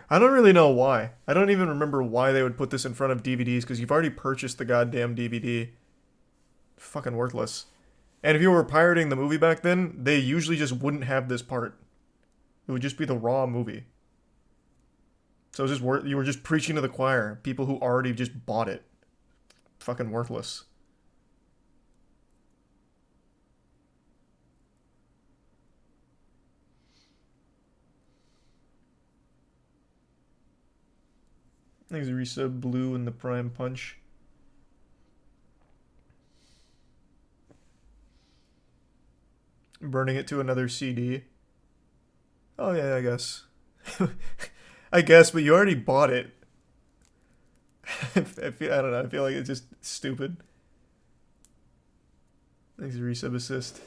I don't really know why. I don't even remember why they would put this in front of DVDs because you've already purchased the goddamn DVD. Fucking worthless. And if you were pirating the movie back then, they usually just wouldn't have this part. It would just be the raw movie. So it was just you were just preaching to the choir. People who already just bought it. Fucking worthless. Thanks, Risa Blue and the Prime Punch. Burning it to another CD. Oh yeah, I guess. I guess, but you already bought it. I don't know. I feel like it's just stupid. Thanks, resub assist.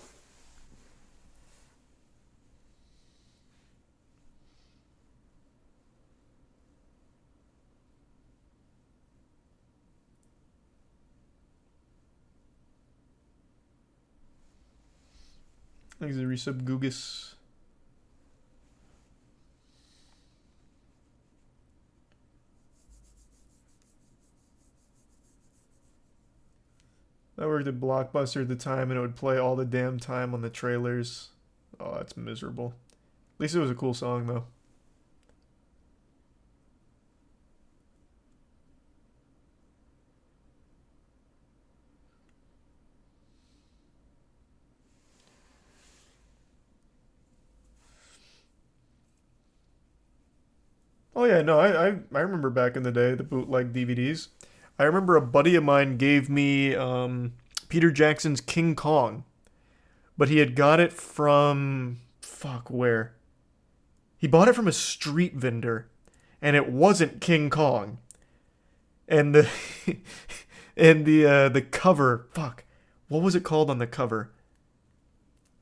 Thanks, resub Gugus. I worked at Blockbuster at the time and it would play all the damn time on the trailers. Oh, that's miserable. At least it was a cool song, though. Oh yeah, no, I remember back in the day, the bootleg DVDs. I remember a buddy of mine gave me Peter Jackson's King Kong. But he had got it from... Fuck, where? He bought it from a street vendor. And it wasn't King Kong. And the... and the cover... Fuck. What was it called on the cover?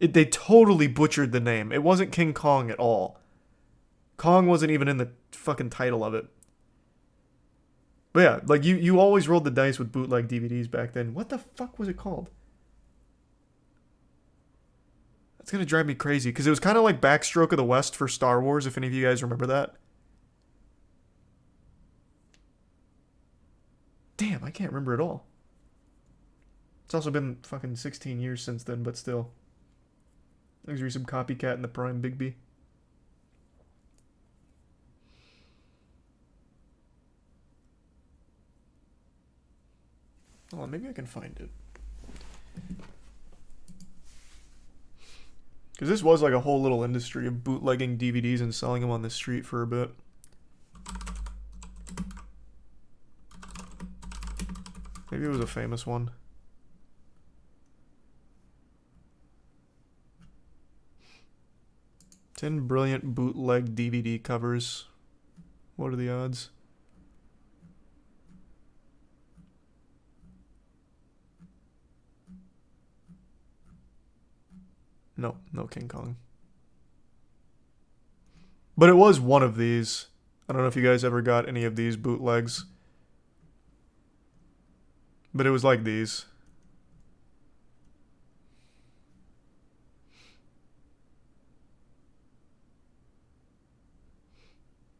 They totally butchered the name. It wasn't King Kong at all. Kong wasn't even in the fucking title of it. But yeah, like you always rolled the dice with bootleg DVDs back then. What the fuck was it called? That's gonna drive me crazy because it was kind of like Backstroke of the West for Star Wars, if any of you guys remember that. Damn, I can't remember at all. It's also been fucking 16 years since then, but still. There's some Copycat in the Prime Bigby. Oh, maybe I can find it. Because this was like a whole little industry of bootlegging DVDs and selling them on the street for a bit. Maybe it was a famous one. "10 brilliant bootleg DVD covers." What are the odds? No, no King Kong. But it was one of these. I don't know if you guys ever got any of these bootlegs. But it was like these.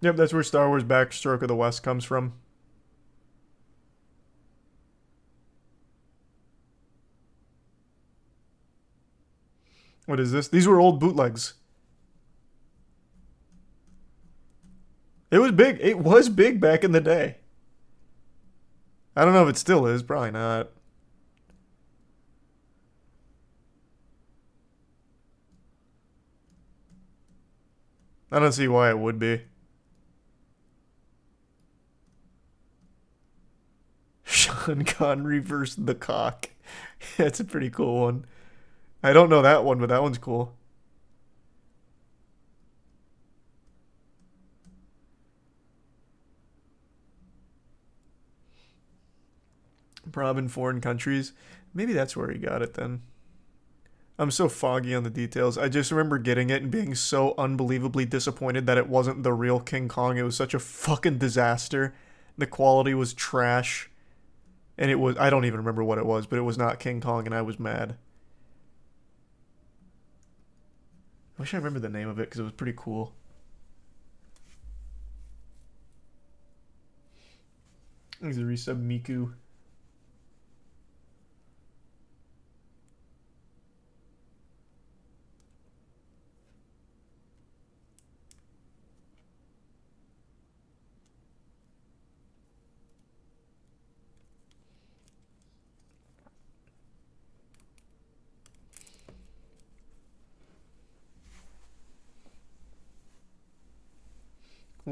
Yep, that's where Star Wars Backstroke of the West comes from. What is this? These were old bootlegs. It was big. It was big back in the day. I don't know if it still is. Probably not. I don't see why it would be. Sean Connery versus the Cock. That's a pretty cool one. I don't know that one, but that one's cool. Prob in foreign countries. Maybe that's where he got it then. I'm so foggy on the details. I just remember getting it and being so unbelievably disappointed that it wasn't the real King Kong. It was such a fucking disaster. The quality was trash. And it was... I don't even remember what it was, but it was not King Kong and I was mad. I wish I remember the name of it because it was pretty cool. He's a resub Miku.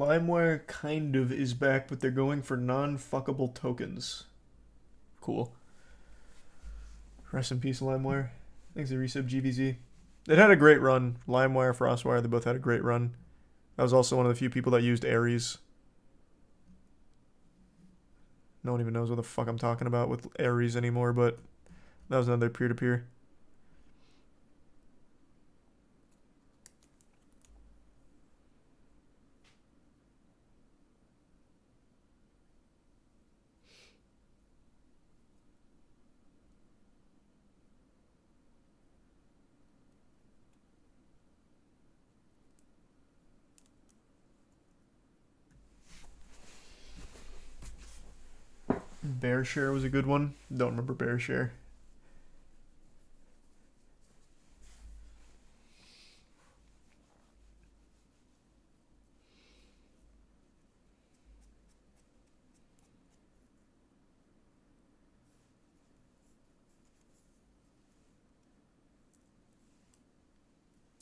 LimeWire kind of is back, but they're going for non-fuckable tokens. Cool. Rest in peace, LimeWire. Thanks to resub GVZ. It had a great run. LimeWire, FrostWire, they both had a great run. I was also one of the few people that used Ares. No one even knows what the fuck I'm talking about with Ares anymore, but that was another peer-to-peer. Bear Share was a good one. Don't remember Bear Share.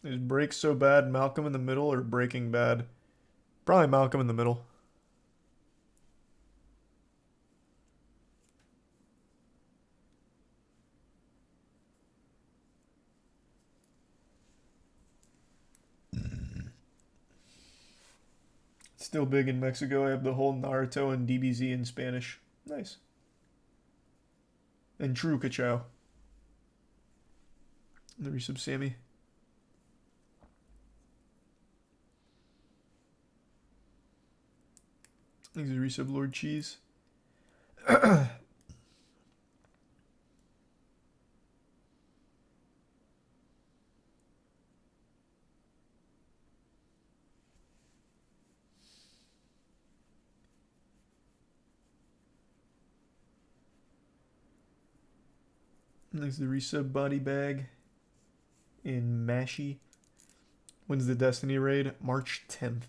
Is Break So Bad Malcolm in the Middle or Breaking Bad? Probably Malcolm in the Middle. Still big in Mexico. I have the whole Naruto and DBZ in Spanish. Nice. And Cr1tikal. The resub Sammy. Thanks to resub Lord Cheese. Thanks to the resub Body Bag in Mashy. When's the Destiny raid? March 10th.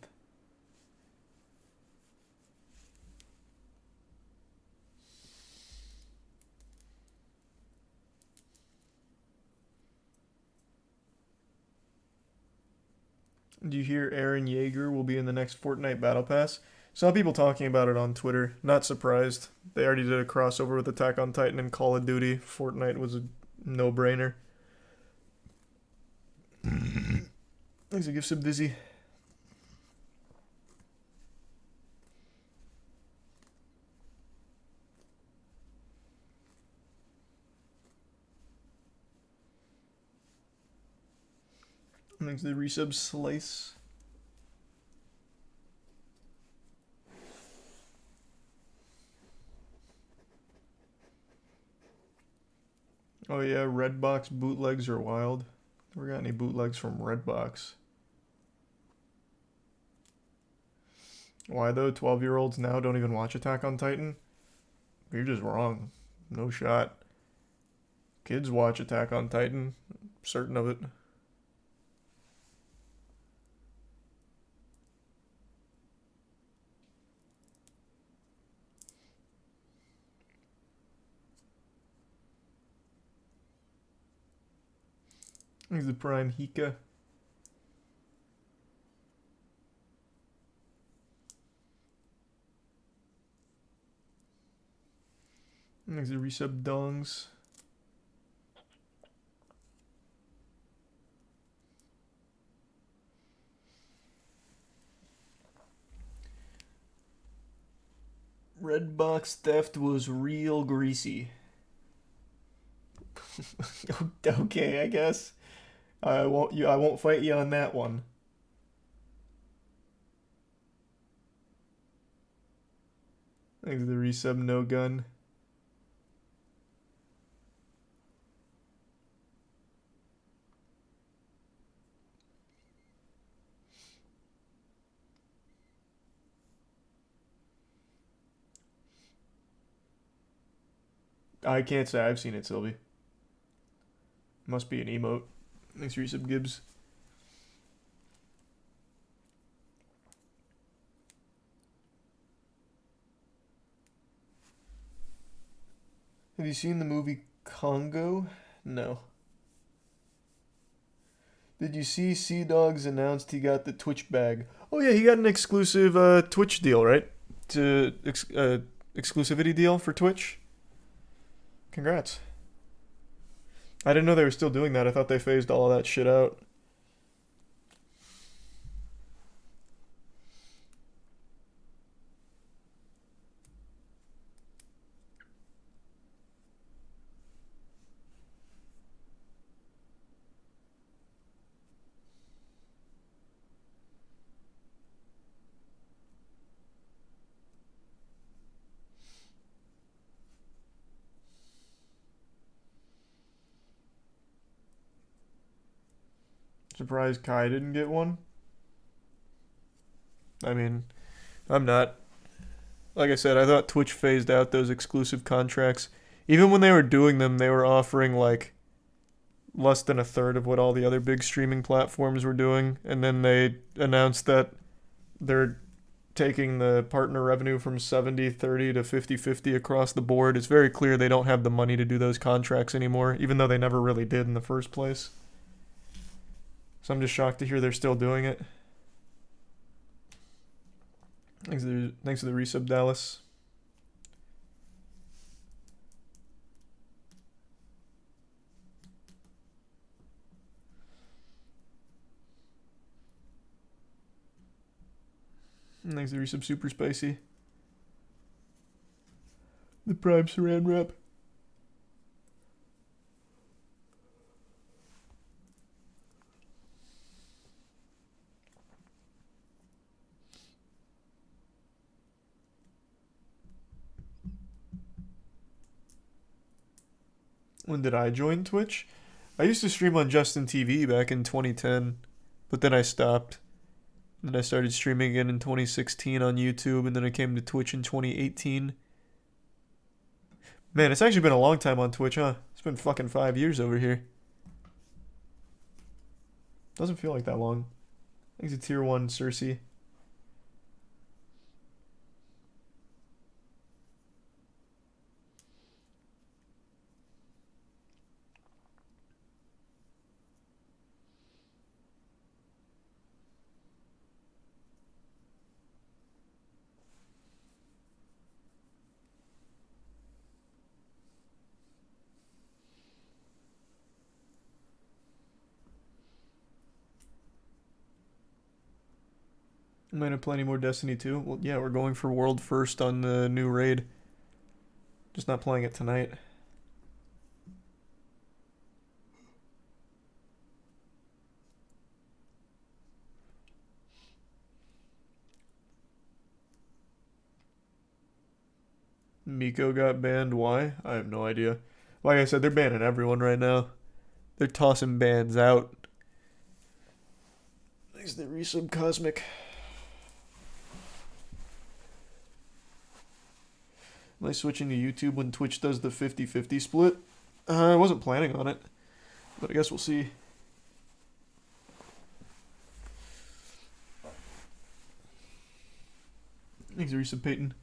Do you hear Eren Yeager will be in the next Fortnite Battle Pass? Saw people talking about it on Twitter. Not surprised. They already did a crossover with Attack on Titan and Call of Duty. Fortnite was a no-brainer. Thanks a gift sub Dizzy. Thanks to the resub Slice. Oh yeah, Redbox bootlegs are wild. Never got any bootlegs from Redbox. Why though? 12-year-olds now don't even watch Attack on Titan? You're just wrong. No shot. Kids watch Attack on Titan. I'm certain of it. He's the Prime Hika. There's the resub Dongs. Redbox theft was real greasy. Okay, I guess. I won't fight you on that one. Thanks to the resub No Gun. I can't say I've seen it, Sylvie. Must be an emote. Thanks for resub Gibbs. Have you seen the movie Congo? No. Did you see Sea Dogs announced he got the Twitch bag? Oh yeah, he got an exclusive Twitch deal, right? Exclusivity deal for Twitch. Congrats. I didn't know they were still doing that. I thought they phased all of that shit out. Surprised Kai didn't get one. I mean, I'm not. Like I said, I thought Twitch phased out those exclusive contracts. Even when they were doing them, they were offering like less than a third of what all the other big streaming platforms were doing. And then they announced that they're taking the partner revenue from 70-30 to 50-50 across the board. It's very clear they don't have the money to do those contracts anymore, even though they never really did in the first place. So I'm just shocked to hear they're still doing it. Thanks to the resub, Dallas. Thanks to the resub, Super Spicy. The Prime Saran Wrap. When did I join Twitch? I used to stream on Justin TV back in 2010, but then I stopped. Then I started streaming again in 2016 on YouTube, and then I came to Twitch in 2018. Man, it's actually been a long time on Twitch, huh? It's been fucking 5 years over here. Doesn't feel like that long. Thanks to Tier 1 Cersei. Might have plenty more Destiny 2. Well, yeah, we're going for World First on the new raid. Just not playing it tonight. Miko got banned. Why? I have no idea. Like I said, they're banning everyone right now. They're tossing bans out. Thanks to Resub Cosmic. Am I switching to YouTube when Twitch does the 50-50 split? I wasn't planning on it, but I guess we'll see. Thanks, Resub Peyton.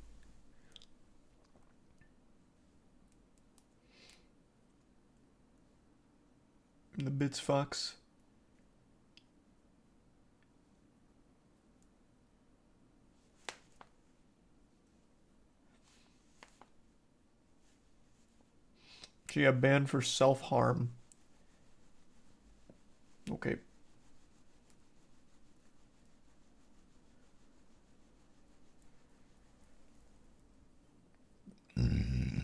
And the Bits Fox. She got banned for self-harm. Okay. You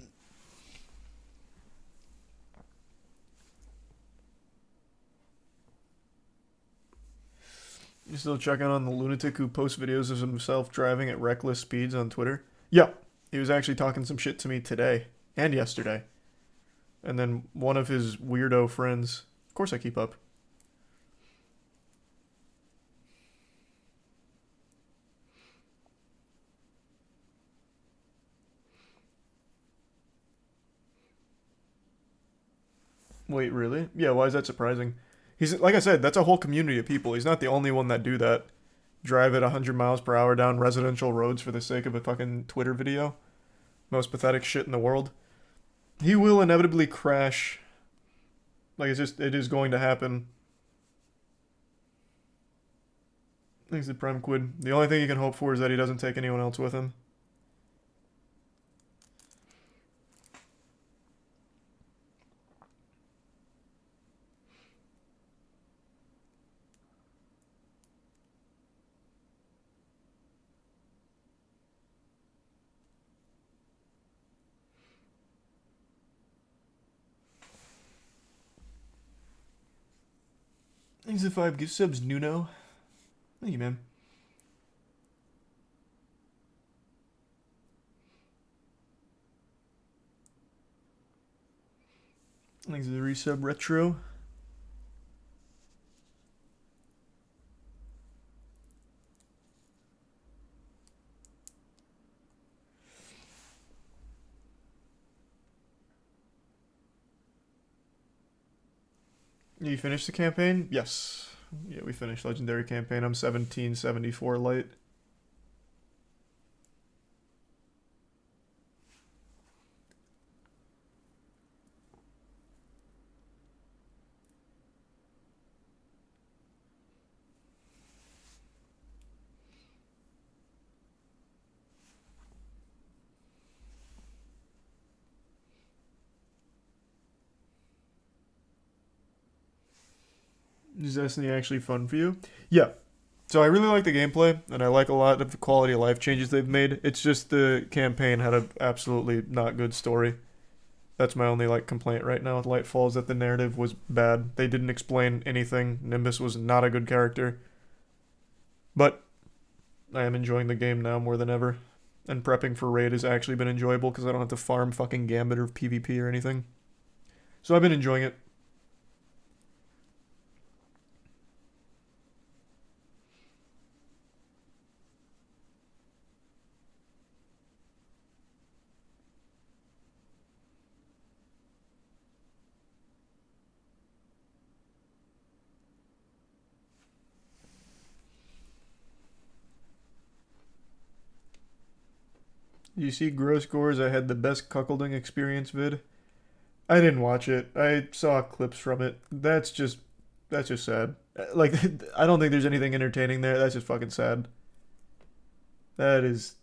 still checking on the lunatic who posts videos of himself driving at reckless speeds on Twitter? Yeah, he was actually talking some shit to me today and yesterday. And then one of his weirdo friends. Of course I keep up. Wait, really? Yeah, why is that surprising? He's, like I said, that's a whole community of people. He's not the only one that do that. Drive at 100 miles per hour down residential roads for the sake of a fucking Twitter video. Most pathetic shit in the world. He will inevitably crash. Like, it is going to happen. Thanks to Prime Quid. The only thing you can hope for is that he doesn't take anyone else with him. Thanks to 5 gift subs, Nuno. Thank you, man. Thanks to the resub retro. You finished the campaign? Yes. Yeah, we finished Legendary campaign. I'm 1774 light. Is Destiny actually fun for you? Yeah. So I really like the gameplay, and I like a lot of the quality of life changes they've made. It's just the campaign had an absolutely not good story. That's my only like complaint right now with Lightfall, is that the narrative was bad. They didn't explain anything. Nimbus was not a good character. But I am enjoying the game now more than ever. And prepping for raid has actually been enjoyable because I don't have to farm fucking Gambit or PvP or anything. So I've been enjoying it. You see Gross Gores, I had the best cuckolding experience vid. I didn't watch it. I saw clips from it. That's just sad. Like, I don't think there's anything entertaining there. That's just fucking sad. That is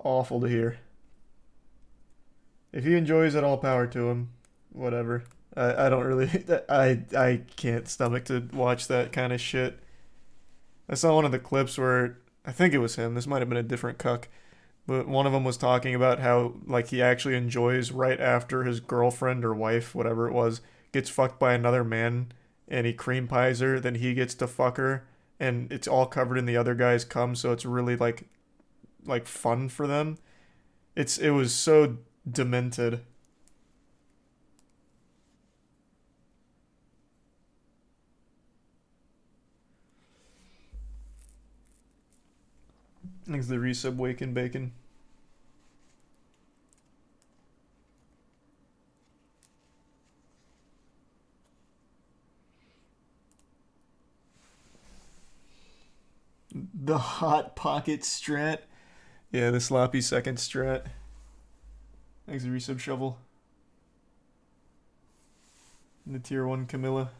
awful to hear. If he enjoys it, all power to him. Whatever. I don't really... I can't stomach to watch that kind of shit. I saw one of the clips where... I think it was him. This might have been a different cuck. But one of them was talking about how, like, he actually enjoys right after his girlfriend or wife, whatever it was, gets fucked by another man, and he cream pies her, then he gets to fuck her, and it's all covered in the other guy's cum, so it's really, like fun for them. It was so demented. Thanks to the resub Waken Bacon. The Hot Pocket strat. Yeah, the sloppy second strat. Thanks to the resub Shovel. And the tier 1 Camilla.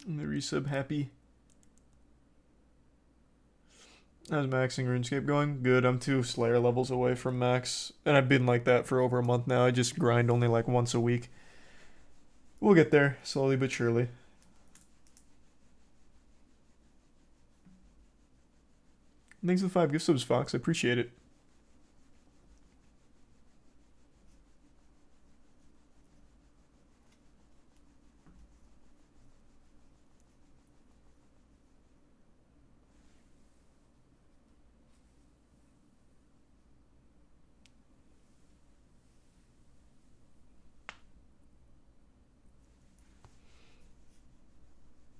And the resub Happy. How's maxing RuneScape going? Good, I'm 2 Slayer levels away from max. And I've been like that for over a month now. I just grind only like once a week. We'll get there, slowly but surely. Thanks for the 5 gift subs, Fox. I appreciate it.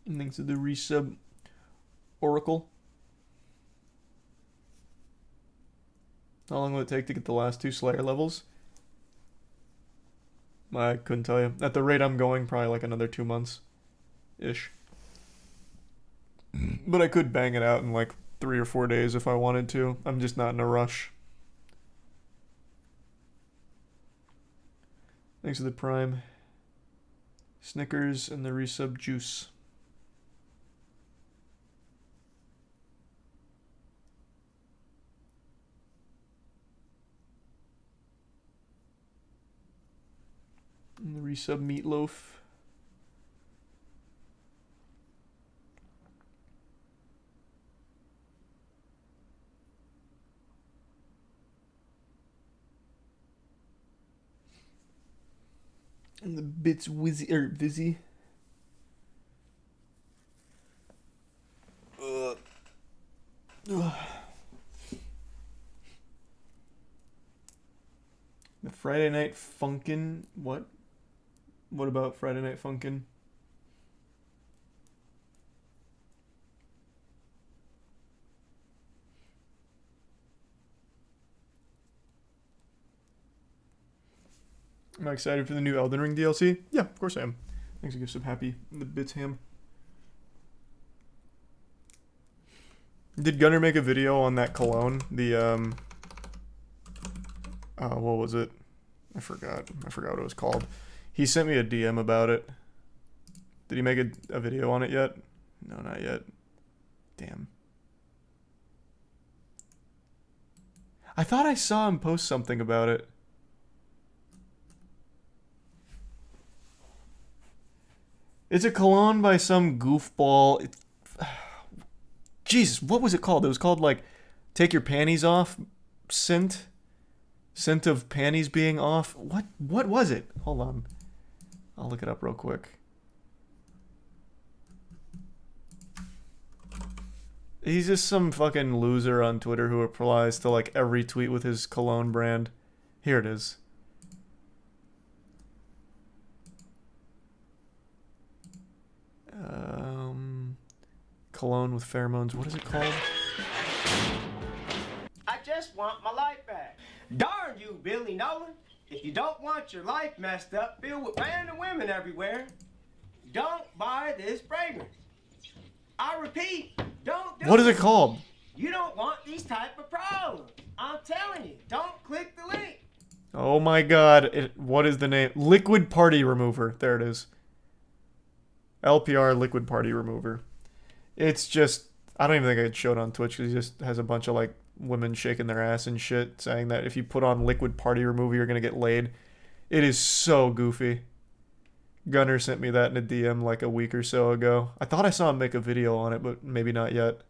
And thanks to the resub Oracle. How long will it take to get the last 2 Slayer levels? I couldn't tell you. At the rate I'm going, probably like another 2 months. Ish. But I could bang it out in like 3 or 4 days if I wanted to. I'm just not in a rush. Thanks for the Prime. Snickers and the resub juice. And the resub meatloaf. And the bits wizzy or vizzy. Ugh. The Friday Night Funkin'. What? What about Friday Night Funkin'? Am I excited for the new Elden Ring DLC? Yeah, of course I am. Thanks for some happy. The bits ham. Did Gunner make a video on that cologne? The what was it? I forgot what it was called. He sent me a DM about it. Did he make a video on it yet? No, not yet. Damn. I thought I saw him post something about it. It's a cologne by some goofball. Jesus, what was it called? It was called like Take Your Panties Off scent. Scent of panties being off. What was it? Hold on. I'll look it up real quick. He's just some fucking loser on Twitter who replies to like every tweet with his cologne brand. Here it is. Cologne with pheromones. What is it called? I just want my life back. Darn you, Billy Nolan. If you don't want your life messed up, filled with random women everywhere, don't buy this fragrance. I repeat, don't do What is it called? You don't want these type of problems. I'm telling you, don't click the link. Oh my god. What is the name? Liquid Party Remover. There it is. LPR Liquid Party Remover. It's just, I don't even think I could show it on Twitch because he just has a bunch of like women shaking their ass and shit saying that if you put on Liquid Party Remover you're gonna get laid. It is so goofy. Gunner sent me that in a DM like a week or so ago. I thought I saw him make a video on it, but maybe not yet.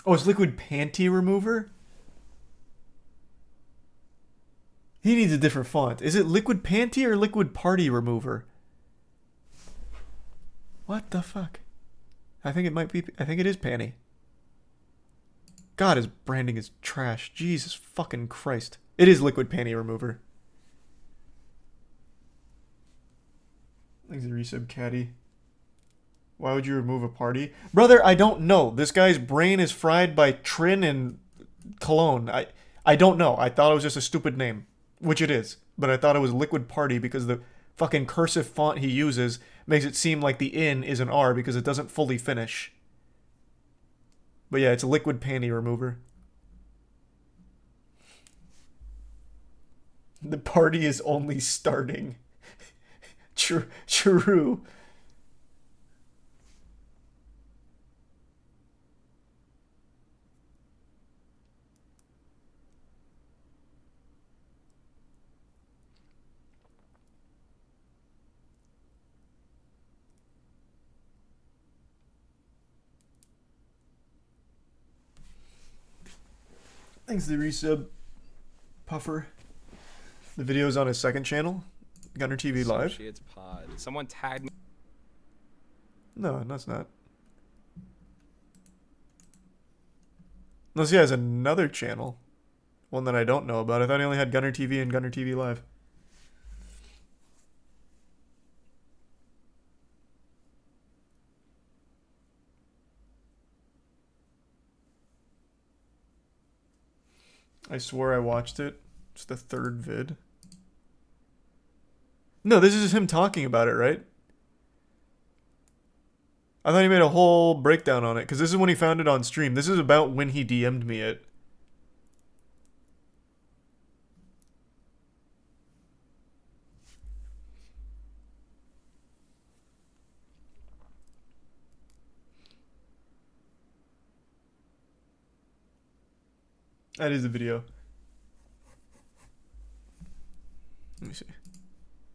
Oh, it's Liquid Panty Remover? He needs a different font. Is it Liquid Panty or Liquid Party Remover? What the fuck? I think it is Panty. God, his branding is trash. Jesus fucking Christ. It is Liquid Panty Remover. Thanks, the resub caddy. Why would you remove a party? Brother, I don't know. This guy's brain is fried by Trin and Cologne. I don't know. I thought it was just a stupid name. Which it is. But I thought it was Liquid Party because the fucking cursive font he uses makes it seem like the N is an R because it doesn't fully finish. But yeah, it's a Liquid Panty Remover. The party is only starting. True. Thanks to the resub, Puffer. The video's on his second channel, Gunner TV Live. Associates Pod. Someone tagged me. No, that's not. Unless he has another channel. One that I don't know about. I thought he only had Gunner TV and Gunner TV Live. I swore I watched it. It's the third vid. No, this is him talking about it, right? I thought he made a whole breakdown on it, because this is when he found it on stream. This is about when he DM'd me it. That is the video. Let me see.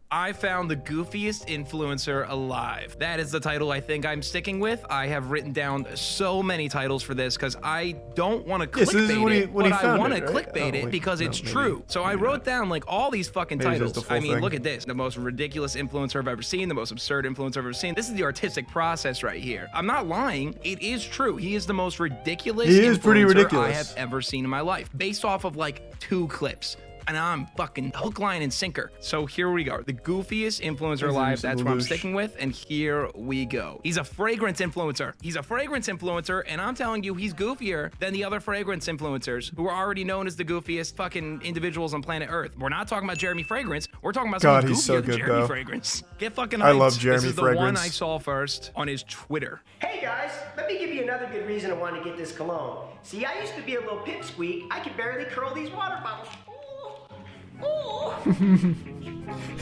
I found the goofiest influencer alive. That is the title I think I'm sticking with. I have written down so many titles for this because I don't want to clickbait it, but I want to clickbait it because it's true. So I wrote down like all these fucking titles. I mean, look at this. The most ridiculous influencer I've ever seen, the most absurd influencer I've ever seen. This is the artistic process right here. I'm not lying. It is true. He is the most ridiculous influencer I have ever seen in my life, based off of like 2 clips. And I'm fucking hook, line, and sinker. So here we go. The goofiest influencer alive. That's what I'm sticking with. And here we go. He's a fragrance influencer. He's a fragrance influencer. And I'm telling you, he's goofier than the other fragrance influencers who are already known as the goofiest fucking individuals on planet Earth. We're not talking about Jeremy Fragrance. We're talking about someone goofier than Jeremy Fragrance. Get fucking hyped. I love Jeremy Fragrance. This is the one I saw first on his Twitter. Hey guys, let me give you another good reason I wanted to get this cologne. See, I used to be a little pipsqueak. I could barely curl these water bottles.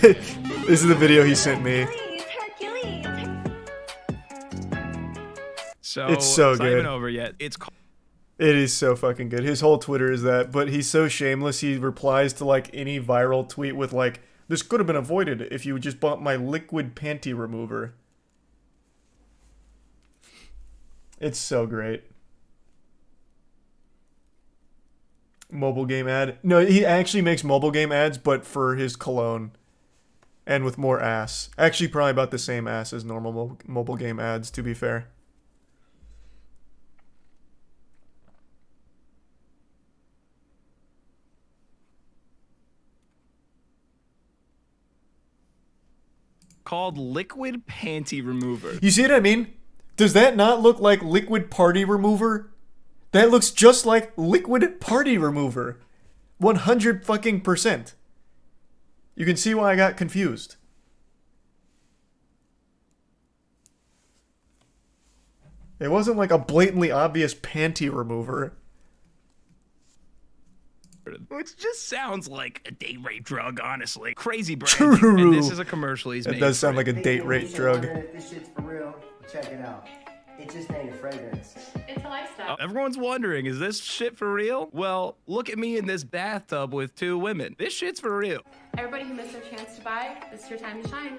This is the video he sent me. So it's so good. Not even over yet. It is so fucking good. His whole Twitter is that, but he's so shameless. He replies to like any viral tweet with like, "This could have been avoided if you just bought my liquid panty remover." It's so great. Mobile game ad. No, he actually makes mobile game ads, but for his cologne. And with more ass. Actually, probably about the same ass as normal mobile game ads, to be fair. Called liquid panty remover. You see what I mean? Does that not look like liquid party remover? That looks just like liquid party remover. 100 fucking %. You can see why I got confused. It wasn't like a blatantly obvious panty remover. Which just sounds like a date rape drug, honestly. Crazy brand. True. And this is a commercial he's made. It does sound like a date rape drug. If this shit's for real, check it out. It just ain't a fragrance. It's a lifestyle. Everyone's wondering, is this shit for real? Well, look at me in this bathtub with 2 women. This shit's for real. Everybody who missed their chance to buy, this is your time to shine.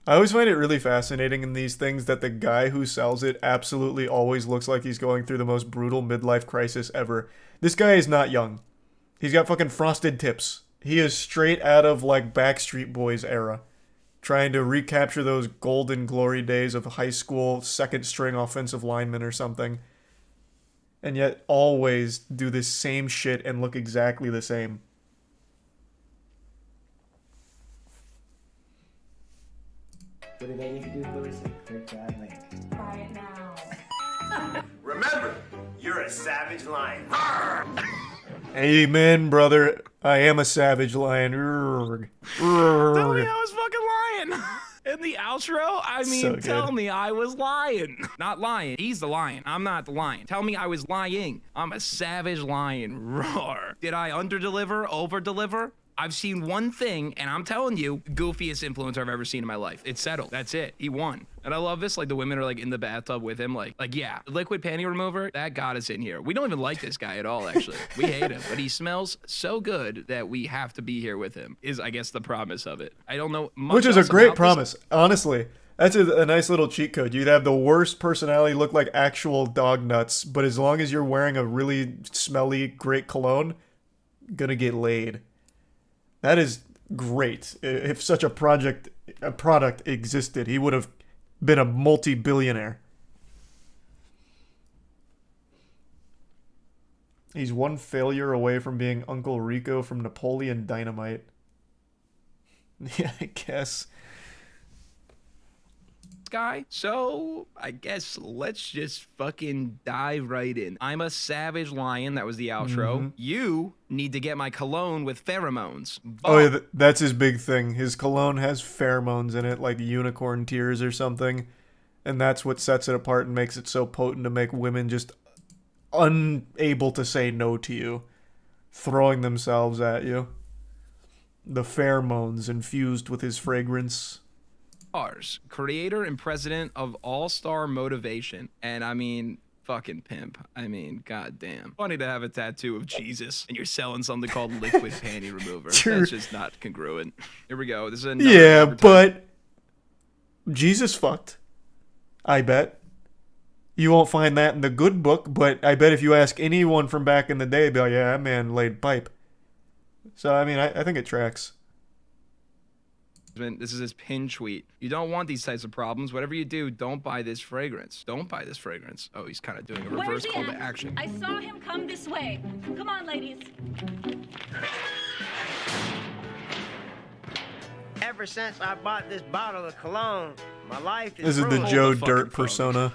I always find it really fascinating in these things that the guy who sells it absolutely always looks like he's going through the most brutal midlife crisis ever. This guy is not young. He's got fucking frosted tips. He is straight out of like Backstreet Boys era. Trying to recapture those golden glory days of high school second string offensive lineman or something. And yet always do this same shit and look exactly the same. What do they need to do, Lewis? Click that link. Buy it now. Remember, you're a savage lion. Amen, brother. I am a savage lion. Urgh. Tell me I was fucking lying. In the outro, I mean, So tell good. me I was lying. Not lying. He's the lion. I'm not the lion. Tell me I was lying. I'm a savage lion. Roar. Did I underdeliver, overdeliver? I've seen one thing, and I'm telling you, goofiest influencer I've ever seen in my life. It's settled. That's it. He won. And I love this. Like, the women are, like, in the bathtub with him. Like yeah, liquid panty remover, that got us in here. We don't even like this guy at all, actually. We hate him. But he smells so good that we have to be here with him, is, I guess, the promise of it. I don't know much Which is a else great about promise. Honestly, that's a nice little cheat code. You'd have the worst personality look like actual dog nuts, but as long as you're wearing a really smelly, great cologne, gonna get laid. That is great. If such a product existed, he would have been a multi-billionaire. He's one failure away from being Uncle Rico from Napoleon Dynamite. Yeah, I guess. guy. So I guess let's just fucking dive right in. I'm a savage lion. That was the outro. Mhm. You need to get my cologne with pheromones. Oh, yeah, that's his big thing. His cologne has pheromones in it, like unicorn tears or something. And that's what sets it apart and makes it so potent to make women just unable to say no to you, throwing themselves at you. The pheromones infused with his fragrance. Creator and president of All Star Motivation. And I mean, fucking pimp. I mean, goddamn. Funny to have a tattoo of Jesus and you're selling something called liquid panty remover. That's just not congruent. Here we go. This is another Yeah, but Jesus fucked. I bet. You won't find that in the good book, but I bet if you ask anyone from back in the day, they'd be like, yeah, that man laid pipe. So, I mean, I think it tracks. This is his pin tweet. You don't want these types of problems. Whatever you do, don't buy this fragrance. Don't buy this fragrance. Oh, he's kind of doing a reverse call to action. I saw him come this way. Come on, ladies. Ever since I bought this bottle of cologne, my life is This is the ruined. Joe Dirt persona.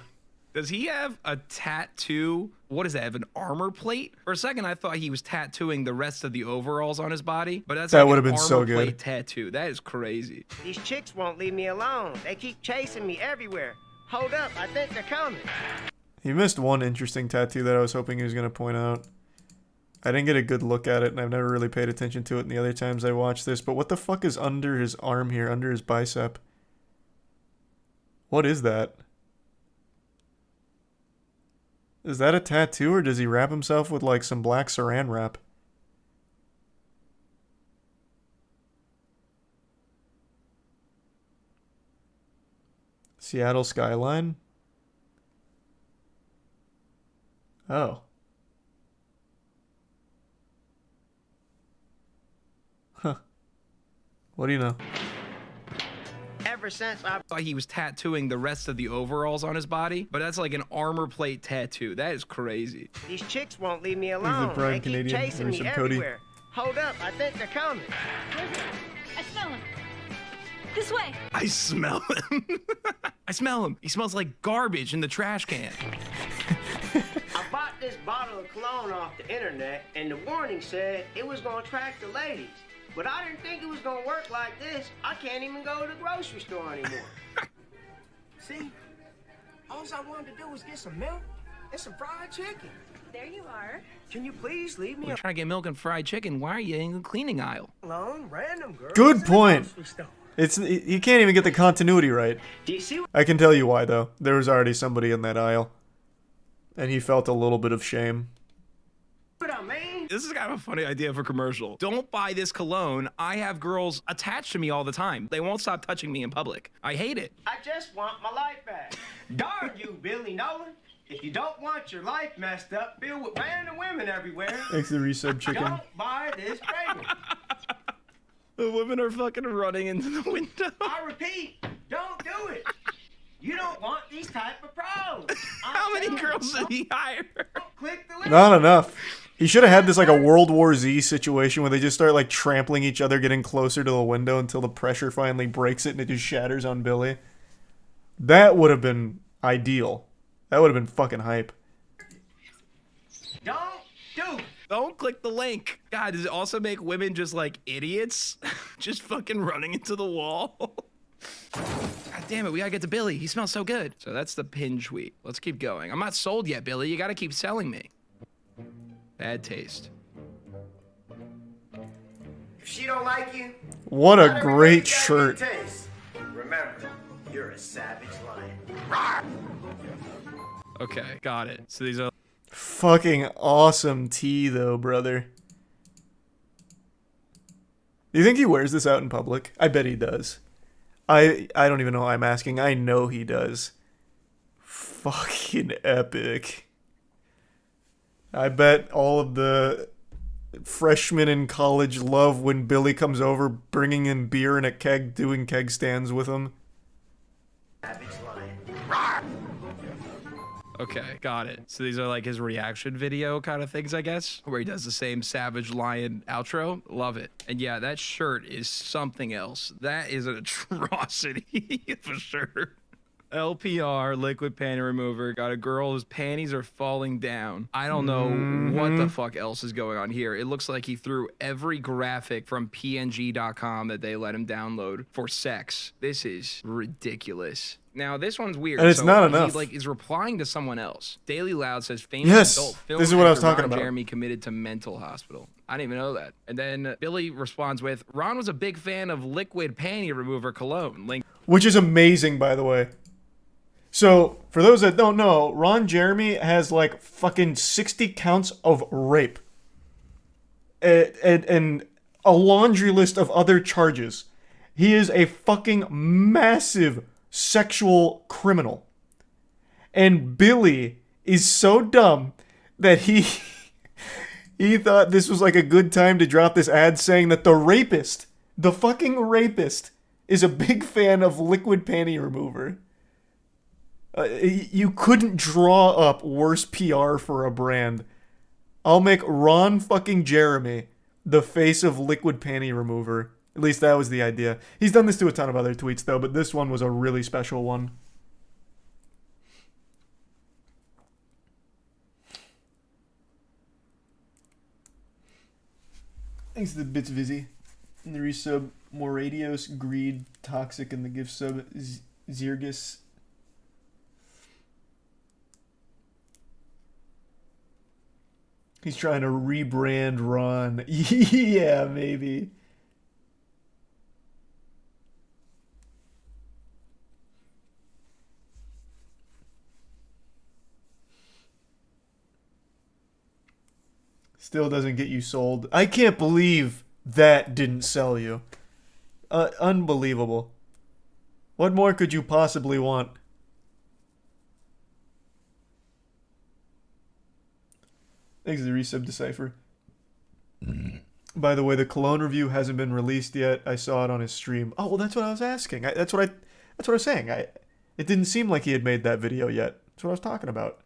Does he have a tattoo? What does that have? An armor plate? For a second, I thought he was tattooing the rest of the overalls on his body, but that's That like would an have been so armor good. plate tattoo. That is crazy. These chicks won't leave me alone. They keep chasing me everywhere. Hold up, I think they're coming. He missed one interesting tattoo that I was hoping he was going to point out. I didn't get a good look at it, and I've never really paid attention to it in the other times I watched this, but what the fuck is under his arm here, under his bicep? What is that? Is that a tattoo, or does he wrap himself with, like, some black saran wrap? Seattle skyline? Oh. Huh. What do you know? Ever since I thought he was tattooing the rest of the overalls on his body, but that's like an armor plate tattoo. That is crazy. These chicks won't leave me He's alone. the prime They keep Canadian chasing me Rishabh Cody. everywhere. Hold up, I think they're coming. I smell him. This way. I smell him. I smell him. He smells like garbage in the trash can. I bought this bottle of cologne off the internet, and the warning said it was gonna attract the ladies. But I didn't think it was gonna work like this. I can't even go to the grocery store anymore. See, all I wanted to do was get some milk and some fried chicken. There you are. Can you please leave me You're trying to get milk and fried chicken. Why are you in the cleaning aisle? alone, random girl? Good point. You can't even get the continuity right. Do you see what I can tell you why, though. There was already somebody in that aisle. And he felt a little bit of shame. I mean? This is kind of a funny idea for a commercial. Don't buy this cologne. I have girls attached to me all the time. They won't stop touching me in public. I hate it. I just want my life back. Darn you, Billy Nolan. If you don't want your life messed up, filled with random women everywhere, Thanks to the resub chicken. don't buy this fragrance. The women are fucking running into the window. I repeat, don't do it. You don't want these type of problems. How many girls did he hire? Click the link. Not enough. He should have had this like a World War Z situation where they just start like trampling each other, getting closer to the window until the pressure finally breaks it and it just shatters on Billy. That would have been ideal. That would have been fucking hype. Don't click the link. God, does it also make women just like idiots? Just fucking running into the wall? God damn it, we gotta get to Billy. He smells so good. So that's the pin tweet. Let's keep going. I'm not sold yet, Billy. You gotta keep selling me. Bad taste. If she don't like you, What a not everybody great got shirt. good taste. Remember, you're a savage lion. Okay, got it. So these are Fucking awesome tee though, brother. Do you think he wears this out in public? I bet he does. I don't even know why I'm asking. I know he does. Fucking epic. I bet all of the freshmen in college love when Billy comes over bringing in beer and a keg, doing keg stands with him. Savage lion. okay, got it. So these are like his reaction video kind of things, I guess, where he does the same Savage Lion outro. Love it. And yeah, that shirt is something else. That is an atrocity for sure. LPR, liquid panty remover, got a girl whose panties are falling down. I don't know what the fuck else is going on here. It looks like he threw every graphic from PNG.com that they let him download for sex. This is ridiculous. Now this one's weird. And it's so not enough. He like is replying to someone else. Daily Loud says famous Yes, adult film this is what I was actor talking Ron about. Jeremy committed to mental hospital. I didn't even know that. And then Billy responds with, Ron was a big fan of liquid panty remover cologne. Link. Which is amazing, by the way. So, for those that don't know, Ron Jeremy has like fucking 60 counts of rape. And a laundry list of other charges. He is a fucking massive sexual criminal. And Billy is so dumb that he thought this was like a good time to drop this ad saying that the fucking rapist, is a big fan of liquid panty remover. You couldn't draw up worse PR for a brand. I'll make Ron fucking Jeremy the face of liquid panty remover. At least that was the idea. He's done this to a ton of other tweets though, but this one was a really special one. Thanks to the bits Vizzy. And the resub Moradios, Greed, Toxic, and the gift sub Zirgus. He's trying to rebrand Ron. Yeah, maybe. Still doesn't get you sold. I can't believe that didn't sell you. Unbelievable. What more could you possibly want? Thanks to the resub Decipher. By the way, the cologne review hasn't been released yet. I saw it on his stream. Oh, well, that's what I was asking. That's what I was saying. It didn't seem like he had made that video yet. That's what I was talking about.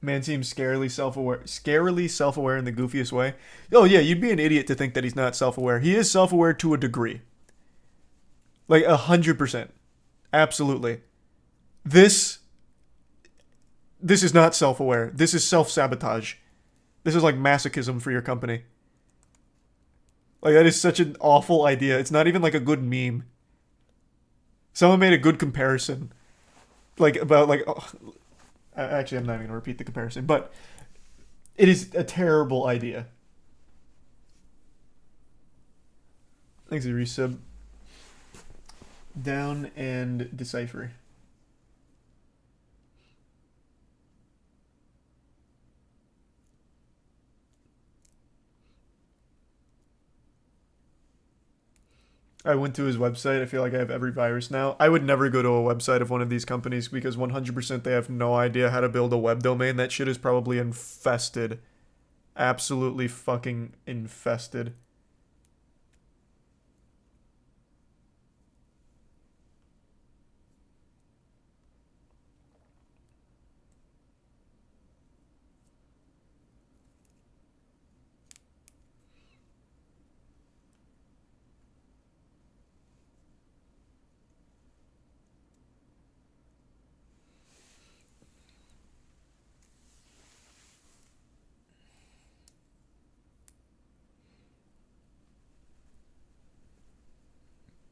Man seems scarily self-aware in the goofiest way. Oh yeah, you'd be an idiot to think that he's not self-aware. He is self-aware to a degree. Like 100%. Absolutely. This is not self-aware. This is self-sabotage. This is like masochism for your company. Like that is such an awful idea. It's not even like a good meme. Someone made a good comparison. Like about like... Oh, actually, I'm not even going to repeat the comparison, but it is a terrible idea. Thanks for the resub. Down and Decipher. I went to his website. I feel like I have every virus now. I would never go to a website of one of these companies because 100% they have no idea how to build a web domain. That shit is probably infested. Absolutely fucking infested.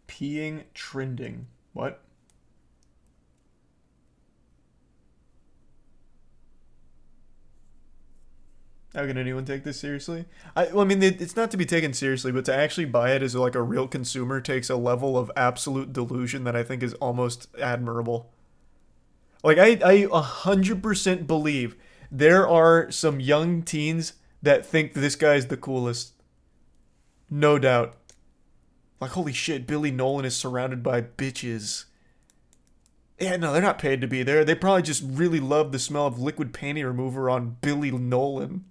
Peeing trending. What? How can anyone take this seriously? Well, I mean, it's not to be taken seriously, but to actually buy it as like a real consumer takes a level of absolute delusion that I think is almost admirable. Like, I 100% believe there are some young teens that think this guy's the coolest. No doubt. Like, holy shit, Billy Nolan is surrounded by bitches. Yeah, no, they're not paid to be there. They probably just really love the smell of liquid panty remover on Billy Nolan.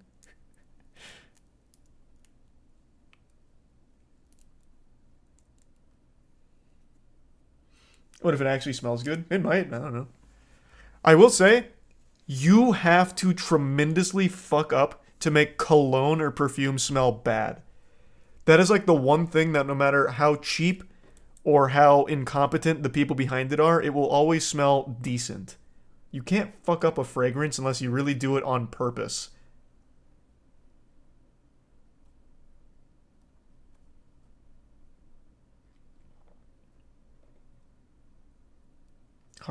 What if it actually smells good? It might, I don't know. I will say, you have to tremendously fuck up to make cologne or perfume smell bad. That is like the one thing that no matter how cheap or how incompetent the people behind it are, it will always smell decent. You can't fuck up a fragrance unless you really do it on purpose.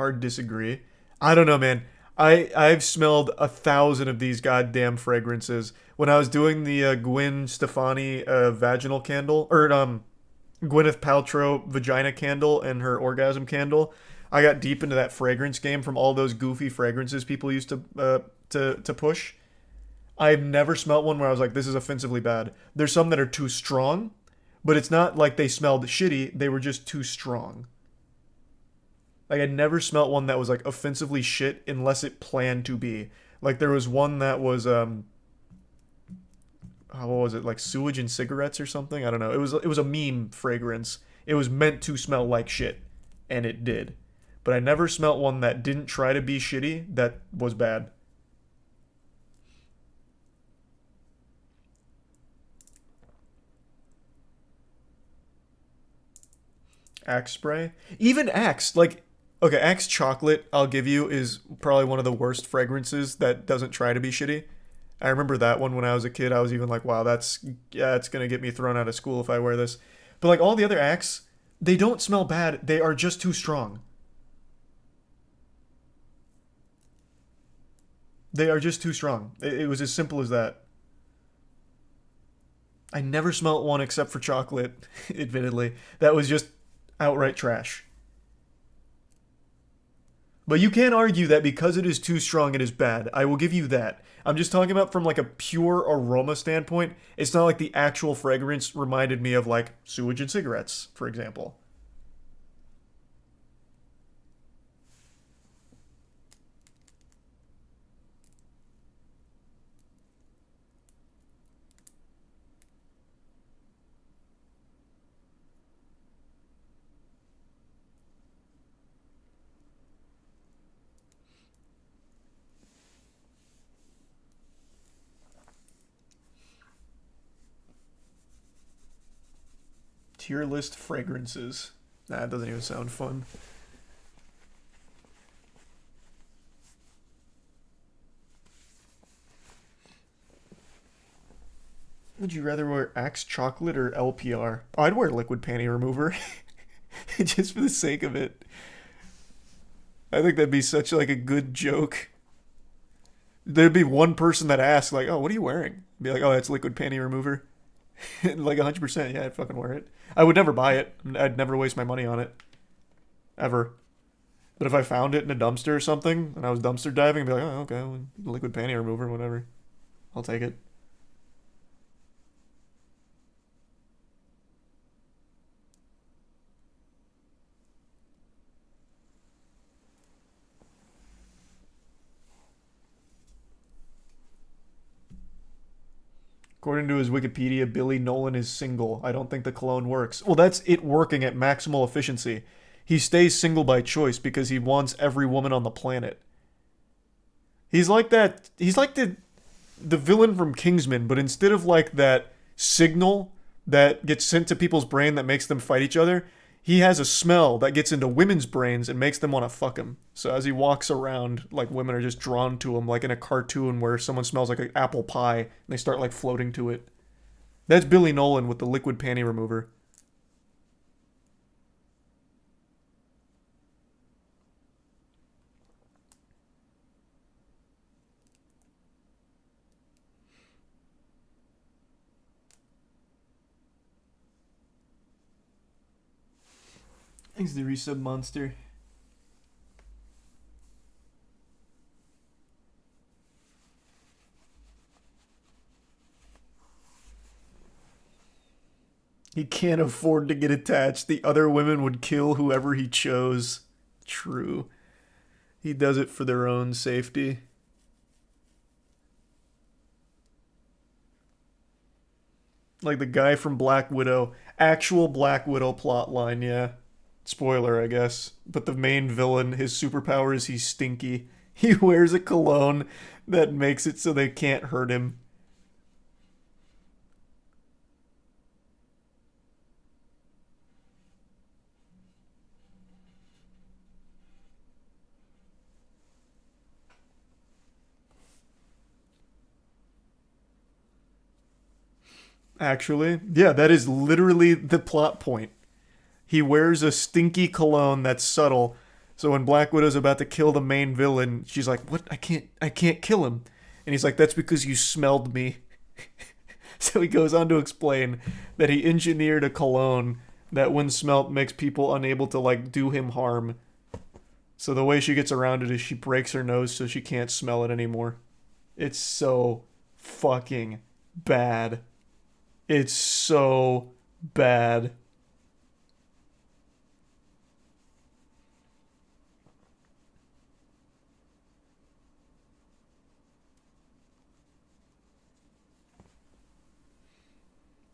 hard disagree. I don't know, man. I've smelled 1,000 of these goddamn fragrances. When I was doing the Gwen Stefani vaginal candle, or Gwyneth Paltrow vagina candle and her orgasm candle, I got deep into that fragrance game from all those goofy fragrances people used to push. I've never smelled one where I was like, this is offensively bad. There's some that are too strong, but it's not like they smelled shitty. They were just too strong. Like, I never smelt one that was like offensively shit unless it planned to be. Like, there was one that was what was it, like sewage and cigarettes or something? I don't know. It was a meme fragrance. It was meant to smell like shit, and it did. But I never smelt one that didn't try to be shitty that was bad. Axe spray? Even Axe, like, okay, Axe chocolate, I'll give you, is probably one of the worst fragrances that doesn't try to be shitty. I remember that one when I was a kid. I was even like, wow, it's gonna get me thrown out of school if I wear this. But like all the other Axe, they don't smell bad. They are just too strong. They are just too strong. It was as simple as that. I never smelt one except for chocolate, admittedly. That was just outright trash. But you can't argue that because it is too strong, it is bad. I will give you that. I'm just talking about from like a pure aroma standpoint. It's not like the actual fragrance reminded me of like sewage and cigarettes, for example. Tier list fragrances. Nah, it doesn't even sound fun. Would you rather wear Axe chocolate or LPR? Oh, I'd wear liquid panty remover. Just for the sake of it. I think that'd be such like a good joke. There'd be one person that asks like, oh, what are you wearing? I'd be like, oh, that's liquid panty remover. Like 100%, yeah, I'd fucking wear it. I would never buy it. I'd never waste my money on it. Ever. But if I found it in a dumpster or something, and I was dumpster diving, I'd be like, oh, okay, well, liquid panty remover, whatever. I'll take it. According to his Wikipedia, Billy Nolan is single. I don't think the cologne works. Well, that's it working at maximal efficiency. He stays single by choice because he wants every woman on the planet. He's like that. He's like the villain from Kingsman, but instead of like that signal that gets sent to people's brain that makes them fight each other, he has a smell that gets into women's brains and makes them want to fuck him. So as he walks around, like women are just drawn to him, like in a cartoon where someone smells like an apple pie and they start like floating to it. That's Billy Nolan with the liquid panty remover. Thanks, the resub monster. He can't afford to get attached. The other women would kill whoever he chose. True. He does it for their own safety. Like the guy from Black Widow. Actual Black Widow plotline, yeah. Spoiler, I guess. But the main villain, his superpower is he's stinky. He wears a cologne that makes it so they can't hurt him. Actually, yeah, that is literally the plot point. He wears a stinky cologne that's subtle So when Black Widow's about to kill the main villain, she's like, "What? I can't kill him." And he's like, "That's because you smelled me." So he goes on to explain that he engineered a cologne that when smelt makes people unable to like do him harm. So the way she gets around it is she breaks her nose so she can't smell it anymore. It's so fucking bad. It's so bad.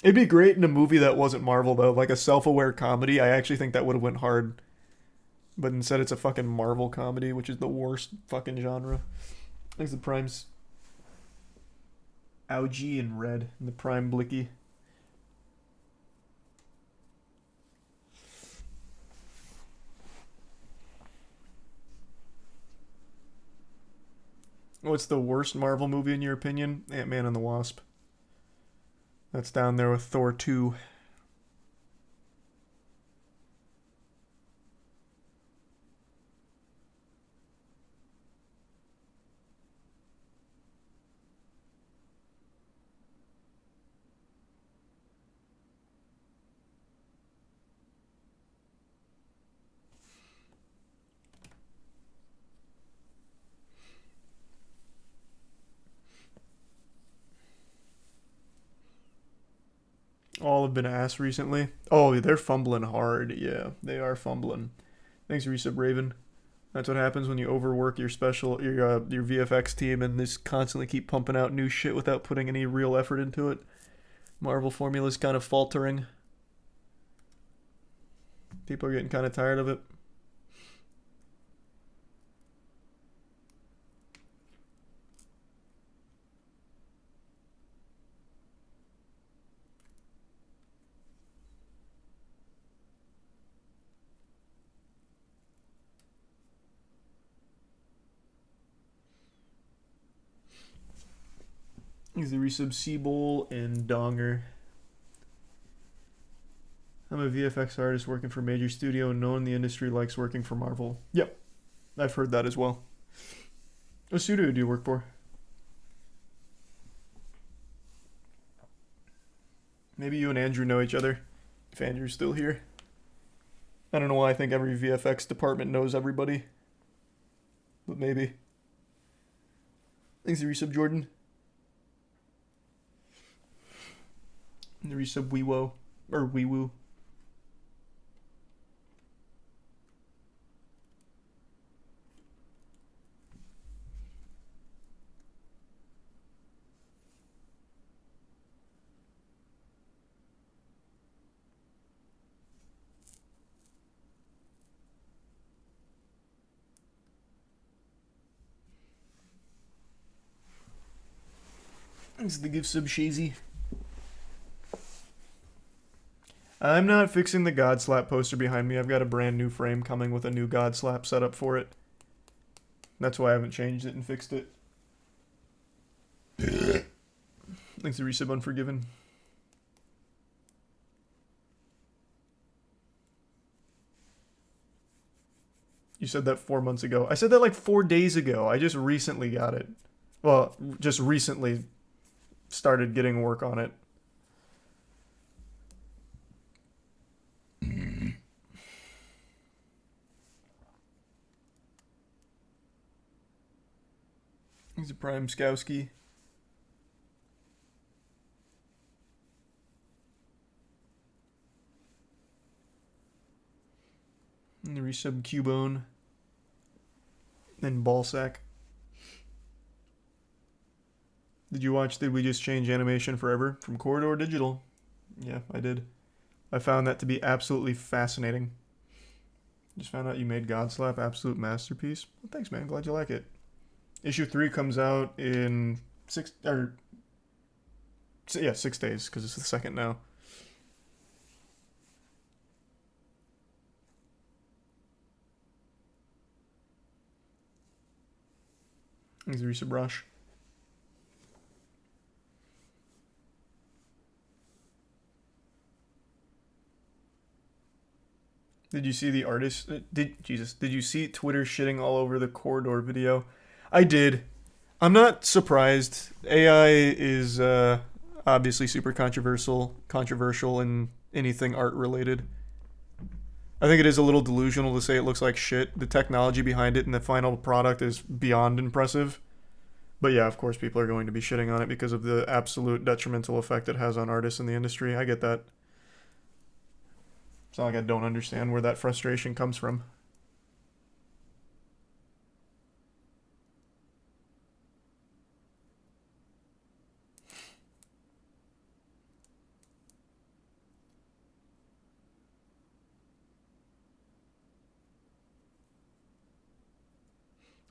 It'd be great in a movie that wasn't Marvel, though. Like a self-aware comedy. I actually think that would have went hard. But instead it's a fucking Marvel comedy, which is the worst fucking genre. Thanks to Prime's Augie and Red and the Prime Blicky. What's the worst Marvel movie in your opinion? Ant-Man and the Wasp. That's down there with Thor 2. All have been ass recently. Oh, they're fumbling hard. Yeah, they are fumbling. Thanks, Resub Raven. That's what happens when you overwork your your VFX team and just constantly keep pumping out new shit without putting any real effort into it. Marvel formula's kind of faltering. People are getting kind of tired of it. He's the resub Seabowl and Donger. I'm a VFX artist working for a major studio and no one in the industry likes working for Marvel. Yep, I've heard that as well. What studio do you work for? Maybe you and Andrew know each other, if Andrew's still here. I don't know why I think every VFX department knows everybody. But maybe. Thanks, the resub Jordan. And the resub Weewo. Or Weewoo. Thanks the gift sub Shazy. I'm not fixing the God Slap poster behind me. I've got a brand new frame coming with a new God Slap setup for it. That's why I haven't changed it and fixed it. Thanks to resub Unforgiven. You said that 4 months ago. I said that like 4 days ago. I just recently got it. Well, just recently started getting work on it. He's a Prime Skowski. And the resub Cubone. And Ballsack. Did you watch Did We Just Change Animation Forever from Corridor Digital? Yeah, I did. I found that to be absolutely fascinating. Just found out you made Godslap absolute masterpiece. Well, thanks, man. Glad you like it. Issue 3 comes out in 6 days, because it's the 2nd now. Thanks, Risa Brush. Did you see the artist? Did you see Twitter shitting all over the corridor video? I did. I'm not surprised. AI is obviously super controversial in anything art related. I think it is a little delusional to say it looks like shit. The technology behind it and the final product is beyond impressive. But yeah, of course people are going to be shitting on it because of the absolute detrimental effect it has on artists in the industry. I get that. It's not like I don't understand where that frustration comes from.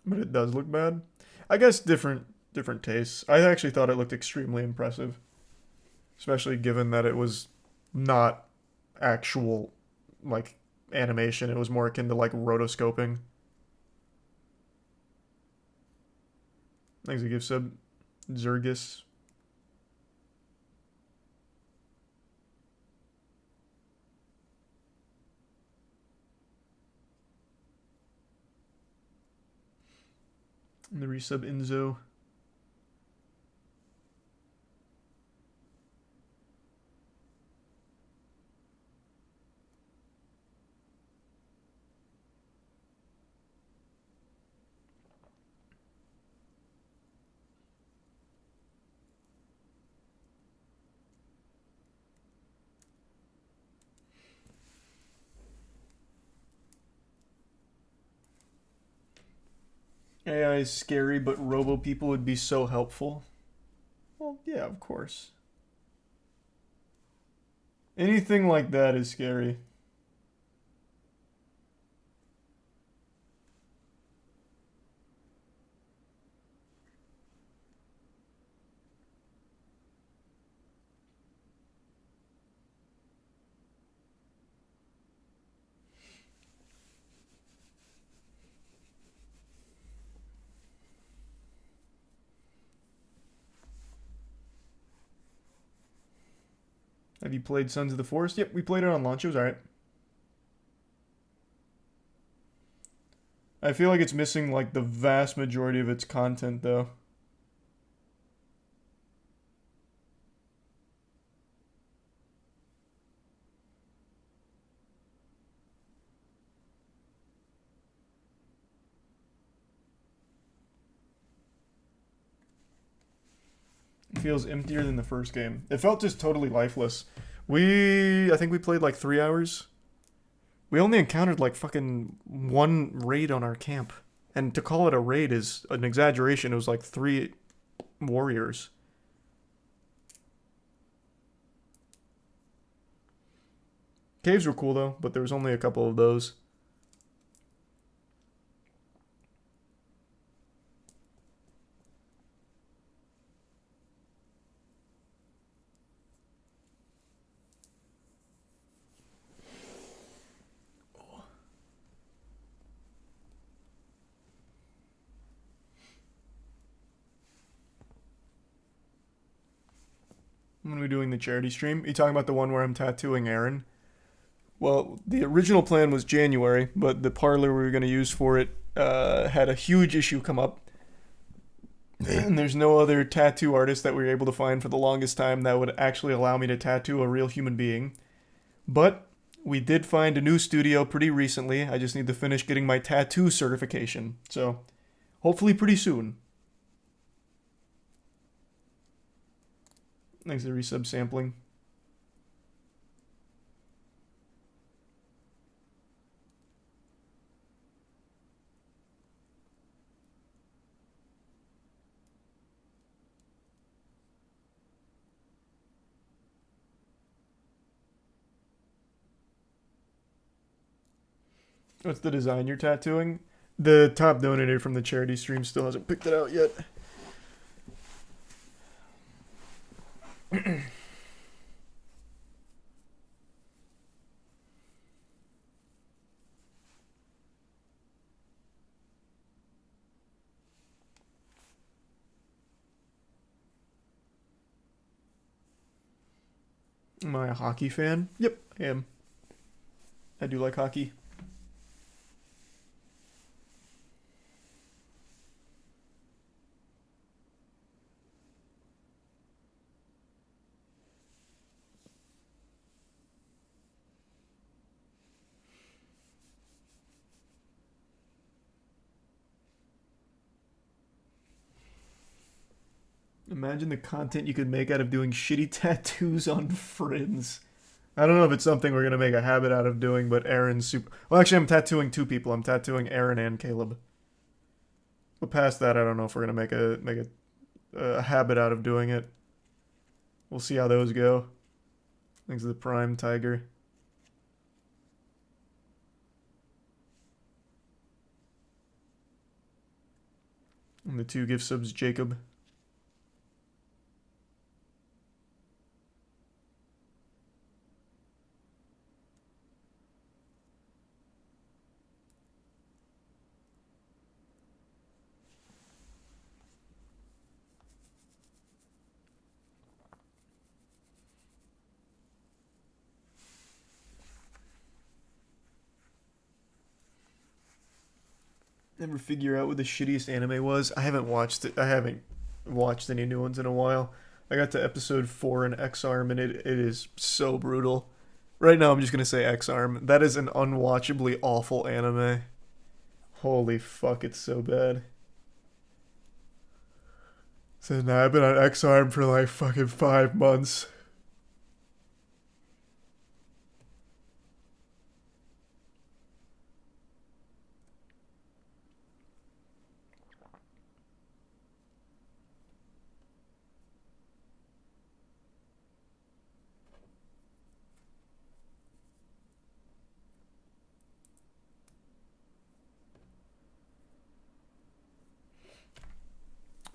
But it does look bad. I guess different tastes. I actually thought it looked extremely impressive. Especially given that it was not actual, like, animation. It was more akin to, like, rotoscoping. Thanks a gift sub. Zergis. And the resub Enzo. AI is scary, but robo people would be so helpful. Well, yeah, of course. Anything like that is scary. Have you played Sons of the Forest? Yep, we played it on launch. It was alright. I feel like it's missing, like, the vast majority of its content, though. It feels emptier than the first game. It felt just totally lifeless. I think we played like 3 hours. We only encountered like fucking one raid on our camp. And to call it a raid is an exaggeration. It was like 3 warriors. Caves were cool though, but there was only a couple of those. When are we doing the charity stream? Are you talking about the one where I'm tattooing Aaron? Well, the original plan was January, but the parlor we were going to use for it had a huge issue come up. And there's no other tattoo artist that we were able to find for the longest time that would actually allow me to tattoo a real human being. But we did find a new studio pretty recently. I just need to finish getting my tattoo certification. So, hopefully pretty soon. Thanks to resub sampling. What's the design you're tattooing? The top donator from the charity stream still hasn't picked it out yet. Am I a hockey fan? Yep, I am. I do like hockey. Imagine the content you could make out of doing shitty tattoos on friends. I don't know if it's something we're gonna make a habit out of doing, but Aaron's super... Well, actually, I'm tattooing 2 people. I'm tattooing Aaron and Caleb. But past that, I don't know if we're gonna make a habit out of doing it. We'll see how those go. Thanks to the Prime Tiger. And the 2 gift subs, Jacob. Never figure out what the shittiest anime was. I haven't watched it. I haven't watched any new ones in a while. I got to episode 4 in X-Arm and it is so brutal. Right now I'm just gonna say X-Arm. That is an unwatchably awful anime. Holy fuck, it's so bad. So now I've been on X-Arm for like fucking 5 months.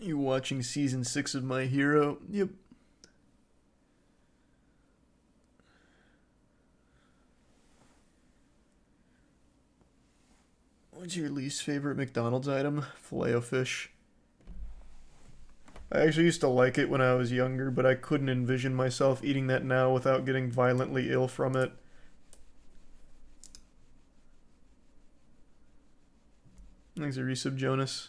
You watching season 6 of My Hero? Yep. What's your least favorite McDonald's item? Filet-O-Fish. I actually used to like it when I was younger, but I couldn't envision myself eating that now without getting violently ill from it. Thanks a resub, Jonas.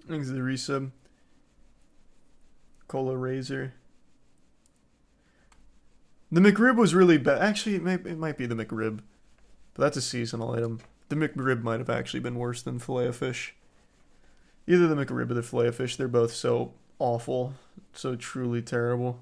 Thanks to the resub. Cola Razor. The McRib was really bad. Actually, it might be the McRib. But that's a seasonal item. The McRib might have actually been worse than Filet-O-Fish. Either the McRib or the Filet-O-Fish, they're both so awful. So truly terrible.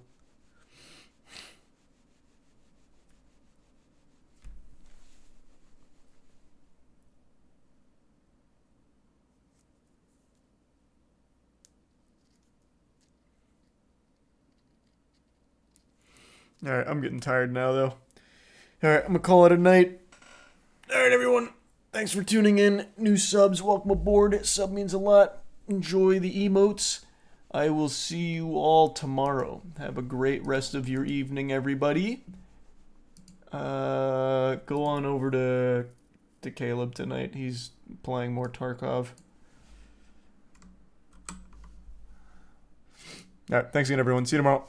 Alright, I'm getting tired now, though. Alright, I'm gonna call it a night. Alright, everyone. Thanks for tuning in. New subs, welcome aboard. Sub means a lot. Enjoy the emotes. I will see you all tomorrow. Have a great rest of your evening, everybody. Go on over to Caleb tonight. He's playing more Tarkov. Alright, thanks again, everyone. See you tomorrow.